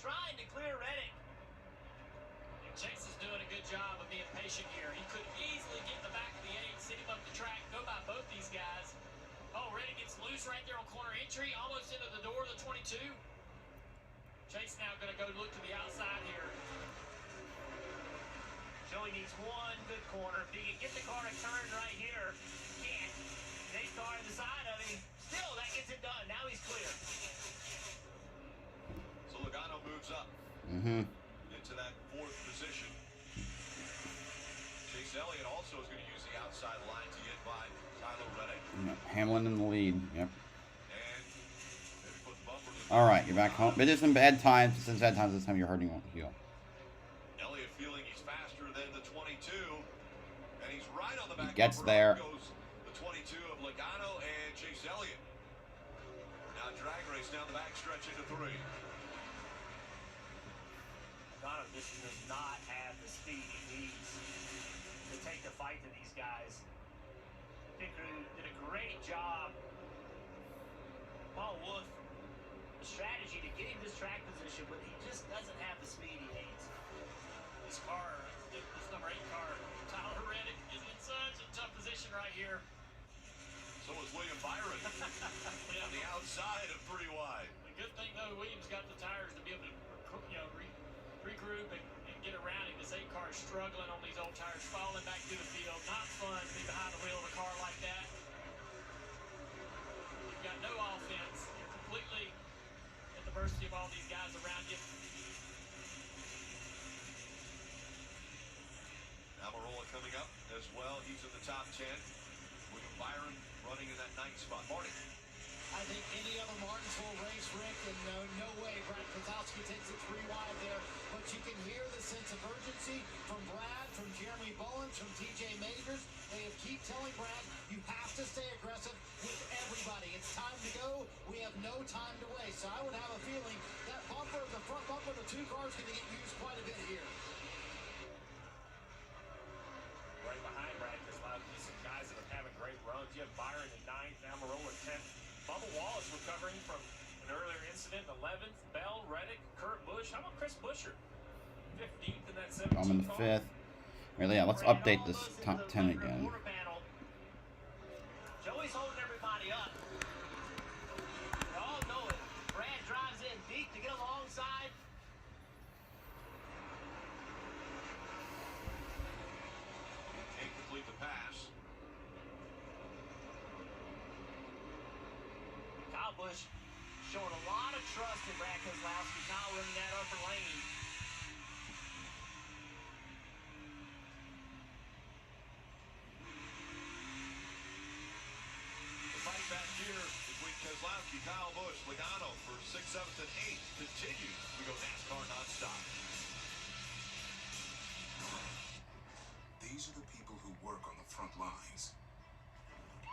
trying to clear Reddick. And Chase is doing a good job of being patient here. He could easily get in the back of the 8, sit him up the track, go by both these guys. Oh, Reddick gets loose right there on corner entry, almost into the door of the 22. Chase now going to go look to the outside here. Joey needs one good corner. If he can get the car to turn right here, he can't. Chase car on the side of him. Still, that gets it done. Now he's clear. So Logano moves up into that 4th position. Chase Elliott also is going to use the outside line to get by Tyler Reddick. Hamlin in the lead. Yep. And maybe put the bumper to the All right, you're back home. It is some bad times. Since bad times, this time you're hurting one heel. Elliott feeling he's faster than the 22, and he's right on the back. He gets bumper. there. Goes the 22 of Logano and Chase Elliott. Now drag race down the back stretch into 3. Logano just does not have the speed he needs to take the fight to these guys. Pit crew did a great job. Paul Wolf, the strategy to get him this track position, but he just doesn't have the speed he needs. this car, this number 8 car, Tyler Reddick, is in such a tough position right here. So is William Byron on the outside of 3 wide. The good thing, though, Williams got the tires to be able to regroup and get around him. This 8 car is struggling on these old tires, falling back through the field. Not fun to be behind the wheel of a car like that. You've got no offense. You're completely at the mercy of all these guys around you. Almirola coming up as well. He's in the top 10. William Byron running in that 9th spot. Marty. I think any other Martinsville race, Rick, and no way Brad Kozlowski takes it 3 wide there. But you can hear the sense of urgency from Brad, from Jeremy Bowen, from TJ Majors. They keep telling Brad, you have to stay aggressive with everybody. It's time to go. We have no time to waste. So I would have a feeling that bumper, the front bumper, the 2 cars going to get used quite a bit here. Right behind Brad Kozlowski, some guys that are having great runs. You have Byron in 9th, Almirola in 10th. Bubba Wallace recovering from an earlier incident in 11th. Bell, Reddick, Kurt Busch. How about Chris Buescher? 15th in that 17th. I'm in 5th. Really, yeah, let's update this top 10 again. Joey's holding everybody up. They all know it. Brad drives in deep to get alongside. Can't complete the pass. Kyle Busch showing a lot of trust in Brad Kozlowski. Kyle running that upper lane. The fight back here between Kozlowski, Kyle Busch, Logano for 6th, 7th, and 8th continues. We go NASCAR nonstop. These are the people who work on the front lines.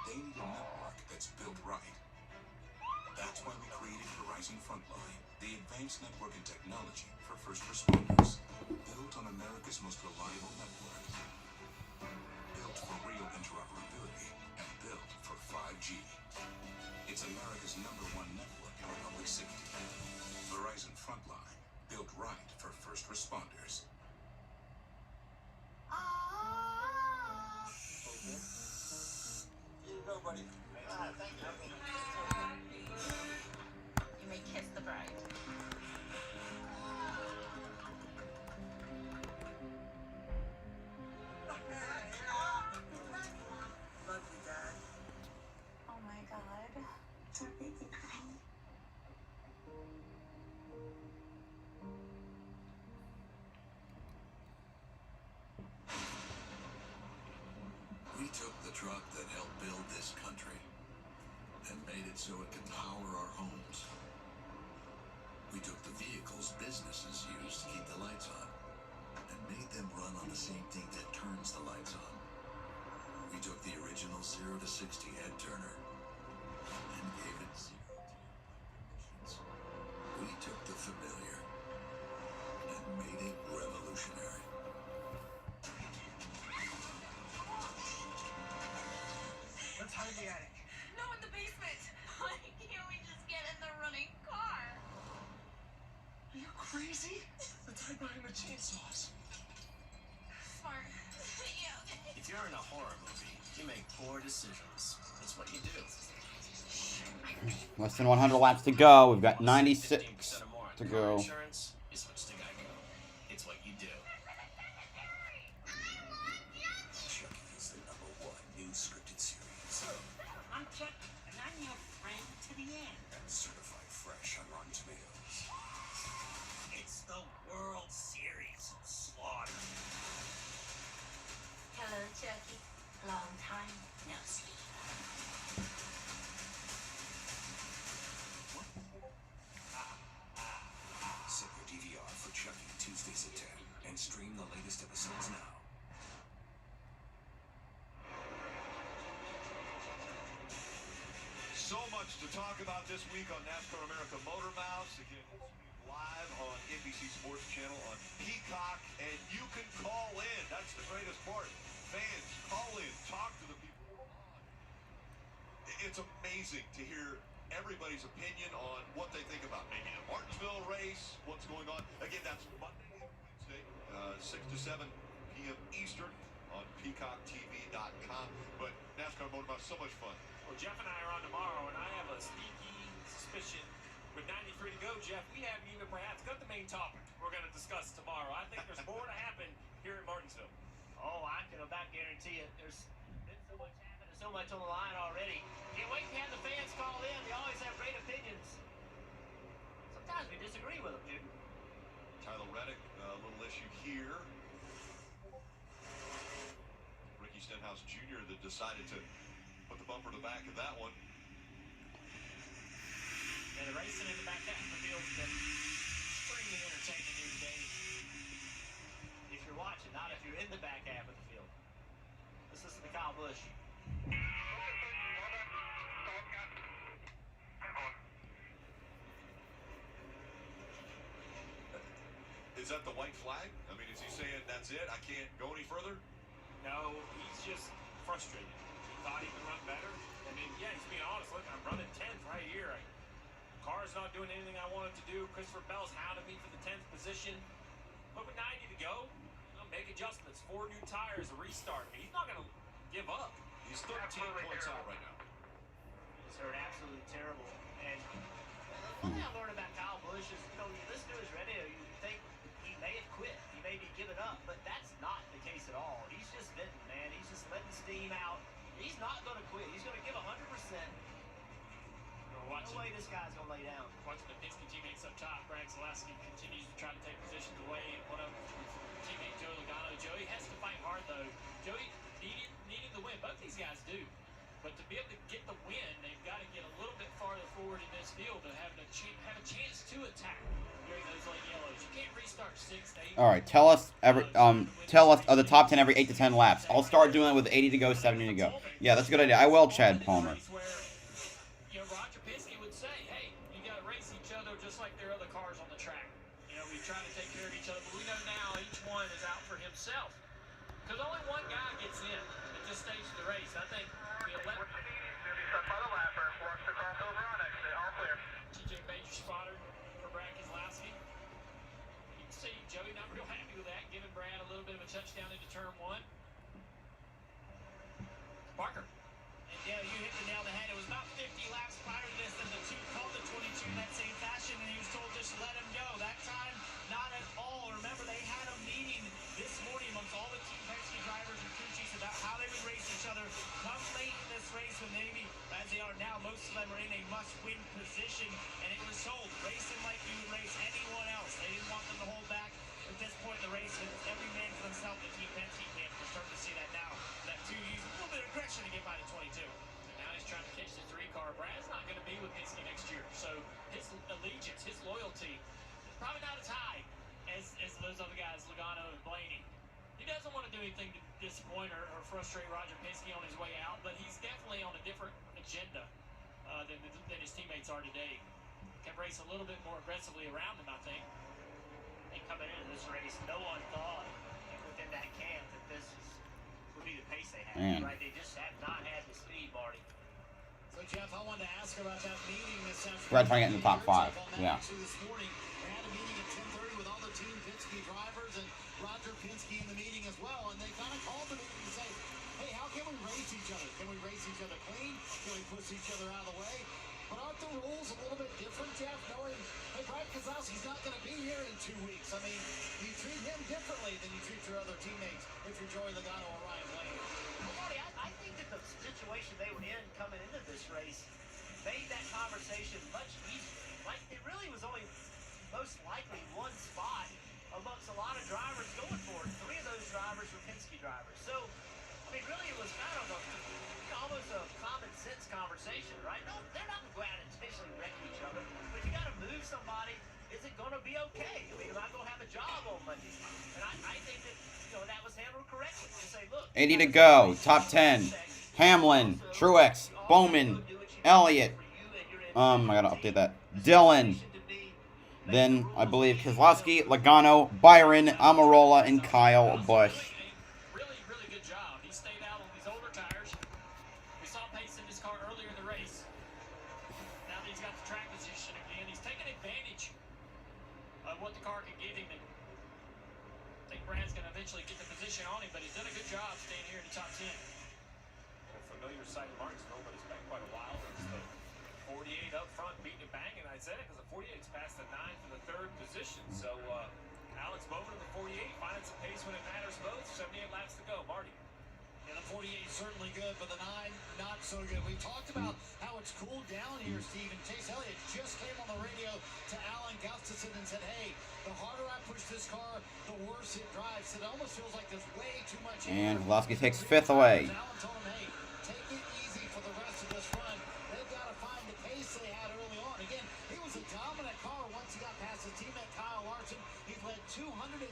They need a network that's built right. That's why we created Verizon Frontline, the advanced networking technology for first responders. Built on America's most reliable network. Built for real interoperability and built for 5G. It's America's #1 network for public safety. Verizon Frontline, built right for first responders. Here you go, buddy. Thank you. You may kiss the bride. Love you, Dad. Oh my God. It's our baby crying. We took the truck that helped build this country and made it so it could power our homes. We took the vehicles businesses use to keep the lights on and made them run on the same thing that turns the lights on. We took the original 0 to 60 head turner and gave it 0 emissions. We took the familiar and made it revolutionary. Let's hide in the attic. No, in the basement. Why can't we just get in the running car? Are you crazy? Let's hide behind the chainsaws. Smart. Yeah, okay. If you're in a horror movie, you make poor decisions. That's what you do. Less than 100 laps to go. We've got 96 to Car go. insurance, you switch to Geico. It's what you do. Chucky is the #1 new scripted series. I'm Chuck, and I'm your friend to the end. And certified fresh on Rotten Tomatoes. It's the World Series of Slaughter. Hello, Chucky. Long time no see. Set your DVR for Chucky Tuesdays at 10 and stream the latest episodes now. So much to talk about this week on NASCAR America Motor Mouths. Again, live on NBC Sports Channel on Peacock, and you can call in. That's the greatest part. Fans, call in, talk to the people. It's amazing to hear everybody's opinion on what they think about maybe the Martinsville race, what's going on. Again, that's Monday and Wednesday. 6 to 7 p.m. Eastern on PeacockTV.com. But NASCAR Motor Mouth, so much fun. Well, Jeff and I are on tomorrow, and I have a sneaky suspicion with 93 to go, Jeff, we haven't even perhaps got the main topic we're going to discuss tomorrow. I think there's more to happen here at Martinsville. Oh, I can about guarantee it. There's been so much happening, so much on the line already. Can't wait to have the fans call in. They always have great opinions. Sometimes we disagree with them, dude. Tyler Reddick, a little issue here. Ricky Stenhouse Jr. that decided to put the bumper to the back of that one. And the racing in the back half of the field's been extremely entertaining here today. If you're watching, not if you're in the back half of the field. Let's listen to Kyle Busch. Is that the white flag? I mean, is he saying that's it? I can't go any further? No, he's just frustrated. He thought he could run better. I mean, yeah, he's being honest. Look, I'm running 10th right here. Car's not doing anything I wanted to do. Christopher Bell's hounding me for the 10th position. But with 90 to go, make adjustments. 4 new tires, a restart. I mean, he's not going to give up. He's 13 points out right now. He's hurt absolutely terrible. And one thing I learned about Kyle Busch is, you know, you listen to his radio, you think he may have quit. He may be giving up. But that's not the case at all. He's just venting, man. He's just letting steam out. He's not going to quit. He's going to give 100%. No way this guy's going to lay down. Watching the Penske teammates up top, Brad Zaleski continues to try to take positions away. One of teammate Joey Logano. Joey has to fight hard, though. Joey needing the win. Both these guys do. But to be able to get the win, they've got to get a little bit farther forward in this field to have a chance to attack during those late yellows. You can't restart 6th, 8th. All right, tell us the top 10 every 8 to 10 laps. I'll start doing it with 80 to go, 70 to go. Yeah, that's a good idea. I will, Chad Palmer. Roger Penske would say, hey, you got to race each other just like there are other cars on the track. You know, we try to take care of each other, but we know now each one is out for himself. Because only one guy gets in at this stage of the race. I think the 11th. TJ Major spotter for Brad Keselowski. You can see Joey not real happy with that, giving Brad a little bit of a touchdown into turn 1. Parker. And yeah, you hit the nail on the head. It was about 50 laps prior to this, and the 2 called the 22 in that same fashion, and he was told just let him go. That time, not at all. Remember, they had a meeting this morning amongst all the Team Penske drivers and crew chiefs about how they would race each other. Come late in this race when maybe, as they are now, most of them are in a must-win position, and it was told, racing like you would race anyone else. They didn't want them to hold back at this point in the race. It's every man for themselves, the Team Penske camp. We're starting to see that now. That 2 used a little bit of aggression to get by the 22. Now he's trying to catch the 3 car. Brad's not going to be with Penske next year, so his allegiance, his loyalty is probably not as high as those other guys, Logano and Blaney. He doesn't want to do anything to disappoint or frustrate Roger Penske on his way out, but he's definitely on a different agenda than his teammates are today. Can race a little bit more aggressively around him, I think. And coming into this race, no one thought within that camp that this would be the pace they had. Right? They just have not had the speed, Marty. So, Jeff, I wanted to ask about that meeting this afternoon. Brad trying to get in the top 5. Yeah. This morning, they had a meeting at 10:30 with all the Team Penske drivers and Roger Penske in the meeting as well, and they kind of called the meeting to say, hey, how can we race each other? Can we race each other clean? Can we push each other out of the way? But aren't the rules a little bit different, Jeff, knowing, hey, Brad Keselowski's not going to be here in 2 weeks? I mean, you treat him differently than you treat your other teammates if you're Joey Logano or Ryan Blaney. Well, Marty, I think that the situation they were in coming into this race made that conversation much easier. Like, it really was only most likely one spot amongst a lot of drivers going for it. 3 of those drivers were Penske drivers. So, I mean, really, it was kind of almost a common sense conversation, right? No, they're not going to go out and intentionally wreck each other. But you got to move somebody. Is it going to be okay? I mean, am I going to have a job on Monday? And I think that, you know, that was handled correctly. To say, look, 80 to go. Top 10. Hamlin, Truex, Bowman, Elliott. I gotta update that. Dillon. Then I believe Keselowski, Logano, Byron, Amarola, and Kyle Busch. Really good job. He stayed out on these older tires. We saw pace in this car earlier in the race. Now that he's got the track position again, he's taking advantage of what the car can give him. And think Brad's going to eventually get the position on him, but he's done a good job staying here in the top 10. A familiar sight in Martinsville, but it's been quite a while. It's the 48 up front beating and banging, I'd say, because the 48's past the 9 for the 3rd position. So Alex Bowman in the 48 finding some pace when it matters most. 78 laps to go. Marty. Yeah, the 48 is certainly good, but the 9 not so good. We talked about how it's cooled down here, Steve, and Chase Elliott just came on the radio to Alan Gustafson and said, hey, the harder I push this car, the worse it drives. It almost feels like there's way too much. And Lasky takes 5th away. Alan told him, hey, take it easy for the rest of this run. They've got to find the pace they had early on. Again, he was a dominant car once he got past his teammate Kyle Larson. He led 289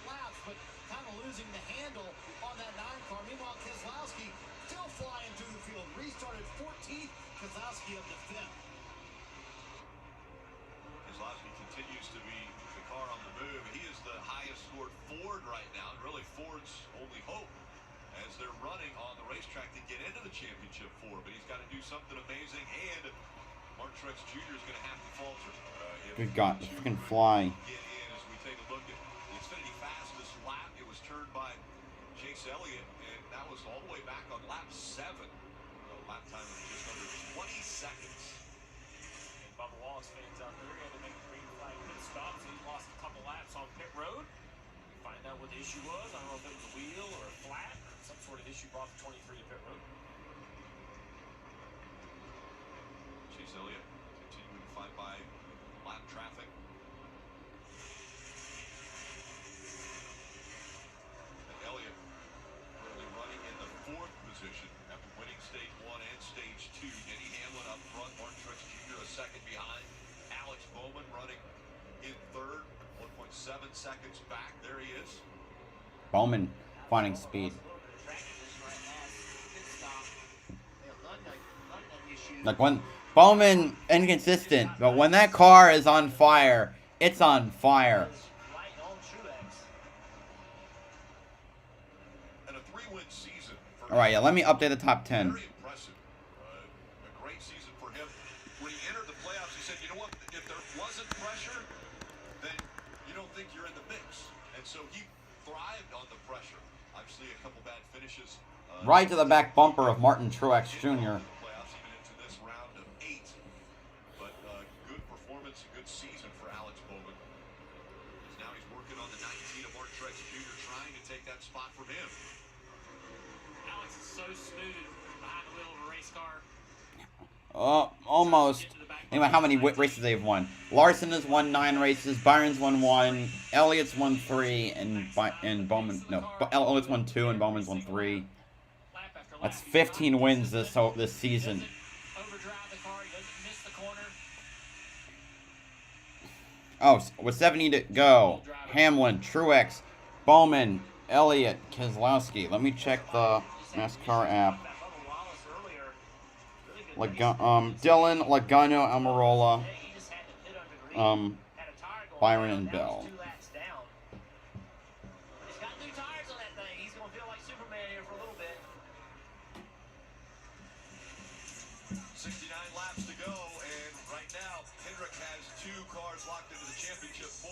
laps, but kind of losing the handle on that 9 car. Meanwhile, Keselowski still flying through the field. Restarted 14th, Keselowski up to 5th. Keselowski continues to be the car on the move. He is the highest scored Ford right now, and really Ford's only hope as they're running on the racetrack to get into the championship 4. But he's got to do something amazing, and Martin Truex Jr. is going to have to falter. Good God, freaking fly. Get in as we take a look at the Xfinity fastest lap. It was turned by Chase Elliott, and that was all the way back on lap 7. A lap time of just under 20 seconds. And Bubba Wallace fans out there, he had to make a green flag pit stop, so he lost a couple laps on pit road. Find out what the issue was. I don't know if it was a wheel or a flat or some sort of issue brought the 23 to pit road. Chase Elliott continuing to fight by lap traffic. And Elliott currently running in the 4th position after winning stage 1 and stage 2. Denny Hamlin up front, Martin Truex Jr. a second behind. Alex Bowman running in 3rd, 1.7 seconds back. There he is. Bowman finding speed. Like when Bowman inconsistent, but when that car is on fire, it's on fire. And a 3-win season. All right, yeah. Let me update the top 10. Very impressive. A great season for him. When he entered the playoffs, he said, "You know what? If there wasn't pressure, then you don't think you're in the mix." And so he thrived on the pressure. Obviously, a couple bad finishes. Right to the back bumper of Martin Truex Jr. Good performance, good season for Alex Bowman. Now he's working on the 19 of Martin Truex Jr. trying to take that spot from him. Alex is so smooth behind the wheel of a race car. Almost. Anyway, how many races they've won? Larson has won 9 races. Byron's won 1. Elliott's won 3, and Bowman Elliott's won 2, and Bowman's won 3. That's 15 wins this season. Oh, with 70 to go, Hamlin, Truex, Bowman, Elliott, Keselowski. Let me check the NASCAR app. Dillon, Logano, Almirola, Byron, and Bell. 69 laps to go, and right now, Hendrick has 2 cars locked into the championship 4.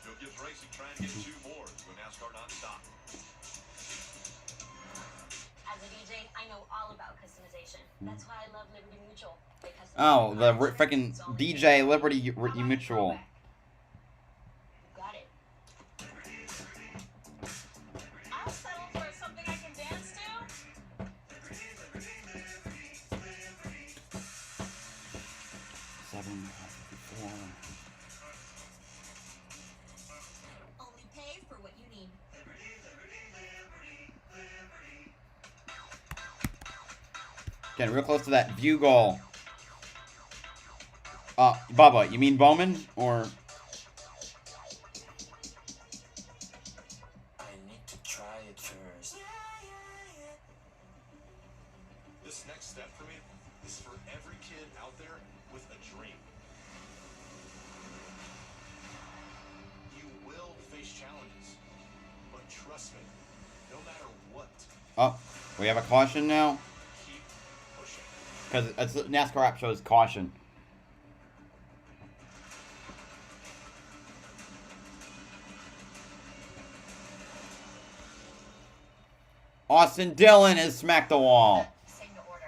Joe Gibbs Racing trying to get 2 more to go NASCAR nonstop. As a DJ, I know all about customization. That's why I love Liberty Mutual. Oh, the freaking DJ Liberty Mutual. Got it. I'll settle for something I can dance to. 754. Only pay for what you need. Getting real close to that view goal. Bubba, you mean Bowman? Or... I need to try it first. This next step for me is for every kid out there with a dream. You will face challenges, but trust me, no matter what. Oh, we have a caution now? Because NASCAR app shows caution. Austin Dillon has smacked the wall. Signal order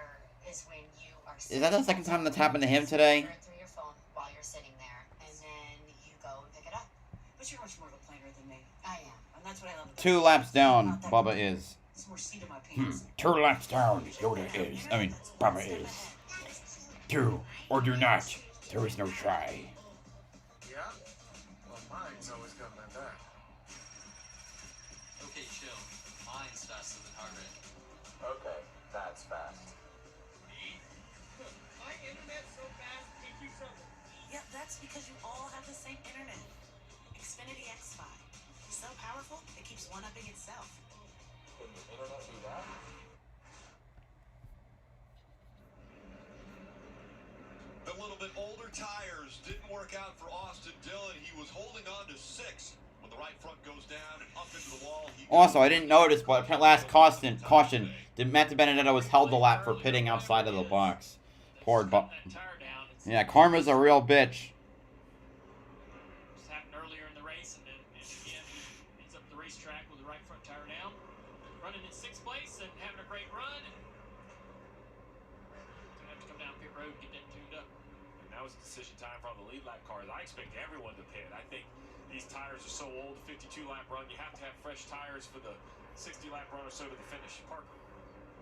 is when you are Is that the second time that's happened to him today? through your phone while you're sitting there, and then you go and pick it up. But you're much more of a planner than me. I am, and that's what I love about 2 you. laps down, Not that Bubba good. is. It's more seat in my pants. 2 laps down, Yoda is. I mean, Bubba is. Do or do not. There is no try. Yeah? Well, mine's always got my back. Okay, chill. Mine's faster than heart rate. Okay, that's fast. My internet's so fast, it keeps up. Yeah, that's because you all have the same internet. Xfinity X5. So powerful, it keeps one-upping itself. Can the internet do that? The little bit older tires didn't work out for Austin Dillon. He was holding on to 6 when the right front goes down and up into the wall. Also, I didn't notice, but last caution, Matt DiBenedetto was held the lap for pitting outside of the box. Poor yeah, karma's a real bitch. This happened earlier in the race, and again, he ends up the racetrack with the right front tire down. Running in 6th place and having a great run. Gonna have to come down pit road and get that tuned up. And that was decision time for all the lead lap cars. I expect everyone to pit. I think these tires are so old, 52-lap run, you have to have fresh tires for the 60-lap run or so to the finish. Parker.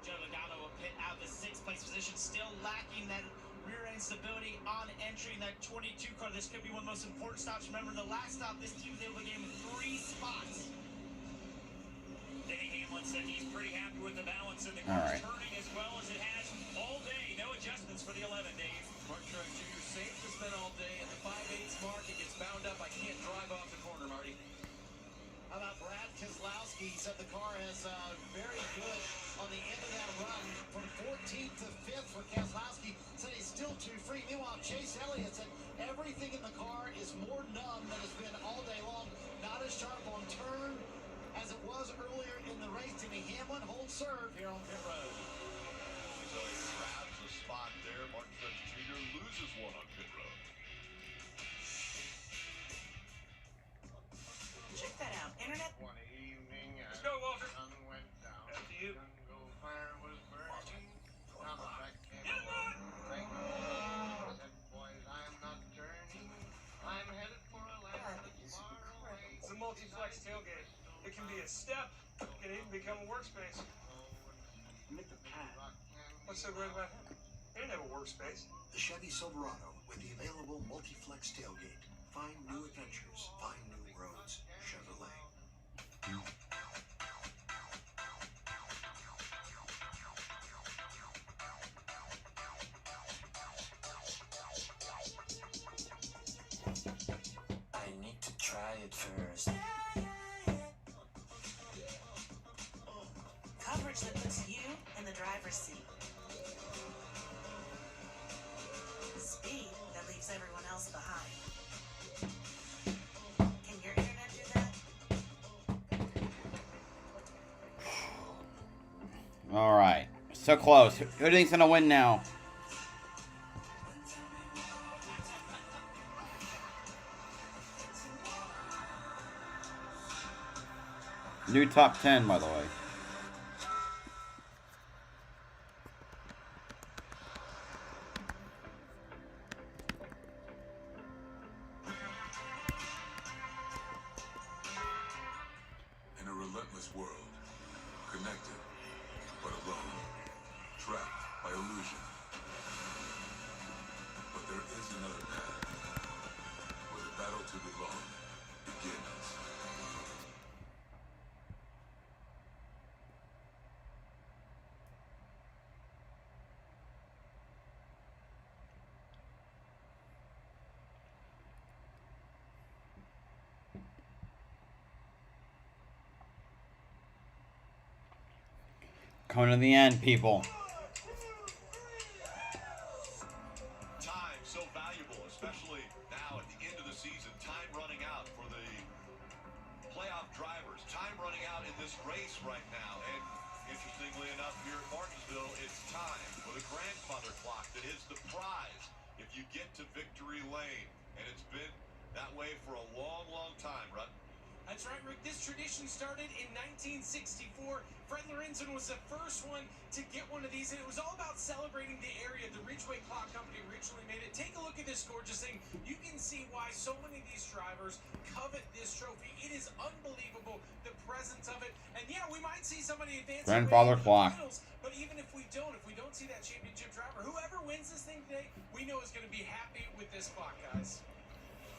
Joe Logano will pit out of the 6th place position, still lacking that rear end stability on entry in that 22 car. This could be one of the most important stops. Remember, the last stop, this team was able to gain 3 spots. Denny Hamlin said he's pretty happy with the balance in the car, turning as well as it has all day. No adjustments for the 11, Dave. Mark Truex Jr. safe to spin all day. At the 5/8 mark, it gets bound up. I can't drive off the corner, Marty. How about Brad Keselowski? He said the car is very good on the end of that run from 14th to 5th for Keselowski. Said he's still too free. Meanwhile, Chase Elliott said everything in the car is more numb than it's been all day long. Not as sharp on turn as it was earlier in the race. Denny Hamlin holds serve here on pit road. So he grabs a spot there. Martin Truex Jr. loses one on pit road. Check that out. Internet. One evening, Let's go, Walter. the sun went down. After you. Jungle fire was burning. Down the track came a long train. I said, boys, I'm not turning. I'm headed for a land far away. It's a multi-flex tailgate. It can be a step. It can even become a workspace. What's so great about him? He didn't have a workspace. The Chevy Silverado with the available multi-flex tailgate. Find new adventures. Find new roads. Chevrolet. I need to try it first. Coverage that puts you in the driver's seat. Speed that leaves everyone else behind. Can your internet do that? Alright. So close. Who do you think's gonna win now? New top 10, by the way. In a relentless world, connected but alone, trapped by illusion. But there is another path, where the battle to belong begins. Coming to the end, people. Time so valuable, especially now at the end of the season. Time running out for the playoff drivers. Time running out in this race right now. And interestingly enough, here at Martinsville, it's time for the grandfather clock that is the prize if you get to victory lane. And it's been that way for a long, long time, Rutt. I That's right, Rick. This tradition started in 1964. Fred Lorenzen was the first one to get one of these, and it was all about celebrating the area. The Ridgeway Clock Company originally made it. Take a look at this gorgeous thing. You can see why so many of these drivers covet this trophy. It is unbelievable, the presence of it. And yeah, we might see somebody advance Grandfather clock. finals, but even if we don't see that championship driver, whoever wins this thing today, we know is going to be happy with this clock, guys.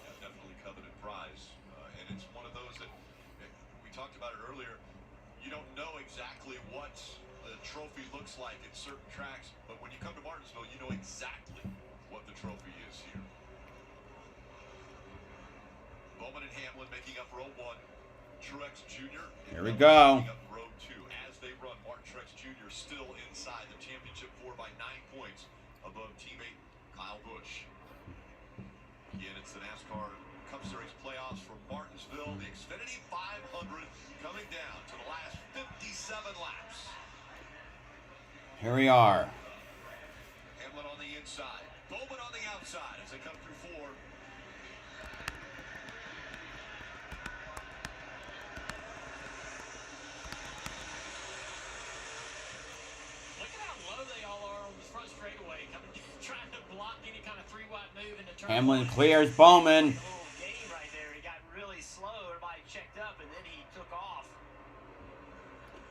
Yeah, definitely coveted prize. And it's one of those that we talked about it earlier. You don't know exactly what the trophy looks like at certain tracks, but when you come to Martinsville, you know exactly what the trophy is here. Bowman and Hamlin making up row 1. Truex Jr. Here we go. Making up row 2. As they run, Martin Truex Jr. still inside the championship 4 by 9 points above teammate Kyle Busch. Again, it's the NASCAR Cup Series playoffs from Martinsville. The Xfinity 500 coming down to the last 57 laps. Here we are. Hamlin on the inside. Bowman on the outside as they come through 4. Look at how low they all are on the front straightaway, trying to block any kind of 3-wide move into turn. Hamlin clears Bowman. Game right there. He got really slow. Everybody checked up, and then he took off.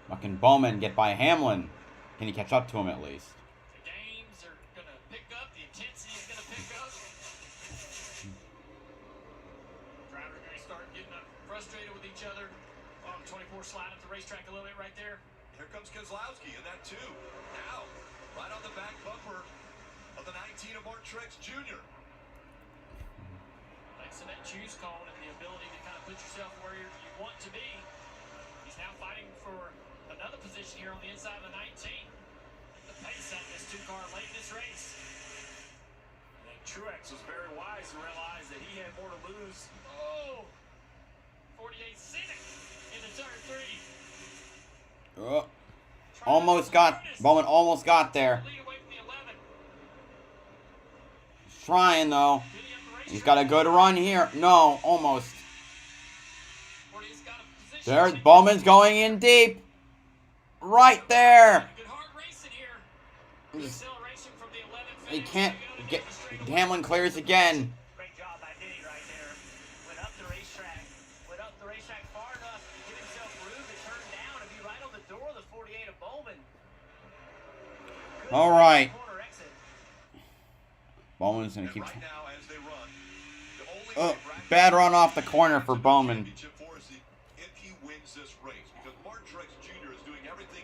But can Bowman get by Hamlin? Can he catch up to him at least? The games are going to pick up. The intensity is going to pick up. Drivers are going to start getting frustrated with each other. 24 slide up the racetrack a little bit right there. Here comes Keselowski in that 2. Now, right on the back bumper of the 19 of Martin Truex Jr. Thanks to that choose call and the ability to kind of put yourself where you want to be. He's now fighting for another position here on the inside of the 19. The pace at this 2-car late in this race. And Truex was very wise to realize that he had more to lose. Oh! 48 Cynic into turn 3. Almost got, Bowman almost got there. He's trying though. He's got a good run here. No, almost. There's Bowman's going in deep. Right there. He can't get, Hamlin clears again. Great job by Denny right there. Went up the racetrack far enough to give himself room to turn down and be right on the door of the 48 of Bowman. All right. Bowman's going to keep... Oh, bad run off the corner for Bowman. If he wins this race, because Martin Truex Jr. is doing everything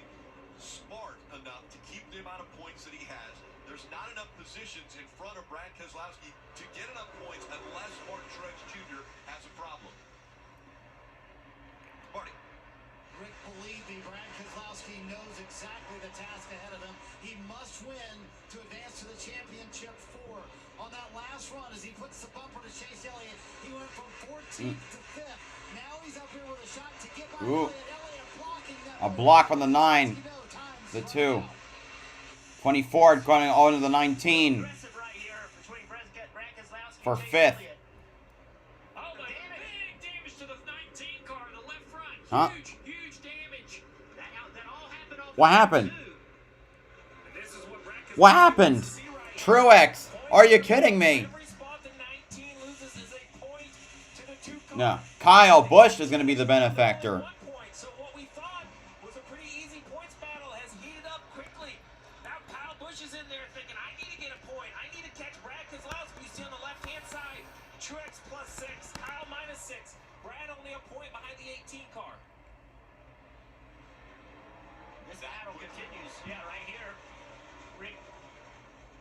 smart enough to keep the amount of points that he has. There's not enough positions in front of Brad Keselowski to get enough points unless Martin Truex Jr. has a problem. Marty. Rick, believe me, Brad Keselowski knows exactly the task ahead of him. He must win to advance to the championship 4. On that last run, as he puts the bumper to Chase Elliott, he went from 14th to 5th. Now he's up here with a shot to get by Elliott, blocking that. A block on the 9. The 2. 24 going on to the 19. For 5th. Huh? What happened? What happened? Truex, are you kidding me? No. Kyle Busch is going to be the benefactor. So what we thought was a pretty easy points battle has heated up quickly. Now Kyle Busch is in there thinking, I need to get a point. I need to catch Brad Keselowski. You see on the left-hand side, Truex +6, Kyle -6. Brad only a point behind the 18 car. This battle continues. Yeah, right here. Rick,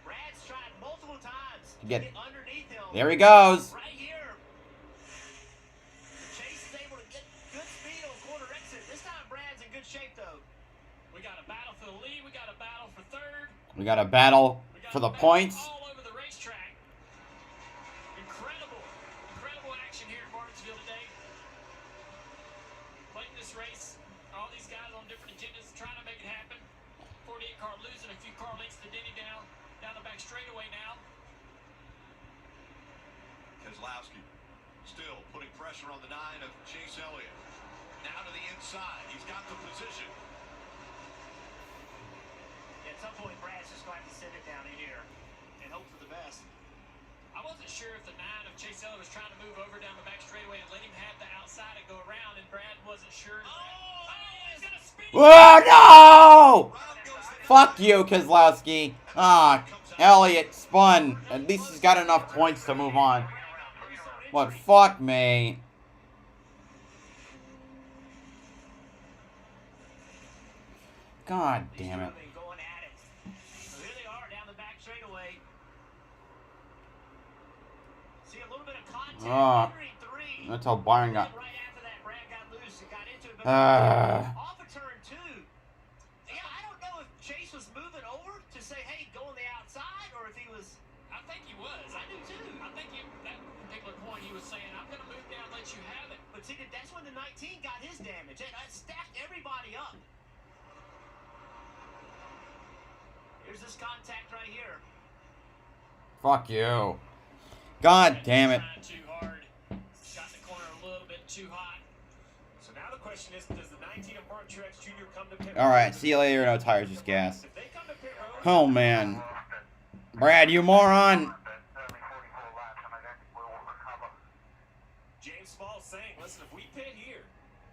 Brad's tried multiple times to get underneath him. There he goes. Right here. Chase is able to get good speed on quarter exit. This time Brad's in good shape, though. We got a battle for the lead. We got a battle for 3rd. We got a battle for the points. All over the racetrack. Incredible action here at Martinsville today. Late in this race, all these guys on different agendas trying to make it happen. 48 car losing a few car lengths to Denny down the back straightaway now. Keselowski still putting pressure pressure on the 9 of Chase Elliott. Now to the inside. He's got the position. At some point, Brad's just going to have to send it down in here and hope for the best. I wasn't sure if the 9 of Chase Elliott was trying to move over down the back straightaway and let him have the outside and go around, and Brad wasn't sure. He's got a spin. Oh, no! Fuck you, Keselowski. Ah, Elliott spun. At least he's got enough points to move on. But fuck me. God damn it. Going at it. So here they are down the back straightaway. See a little bit of contact. That's how Byron got. Right after that, Brad got loose and got into it. But off of turn 2. Yeah, I don't know if Chase was moving over to say, hey, go on the outside, or if he was. I think he was. I do too. I think that particular point he was saying, I'm going to move down, let you have it. But see, that's when the 19 got his damage. It stacked everybody up. Here's this contact right here. Fuck you. God damn it. Too hard. Got the corner a little bit too hot. So now the question is, does the 19 of Mark Truex Jr. come to pit? Alright, see you later. No tires, just gas. Oh, man. Brad, you moron. James Small's saying, listen, if we pit here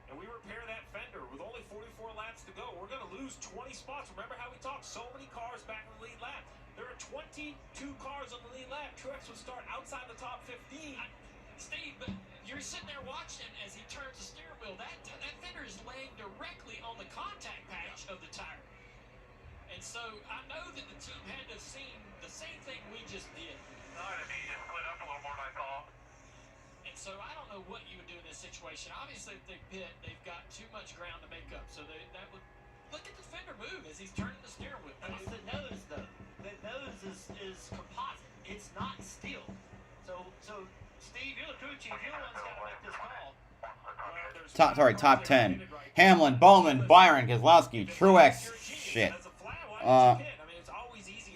and we repair that fender with only 44 laps to go, we're going to lose 20 spots. Remember how we talked so many cars back in the lead lap? There are 22 cars on the lead lap. Truex would start outside the top 15. Steve, but you're sitting there watching him as he turns the steering wheel. That fender is laying directly on the contact patch of the tire. And so I know that the team had to have seen the same thing we just did. No, he just split up a little more than I thought. And so I don't know what you would do in this situation. Obviously, if they pit, they've got too much ground to make up. So that would look at the fender move as he's turning the steering wheel. It's the nose, though. The nose is composite. It's not steel. So Steve, you're the crew chief. You're the one's got to make this call. Top 10. Hamlin, Bowman, Byron, Keselowski, Truex. Shit.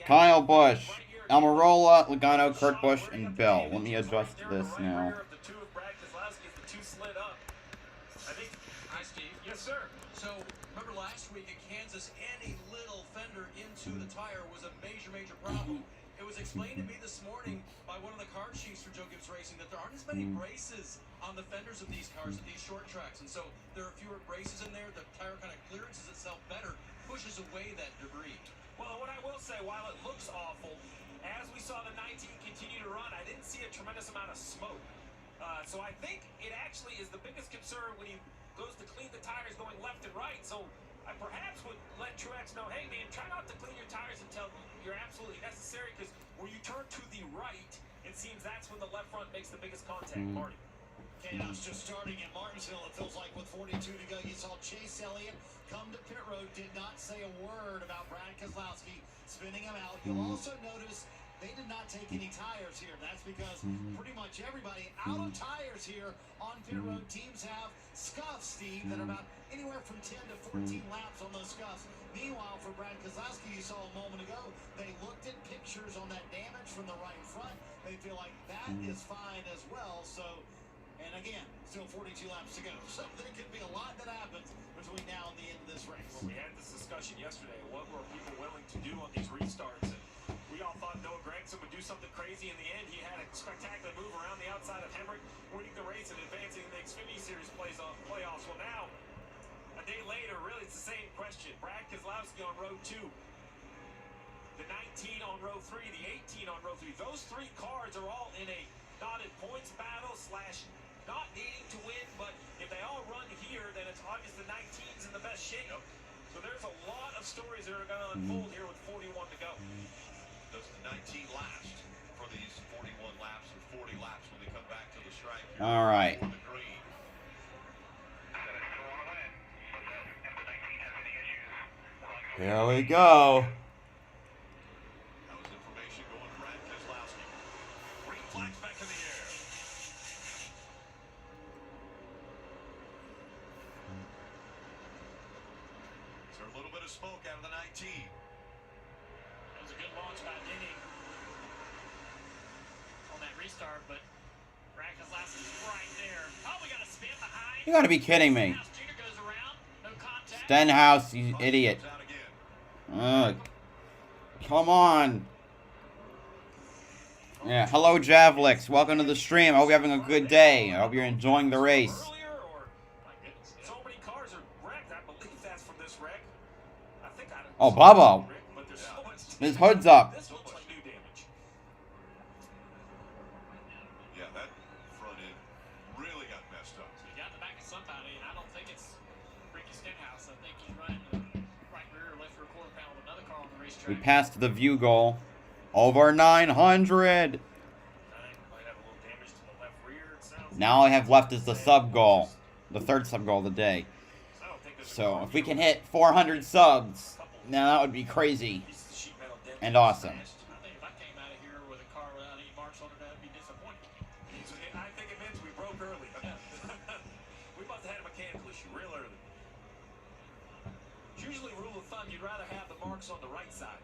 Kyle Busch, Almirola, Logano, Kurt Busch, and Bell. Let me adjust this now. Hi, Steve. Yes, sir. So, remember last week at Kansas, any little fender into the tire was a major problem. It was explained to me this morning by one of the car chiefs for Joe Gibbs Racing that there aren't as many braces on the fenders of these cars at these short tracks. And so there are fewer braces in there. The tire kind of clearances itself better, pushes away that debris. Well, what I will say, while it looks awful, as we saw the 19 continue to run, I didn't see a tremendous amount of smoke. So I think it actually is the biggest concern when he goes to clean the tires going left and right. So I perhaps would let Truex know, hey, man, try not to clean your tires until you're absolutely necessary, because when you turn to the right, it seems that's when the left front makes the biggest contact, Marty. Chaos just starting in Martinsville, it feels like, with 42 to go. You saw Chase Elliott come to pit road, did not say a word about Brad Keselowski spinning him out. You'll also notice they did not take any tires here. That's because pretty much everybody out of tires here on pit road. Teams have scuffs, Steve, that are about anywhere from 10 to 14 laps on those scuffs. Meanwhile, for Brad Keselowski, you saw a moment ago, they looked at pictures on that damage from the right front. They feel like that is fine as well. So, and again, still 42 laps to go. So there could be a lot that happens between now and the end of this race. Well, we had this discussion yesterday. What were people willing to do on these restarts? And we all thought Noah Gragson would do something crazy. In the end, he had a spectacular move around the outside of Hemrick, winning the race and advancing the Xfinity Series playoffs. Well, now, a day later, really, it's the same question. Brad Keselowski on row 2. The 19 on row 3, the 18 on row 3. Those three cars are all in a knotted points battle / not needing to win, but if they all run here, then it's obvious the 19's in the best shape. So there's a lot of stories that are going to unfold here with 41 to go. Does the 19 last for these 41 laps or 40 laps when they come back to the stripe? All right. Here we go. That was information going to Brad Keselowski. Green flags back in the air. Is there a little bit of smoke out of the 19? That was a good launch by Denny on that restart, but Brad Keselowski's right there. Oh, You gotta be kidding me. Stenhouse, you idiot. Ugh. Come on. Yeah, hello Javlix. Welcome to the stream. I hope you're having a good day. I hope you're enjoying the race. So many cars are wrecked. I believe that's from this wreck. I think I Oh, Bubba. but there's so much His hood's up. This looks like new damage. Yeah, that front end really got messed up. He got in the back of somebody, and I don't think it's Ricky Stenhouse. I think he's running the right rear, left rear quarter panel with another car on the racetrack. We passed the view goal. Over 900. Now all I have left is the sub goal. The third sub goal of the day. So if we can hit 400 subs, now that would be crazy. And awesome. I think if I came out of here with a car without any marks on it, I'd be disappointed. I think it means we broke early. We must have had a mechanical issue real early. It's usually rule of thumb, you'd rather have the marks on the right side.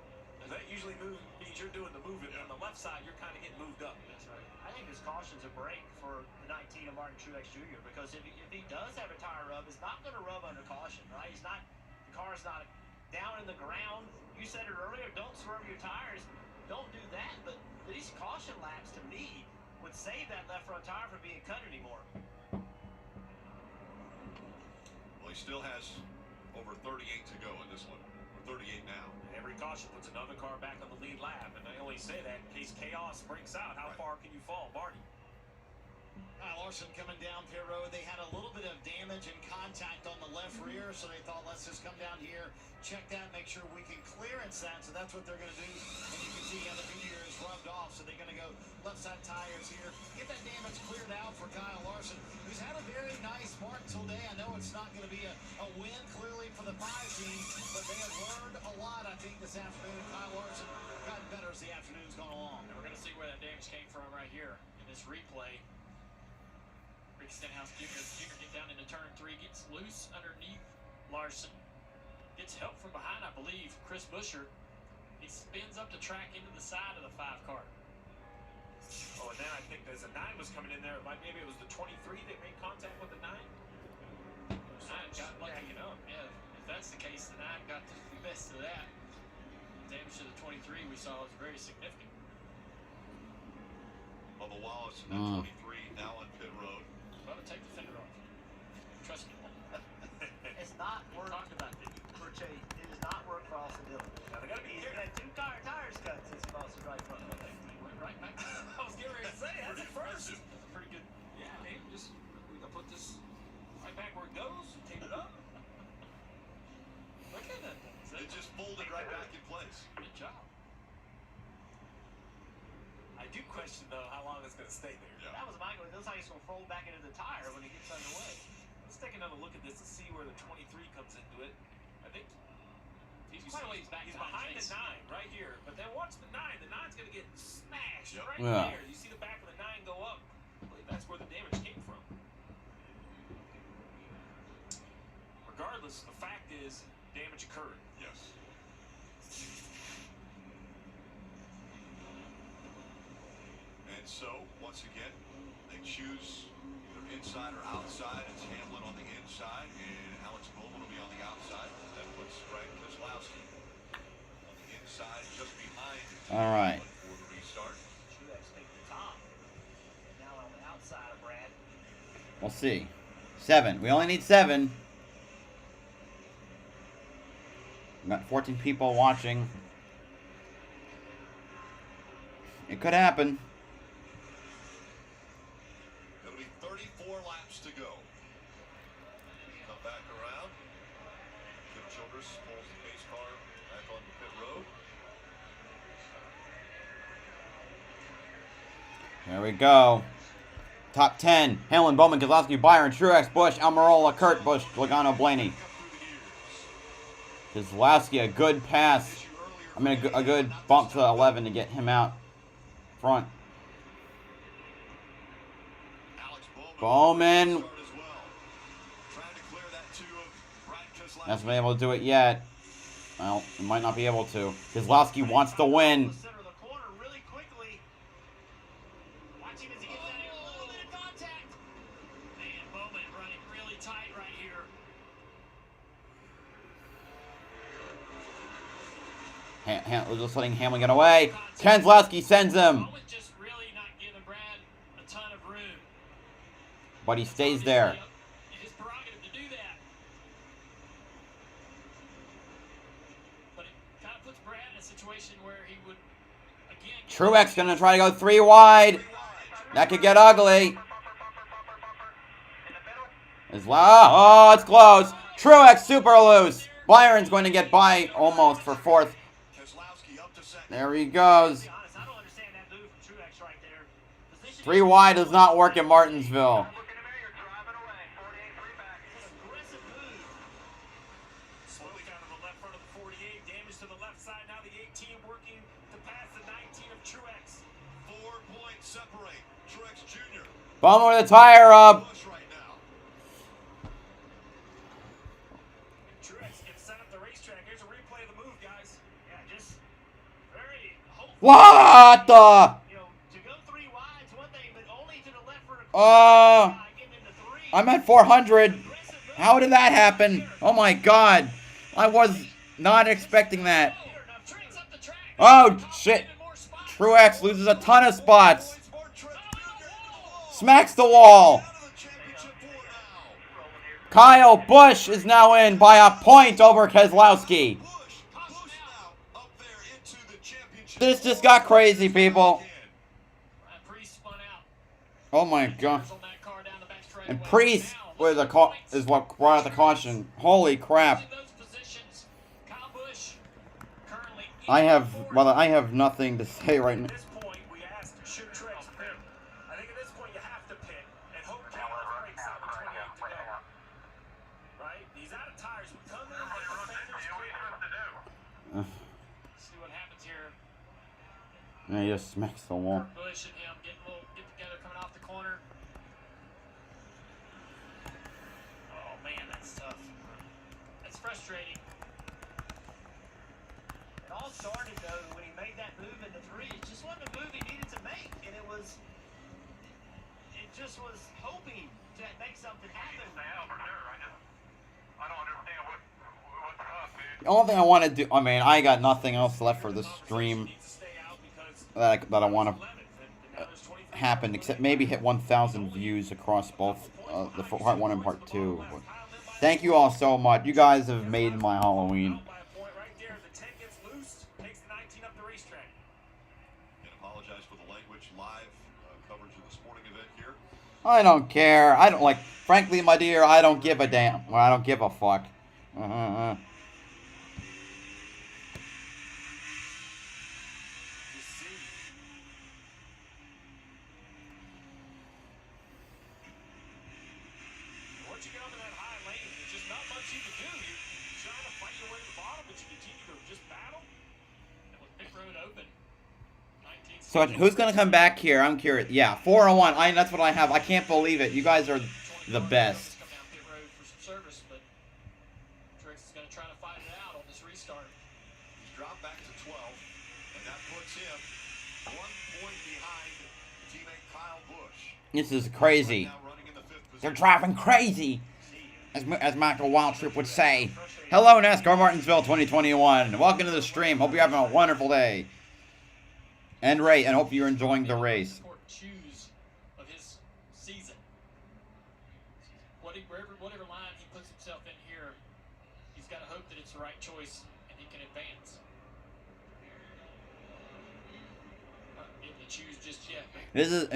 That usually means you're doing the moving. On the left side, you're kind of getting moved up. That's right. I think this caution's a break for the 19 of Martin Truex Jr. because if he does have a tire rub, it's not going to rub under caution, right? He's not. The car's not down in the ground. You said it earlier. Don't swerve your tires. Don't do that. But these caution laps, to me, would save that left front tire from being cut anymore. Well, he still has over 38 to go in this one. Or 38 now. Every caution puts another car back on the lead lap, and I only say that in case chaos breaks out. How far can you fall, Marty? Larson coming down pit road. They had a little bit of damage and contact on the left rear, so they thought, let's just come down here, check that, make sure we can clearance that. So that's what they're going to do. And you can see how the Goodyear is rubbed off, so they're going to go left side tires here, get that damage cleared out for Kyle Larson, who's had a very nice Martinsville day. I know it's not going to be a win clearly for the 5 team, but they have learned a lot, I think, this afternoon. Kyle Larson got better as the afternoon's gone along. And we're going to see where that damage came from right here in this replay. Ricky Stenhouse Jr. gets down into turn 3, gets loose underneath Larson. Gets help from behind, I believe, Chris Buescher. He spins up the track into the side of the 5 car. Oh, and then I think there's a 9 was coming in there. Maybe it was the 23 that made contact with the 9. 9 got lucky up. Yeah, if that's the case, the 9 got the best of that. Damage to the 23 we saw was very significant. Bubba Wallace in that 23 now on pit road. Well, take the fender off. Trust me. It's not work for Chase. It does not work for Austin Dillon. Now, they got to be He's had 2 tires cut since he lost his right front. He went right back. I was getting ready to say, that's at first. Pretty good. Yeah, man, just put this right back where it goes, tape it up. Look at that thing. It just folded right back in place. Good job. I do question, though, how long it's going to stay there. Yeah. That was Michael. It looks like he's going to fold back into the tire when he gets underway. Let's take another look at this to see where the 23 comes into it. I think he's quite a ways back. He's behind the 9 right here. But then watch the 9. The 9's going to get smashed right Yeah. there. You see the back of the 9 go up. I believe that's where the damage came from. Regardless, the fact is damage occurred. Yes. And so, once again, they choose either inside or outside. It's Hamlin on the inside, and Alex Bowman will be on the outside. That puts Greg Keselowski on the inside, just behind. All right. For the restart. Truex picked the top. And now on the outside of Brad. We'll see. 7. We only need 7. We've got 14 people watching. It could happen. It'll be 34 laps to go. Come back around. Kim Childress pulls the pace car back on the pit road. There we go. Top 10. Hamlin, Bowman, Keselowski, Byron, Truex, Busch, Almirola, Kurt Busch, Logano, Blaney. Keselowski, a good pass. I mean, a good bump to 11 to get him out front. Bowman. Hasn't been able to do it yet. Well, he might not be able to. Keselowski wants to win. Just letting Hamlin get away. Keselowski sends him. Just really not giving Brad a ton of room. But he stays there. His prerogative to do that. But it kind of puts Brad in a situation where he would, again... Truex gonna try to go 3 wide. That could get ugly. Oh, it's close. Truex super loose. Byron's going to get by almost for 4th. There he goes. 3 wide does not work in Martinsville. Slowly down to the left front of the 48. Damage to the left side. Now the 18 working to pass the 19 of Truex. 4 points separate Truex Jr. Bummer with the tire up. Truex gets set up the racetrack. Here's a replay of the move, guys. Yeah, just very hopeful. What the? You know, to go 3 wide is one thing, but only to the left for a I'm at 400. How did that happen? Oh my God. I was not expecting that. Oh shit. Truex loses a ton of spots. Smacks the wall. Kyle Busch is now in by a point over Keselowski. This just got crazy, people. Oh my God. And Priest with is what brought out the caution. Holy crap. I have nothing to say right now. Yeah, he just smacks the wall. Busch and him get together coming off the corner. Oh man, that's tough. That's frustrating. It all started though when he made that move into 3. It just wasn't a move he needed to make, and it just was hoping to make something happen. I don't understand what's up, dude. The only thing I want to do, I mean, I got nothing else left for this stream that I want to happen, except maybe hit 1,000 views across both the part 1 and part 2. But thank you all so much. You guys have made my Halloween. I don't care. I don't like. Frankly, my dear, I don't give a damn. Well, I don't give a fuck. So who's gonna come back here? I'm curious. Yeah, 401. That's what I have. I can't believe it. You guys are the best. Truex is gonna try to fight it out on this restart. He's dropped back to 12, and that puts him 1 point behind teammate Kyle Busch. This is crazy. They're driving crazy, as Michael Waltrip would say. Hello, NASCAR Martinsville 2021. Welcome to the stream. Hope you're having a wonderful day. And hope you're enjoying the race. Choose of his season. Whatever line he puts himself in here, he's got to hope that it's the right choice and he can advance. Didn't choose just yet. This is,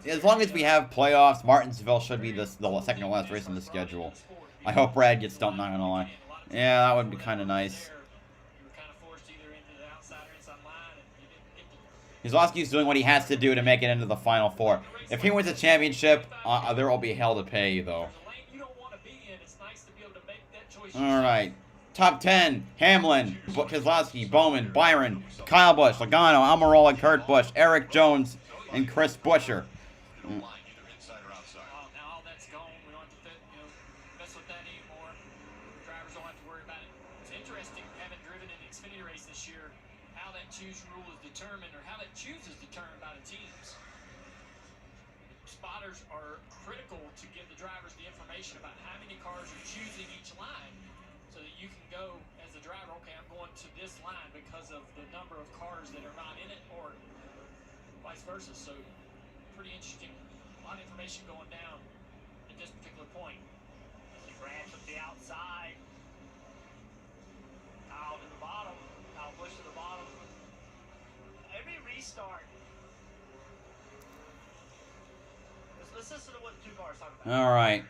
as long as we have playoffs, Martinsville should be the second to last race in the schedule. I hope Brad gets dumped, not gonna lie. Yeah, that would be kind of nice. Keselowski's doing what he has to do to make it into the Final 4. If he wins the championship, there will be hell to pay, though. Alright. Top 10. Hamlin, Keselowski, Bowman, Byron, Kyle Busch, Logano, Almirola, Kurt Busch, Eric Jones, and Chris Buescher. Choose rule is determined, or how that choose is determined by the teams. Spotters are critical to give the drivers the information about how many cars are choosing each line, so that you can go as a driver, okay, I'm going to this line because of the number of cars that are not in it, or vice versa. So pretty interesting. A lot of information going down at this particular point. He grabs up the outside. Kyle to the bottom. Kyle Busch to the bottom. Every restart. Let's listen to what the two cars talk about. All right.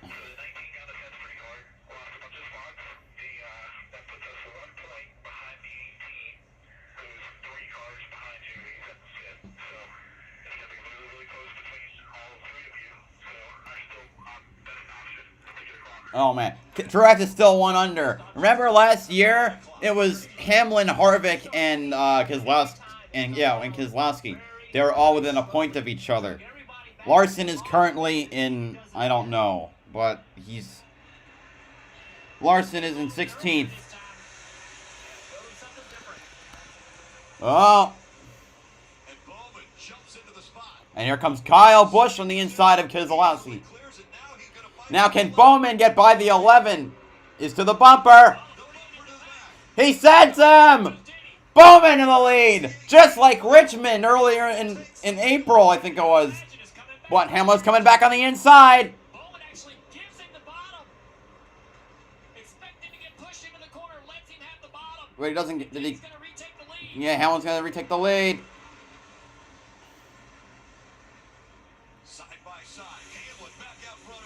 Oh man, Truex is still 1 under. Remember last year? It was Hamlin, Harvick, and Keselowski, and Keselowski. They were all within a point of each other. Larson is currently in, I don't know, but Larson is in 16th. Oh. And here comes Kyle Busch on the inside of Keselowski. Now can Bowman get by the 11? Is to the bumper. He sends him! Bowman in the lead! Just like Richmond earlier in April, I think it was. What, Hamlin's coming back on the inside. Bowman actually gives him the bottom. Expecting to get pushed into the corner, lets him have the bottom. Wait, he doesn't get, did he? He's gonna retake the lead. Yeah, Hamlin's gonna retake the lead.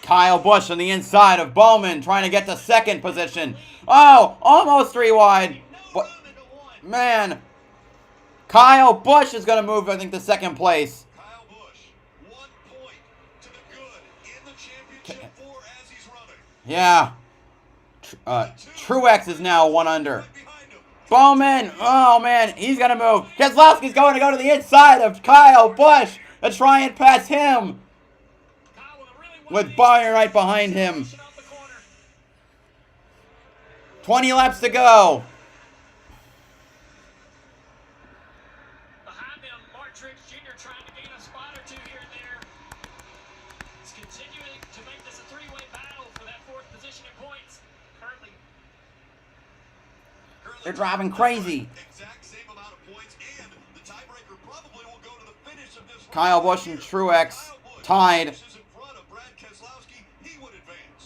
Kyle Busch on the inside of Bowman, trying to get to second position. Oh, almost 3 wide. But, man, Kyle Busch is going to move, I think, to second place. Kyle Busch, 1 point to the good in the championship 4 as he's running. Yeah. Truex is now 1 under. Bowman, oh man, he's going to move. Keselowski's going to go to the inside of Kyle Busch to try and pass him. With Byron right behind him. 20 laps to go. Behind them, Mark Truex Jr. trying to gain a spot or 2 here and there. He's continuing to make this a 3-way battle for that 4th position in points. Currently they're driving crazy. Exact same amount of points, and the tiebreaker probably will go to the finish of this. Kyle Busch and Truex tied.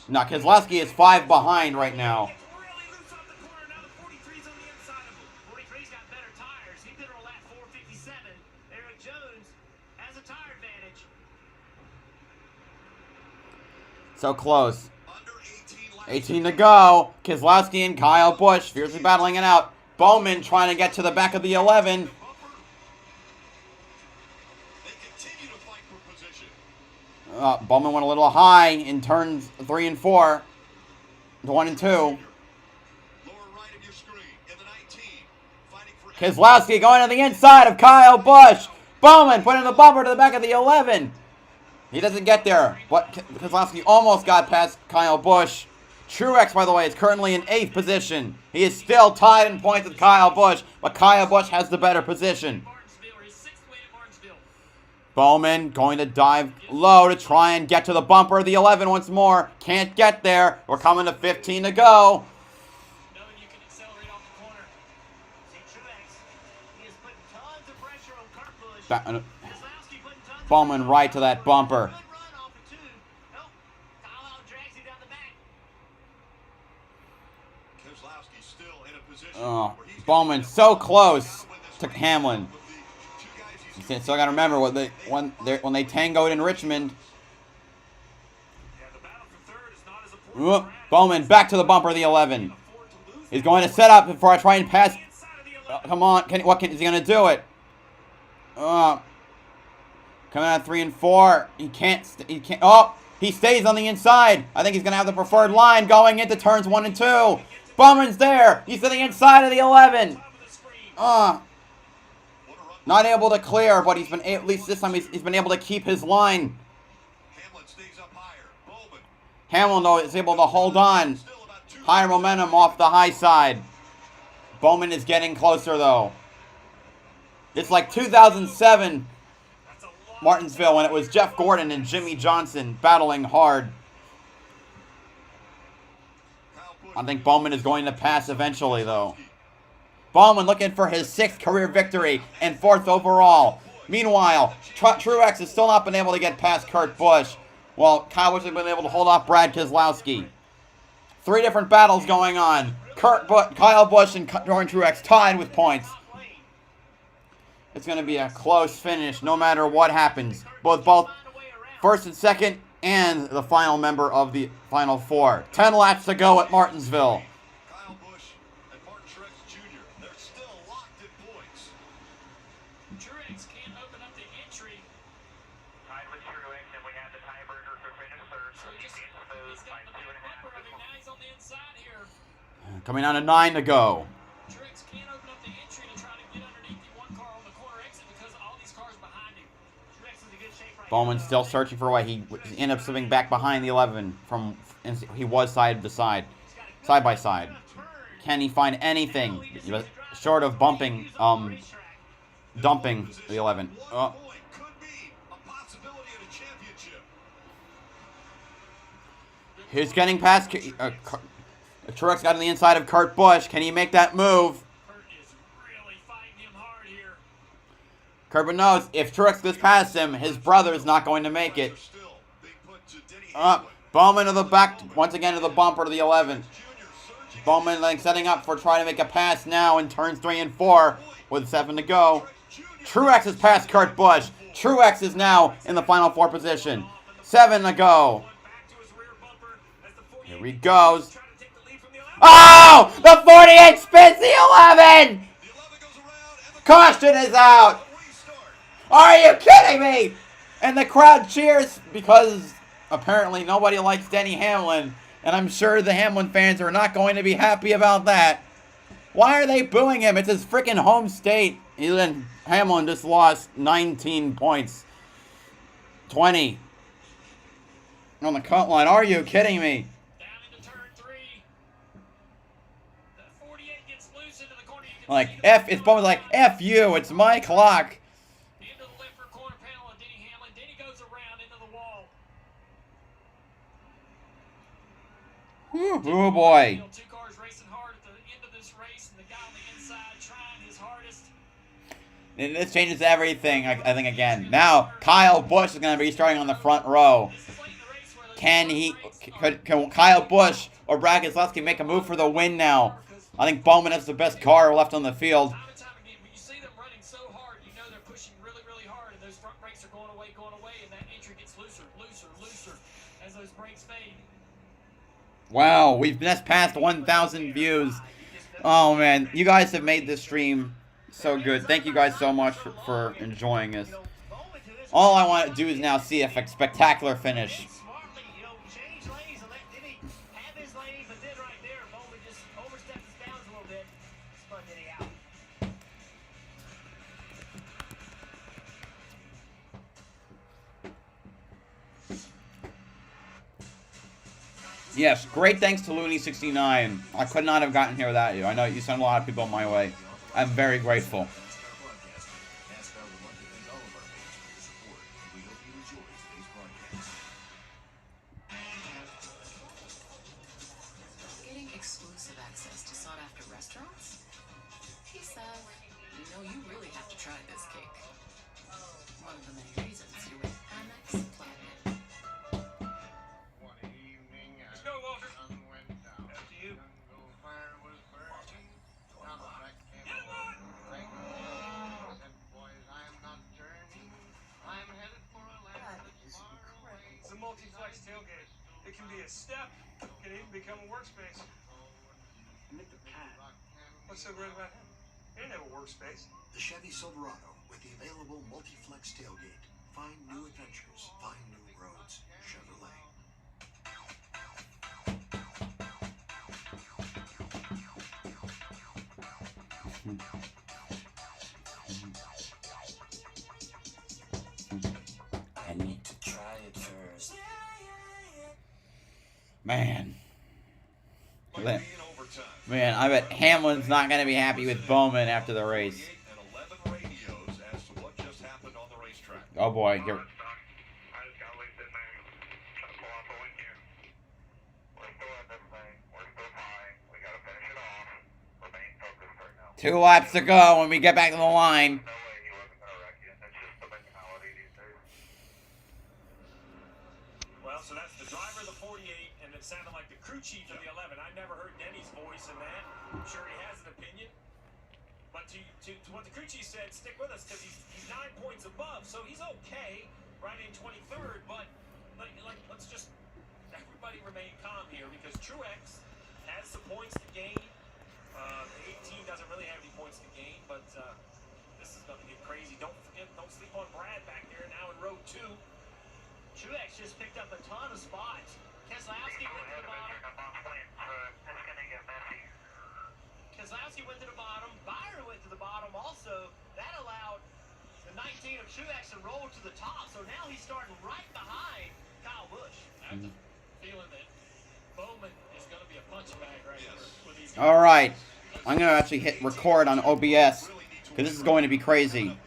Now, Keselowski is 5 behind right now. So close. 18 to go. Keselowski and Kyle Busch fiercely battling it out. Bowman trying to get to the back of the 11. Bowman went a little high in turns 3 and 4. 1 and 2. Keselowski going to the inside of Kyle Busch. Bowman putting the bumper to the back of the 11. He doesn't get there, but Keselowski almost got past Kyle Busch. Truex, by the way, is currently in 8th position. He is still tied in points with Kyle Busch, but Kyle Busch has the better position. Bowman going to dive low to try and get to the bumper of the 11 once more. Can't get there. We're coming to 15 to go. Bowman right to that bumper. Bowman so close to Hamlin. You still got to remember when they tangoed in Richmond. Bowman back to the bumper of the 11. He's going to set up before I try and pass. Come on, is he going to do it? Coming out of 3 and 4. He can't. Oh, he stays on the inside. I think he's going to have the preferred line going into turns 1 and 2. Bowman's there. He's to the inside of the 11. Not able to clear, but he's been, at least this time, he's been able to keep his line. Hamlin, though, is able to hold on. Higher momentum off the high side. Bowman is getting closer, though. It's like 2007 Martinsville when it was Jeff Gordon and Jimmy Johnson battling hard. I think Bowman is going to pass eventually, though. Bowman looking for his 6th career victory and 4th overall. Meanwhile, Truex has still not been able to get past Kurt Busch, while Kyle Busch has been able to hold off Brad Keselowski. 3 different battles going on. Kyle Busch and Jordan Truex tied with points. It's going to be a close finish no matter what happens. Both first and second and the final member of the Final Four. 10 laps to go at Martinsville. Kyle Busch and Martin Truex Jr., they're still locked in points. Truex can't open up the entry. Tied with Truex, and we have the tiebreaker for finish third. So he's got the big bumper. I mean, now he's on the inside here. Coming down to 9 to go. Truex can't open up the entry to try to get underneath the one car on the corner exit because all these cars behind him. Truex is in good shape right now. Bowman's still searching for why he ended up slipping back behind the 11 from he was side by side. Can he find anything short of dumping the 11? He's getting past. Truex got on the inside of Kurt Busch. Can he make that move? Kurt is really fighting him hard here. Kurt knows if Truex goes past him, his brother's not going to make it. Bowman to the back, once again to the bumper to the 11. Bowman like setting up for trying to make a pass now in turns 3 and 4 with 7 to go. Truex has passed Kurt Busch. Truex is now in the Final Four position. 7 to go. Here he goes. Oh! The 48 spins the 11! Caution is out! Are you kidding me? And the crowd cheers because apparently nobody likes Denny Hamlin. And I'm sure the Hamlin fans are not going to be happy about that. Why are they booing him? It's his freaking home state. Even Hamlin just lost 19 points. 20. On the cut line. Are you kidding me? Like, it's Bowman's like, F you, it's my clock. Into the left rear corner panel of Denny Hamlin. Denny goes around into the wall. Oh boy. 2 cars racing hard at the end of this race, and the guy on the inside trying his hardest. And this changes everything, I think, again. Now, Kyle Busch is going to be starting on the front row. Can Kyle Busch or Brad Keselowski make a move for the win now? I think Bowman has the best car left on the field. Time and time again, when you see them running so hard, you know they're pushing really, really hard, and those front brakes are going away, and that entry gets looser as those brakes fade. Wow, we've just passed 1,000 views. Oh, man. You guys have made this stream so good. Thank you guys so much for enjoying this. All I want to do is now see a spectacular finish. Yes, great thanks to Looney69. I could not have gotten here without you. I know you sent a lot of people my way. I'm very grateful. Getting exclusive access to sought-after restaurants? Piece of, you really have to try this cake. One of the many reasons you're with Amex Platinum. Let's go, Walter. After you. It's a multi-flex tailgate. It can be a step. It can even become a workspace. What's so great about him? He didn't have a workspace. The Chevy Silverado with the available multi-flex tailgate. Find new adventures. Find new roads. Chevrolet. I need to try it first. Man. Man, I bet Hamlin's not going to be happy with Bowman after the race. Oh boy. 2 laps to go when we get back to the line. Well, so that's the driver of the 48, and it sounded like the crew chief of the 11. I never heard Denny's voice in that. I'm sure he has an opinion. But to what the crew chief said, stick with us because he's 9 points above, so he's okay right in 23rd. But let's just everybody remain calm here because Truex has some points to gain. The 18 doesn't really have any points to gain, but this is going to get crazy. Don't sleep on Brad back there now in row 2. Truex just picked up a ton of spots. Keselowski went to the bottom. Keselowski went to the bottom. Byron went to the bottom also. That allowed the 19 of Truex to roll to the top. So now he's starting right behind Kyle Busch. I have the feeling that Bowman is going to be a punch bag right here with these guys. All right. I'm going to actually hit record on OBS because this is going to be crazy.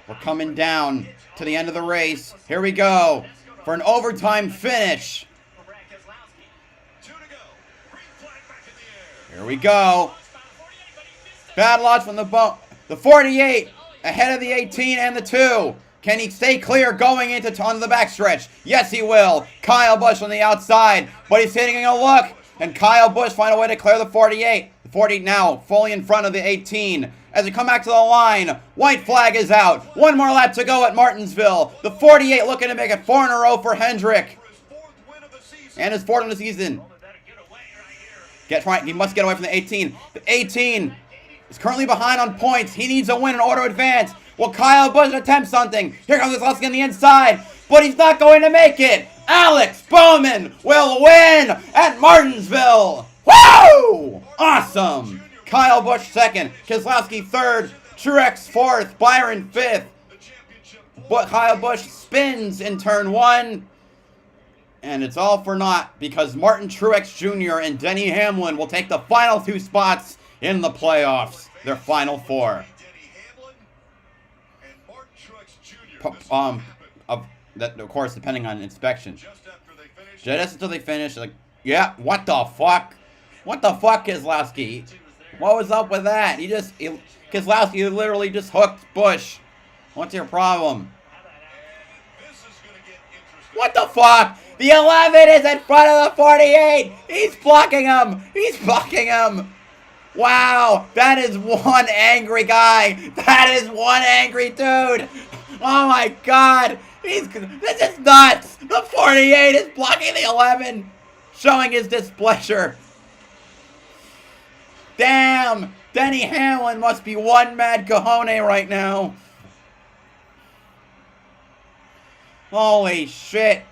We're coming down to the end of the race. Here we go for an overtime finish. Here we go. Bad launch from the 48 ahead of the 18 and the 2. Can he stay clear going onto the backstretch? Yes, he will. Kyle Busch on the outside, but he's taking a look. And Kyle Busch find a way to clear the 48. The 40 now fully in front of the 18. As we come back to the line, white flag is out. 1 more lap to go at Martinsville. The 48 looking to make it 4 in a row for Hendrick. And his 4th in the season. He must get away from the 18. The 18 is currently behind on points. He needs a win in order to advance. Will Kyle Busch attempt something? Here comes Keselowski on the inside, but he's not going to make it. Alex Bowman will win at Martinsville. Woo! Awesome. Kyle Busch 2nd, Keselowski 3rd, Truex 4th, Byron 5th. But Kyle Busch spins in turn 1. And it's all for naught because Martin Truex Jr. and Denny Hamlin will take the final 2 spots in the playoffs. Their final 4. Of course, depending on inspection. Just until they finish, like, yeah, what the fuck? What the fuck, Keselowski? What was up with that? Keselowski literally just hooked Busch. What's your problem? What the fuck? The 11 is in front of the 48. He's blocking him. He's blocking him. Wow, that is one angry guy. That is one angry dude. Oh my god. This is nuts. The 48 is blocking the 11, showing his displeasure. Damn. Denny Hamlin must be one mad cojones right now. Holy shit.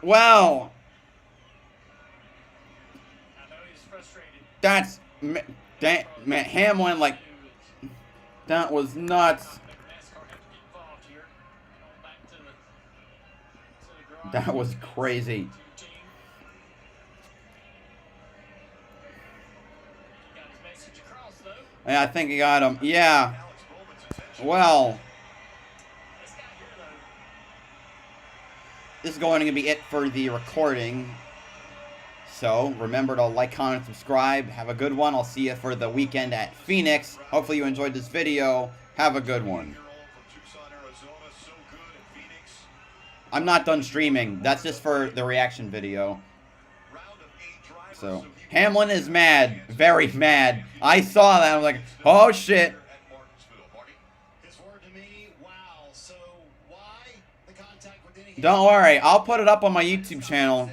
Wow. That's Hamlin, like, that was nuts. That was crazy. Yeah, I think he got him. Yeah. Well, this is going to be it for the recording. So, remember to like, comment, subscribe. Have a good one. I'll see you for the weekend at Phoenix. Hopefully you enjoyed this video. Have a good one. I'm not done streaming. That's just for the reaction video. So, Hamlin is mad. Very mad. I saw that. I was like, oh shit. Don't worry. I'll put it up on my YouTube channel.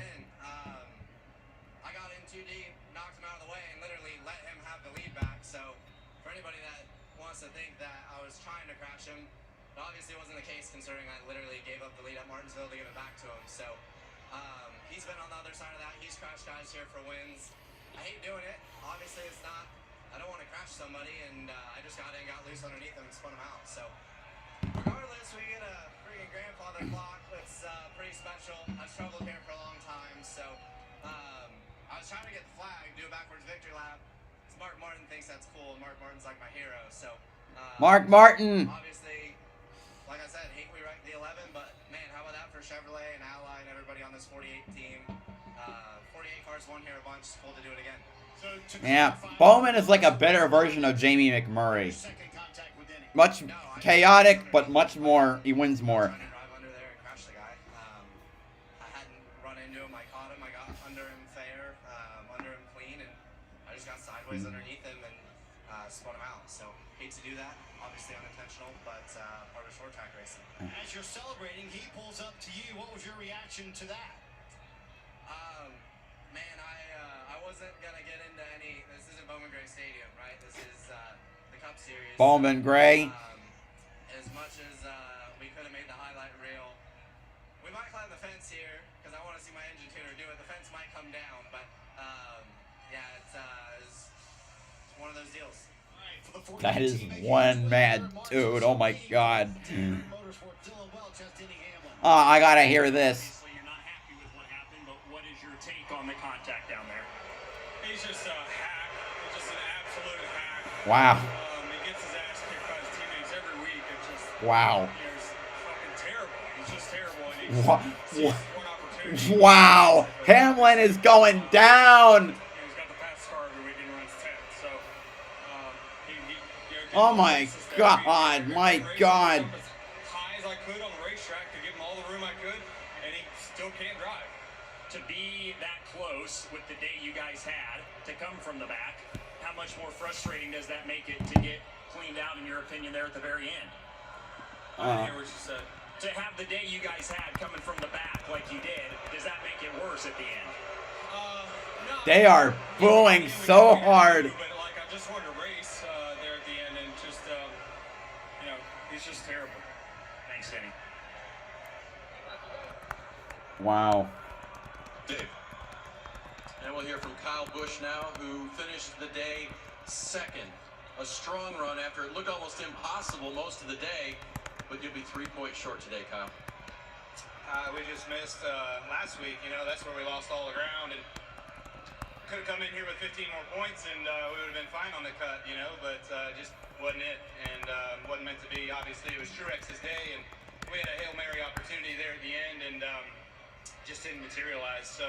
Considering I literally gave up the lead at Martinsville to give it back to him. So he's been on the other side of that. He's crashed guys here for wins. I hate doing it. Obviously, it's not. I don't want to crash somebody, and I just got in, got loose underneath him, and spun him out. So regardless, we get a freaking grandfather clock. It's pretty special. I've struggled here for a long time. So I was trying to get the flag, do a backwards victory lap. Mark Martin thinks that's cool. Mark Martin's like my hero. So Mark Martin. Obviously, like I said, hate we wrecked the 11, but man, how about that for Chevrolet and Ally and everybody on this 48 team? 48 cars won here a bunch, told to do it again. So Yeah, Bowman is like a better version of Jamie McMurray. Much chaotic, but much more. He wins more. Drive under there and crash the guy. I hadn't run into him. I caught him. I got under him fair, under him clean, and I just got sideways underneath him and spun him out. So hate to do that. Obviously unintentional, but part of short track racing. As you're celebrating, he pulls up to you. What was your reaction to that? Man, I wasn't gonna get into any. This isn't Bowman Gray Stadium, right? This is the Cup Series. Bowman Gray. As much as we could have made the highlight reel, we might climb the fence here because I want to see my engine tuner do it. The fence might come down, but yeah, it's one of those deals. That is one mad dude. Oh my god. Oh, I gotta hear this. You're not happy with what happened, but what is your take on the contact down there? He's just a hack. He's just an absolute hack. Wow. He gets his ass kicked by his teammates every week. It's just Wow. It's fucking terrible. He's just terrible. And he's Wow. Hamlin is going down. he's got the fast car every week and runs 10th. So Oh my god. My god. as high as I could on the racetrack to give him all the room I could, and he still can't drive. To be that close with the day you guys had, to come from the back, how much more frustrating does that make it to get cleaned out, in your opinion, there at the very end? I didn't hear what you said. To have the day you guys had coming from the back like you did, does that make it worse at the end? No. They are booing so hard. But like, I just wanted to race there at the end, and just, he's just terrible. Thanks, Danny. Wow. Dave. And we'll hear from Kyle Busch now, who finished the day second. A strong run after it looked almost impossible most of the day, but you'll be 3 points short today, Kyle. We just missed last week. That's where we lost all the ground, and could have come in here with 15 more points, and we would have been fine on the cut, but just wasn't it, and wasn't meant to be. Obviously, it was Truex's day, and we had a Hail Mary opportunity there at the end, and just didn't materialize. So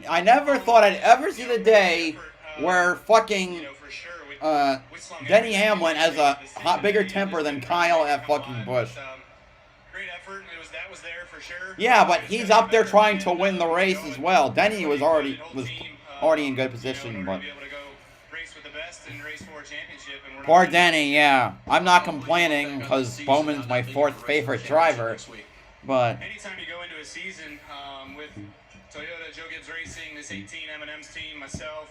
I never thought I'd ever see the day where fucking Denny Hamlin has a bigger temper than Kyle at fucking Busch. Great effort. That was there for sure. Yeah, but he's up there trying to win the race as well. Denny was already in good position, but poor Denny. Yeah, I'm not complaining because Bowman's my fourth favorite driver, but anytime you go into a season with Toyota, Joe Gibbs Racing, this 18 M&M's team, myself,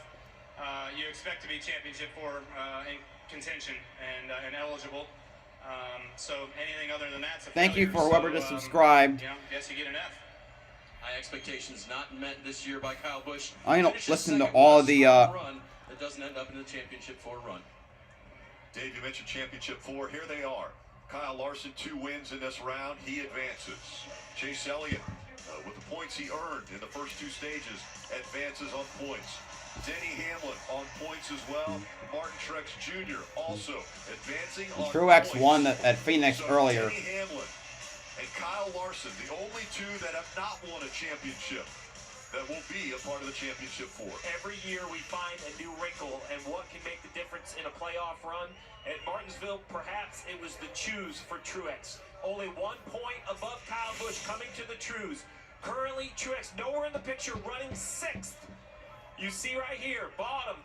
you expect to be championship for in contention and eligible. So anything other than that's a thank you failure. for whoever just subscribed. Guess you get an F. High expectations not met this year by Kyle Busch. I don't Finishes listen to second all with a the strong run that doesn't end up in the championship 4 run. Dave, you mentioned championship 4. Here they are. Kyle Larson, 2 wins in this round. He advances. Chase Elliott, with the points he earned in the first 2 stages, advances on points. Denny Hamlin on points as well. Martin Truex Jr. also advancing on Truex points. won at Phoenix earlier. Denny Hamlin and Kyle Larson, the only 2 that have not won a championship, that will be a part of the championship 4. Every year we find a new wrinkle and what can make the difference in a playoff run. At Martinsville, perhaps it was the choose for Truex. Only 1 point above Kyle Busch coming to the trues. Currently, Truex nowhere in the picture, running 6th. You see right here, bottom.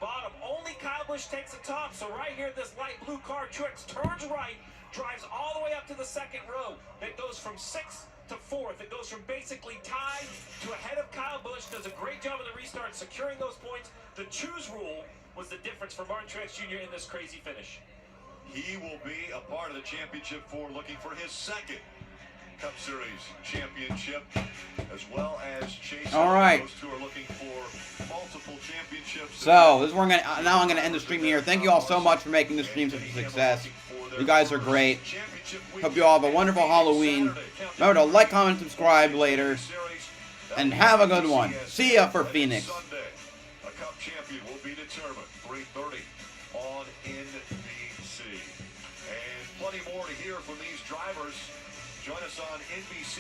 Only Kyle Busch takes the top. So right here, this light blue car, Truex turns right, drives all the way up to the 2nd row. That goes from 6th to 4th. It goes from basically tied to ahead of Kyle Busch. Does a great job in the restart, securing those points. The choose rule was the difference for Martin Truex Jr. in this crazy finish. He will be a part of the championship 4, looking for his 2nd Cup Series championship, as well as Chase. All right. Those 2 are looking for multiple championships. So this is where I'm gonna end the stream here. Thank you all so much for making this stream such a success. You guys are great. Hope you all have a wonderful Halloween. Remember to like, comment, subscribe later, and have a good one. See ya for Phoenix. Sunday, a Cup champion will be determined. 3:30 on NBC, and plenty more to hear from these drivers. Join us on NBC.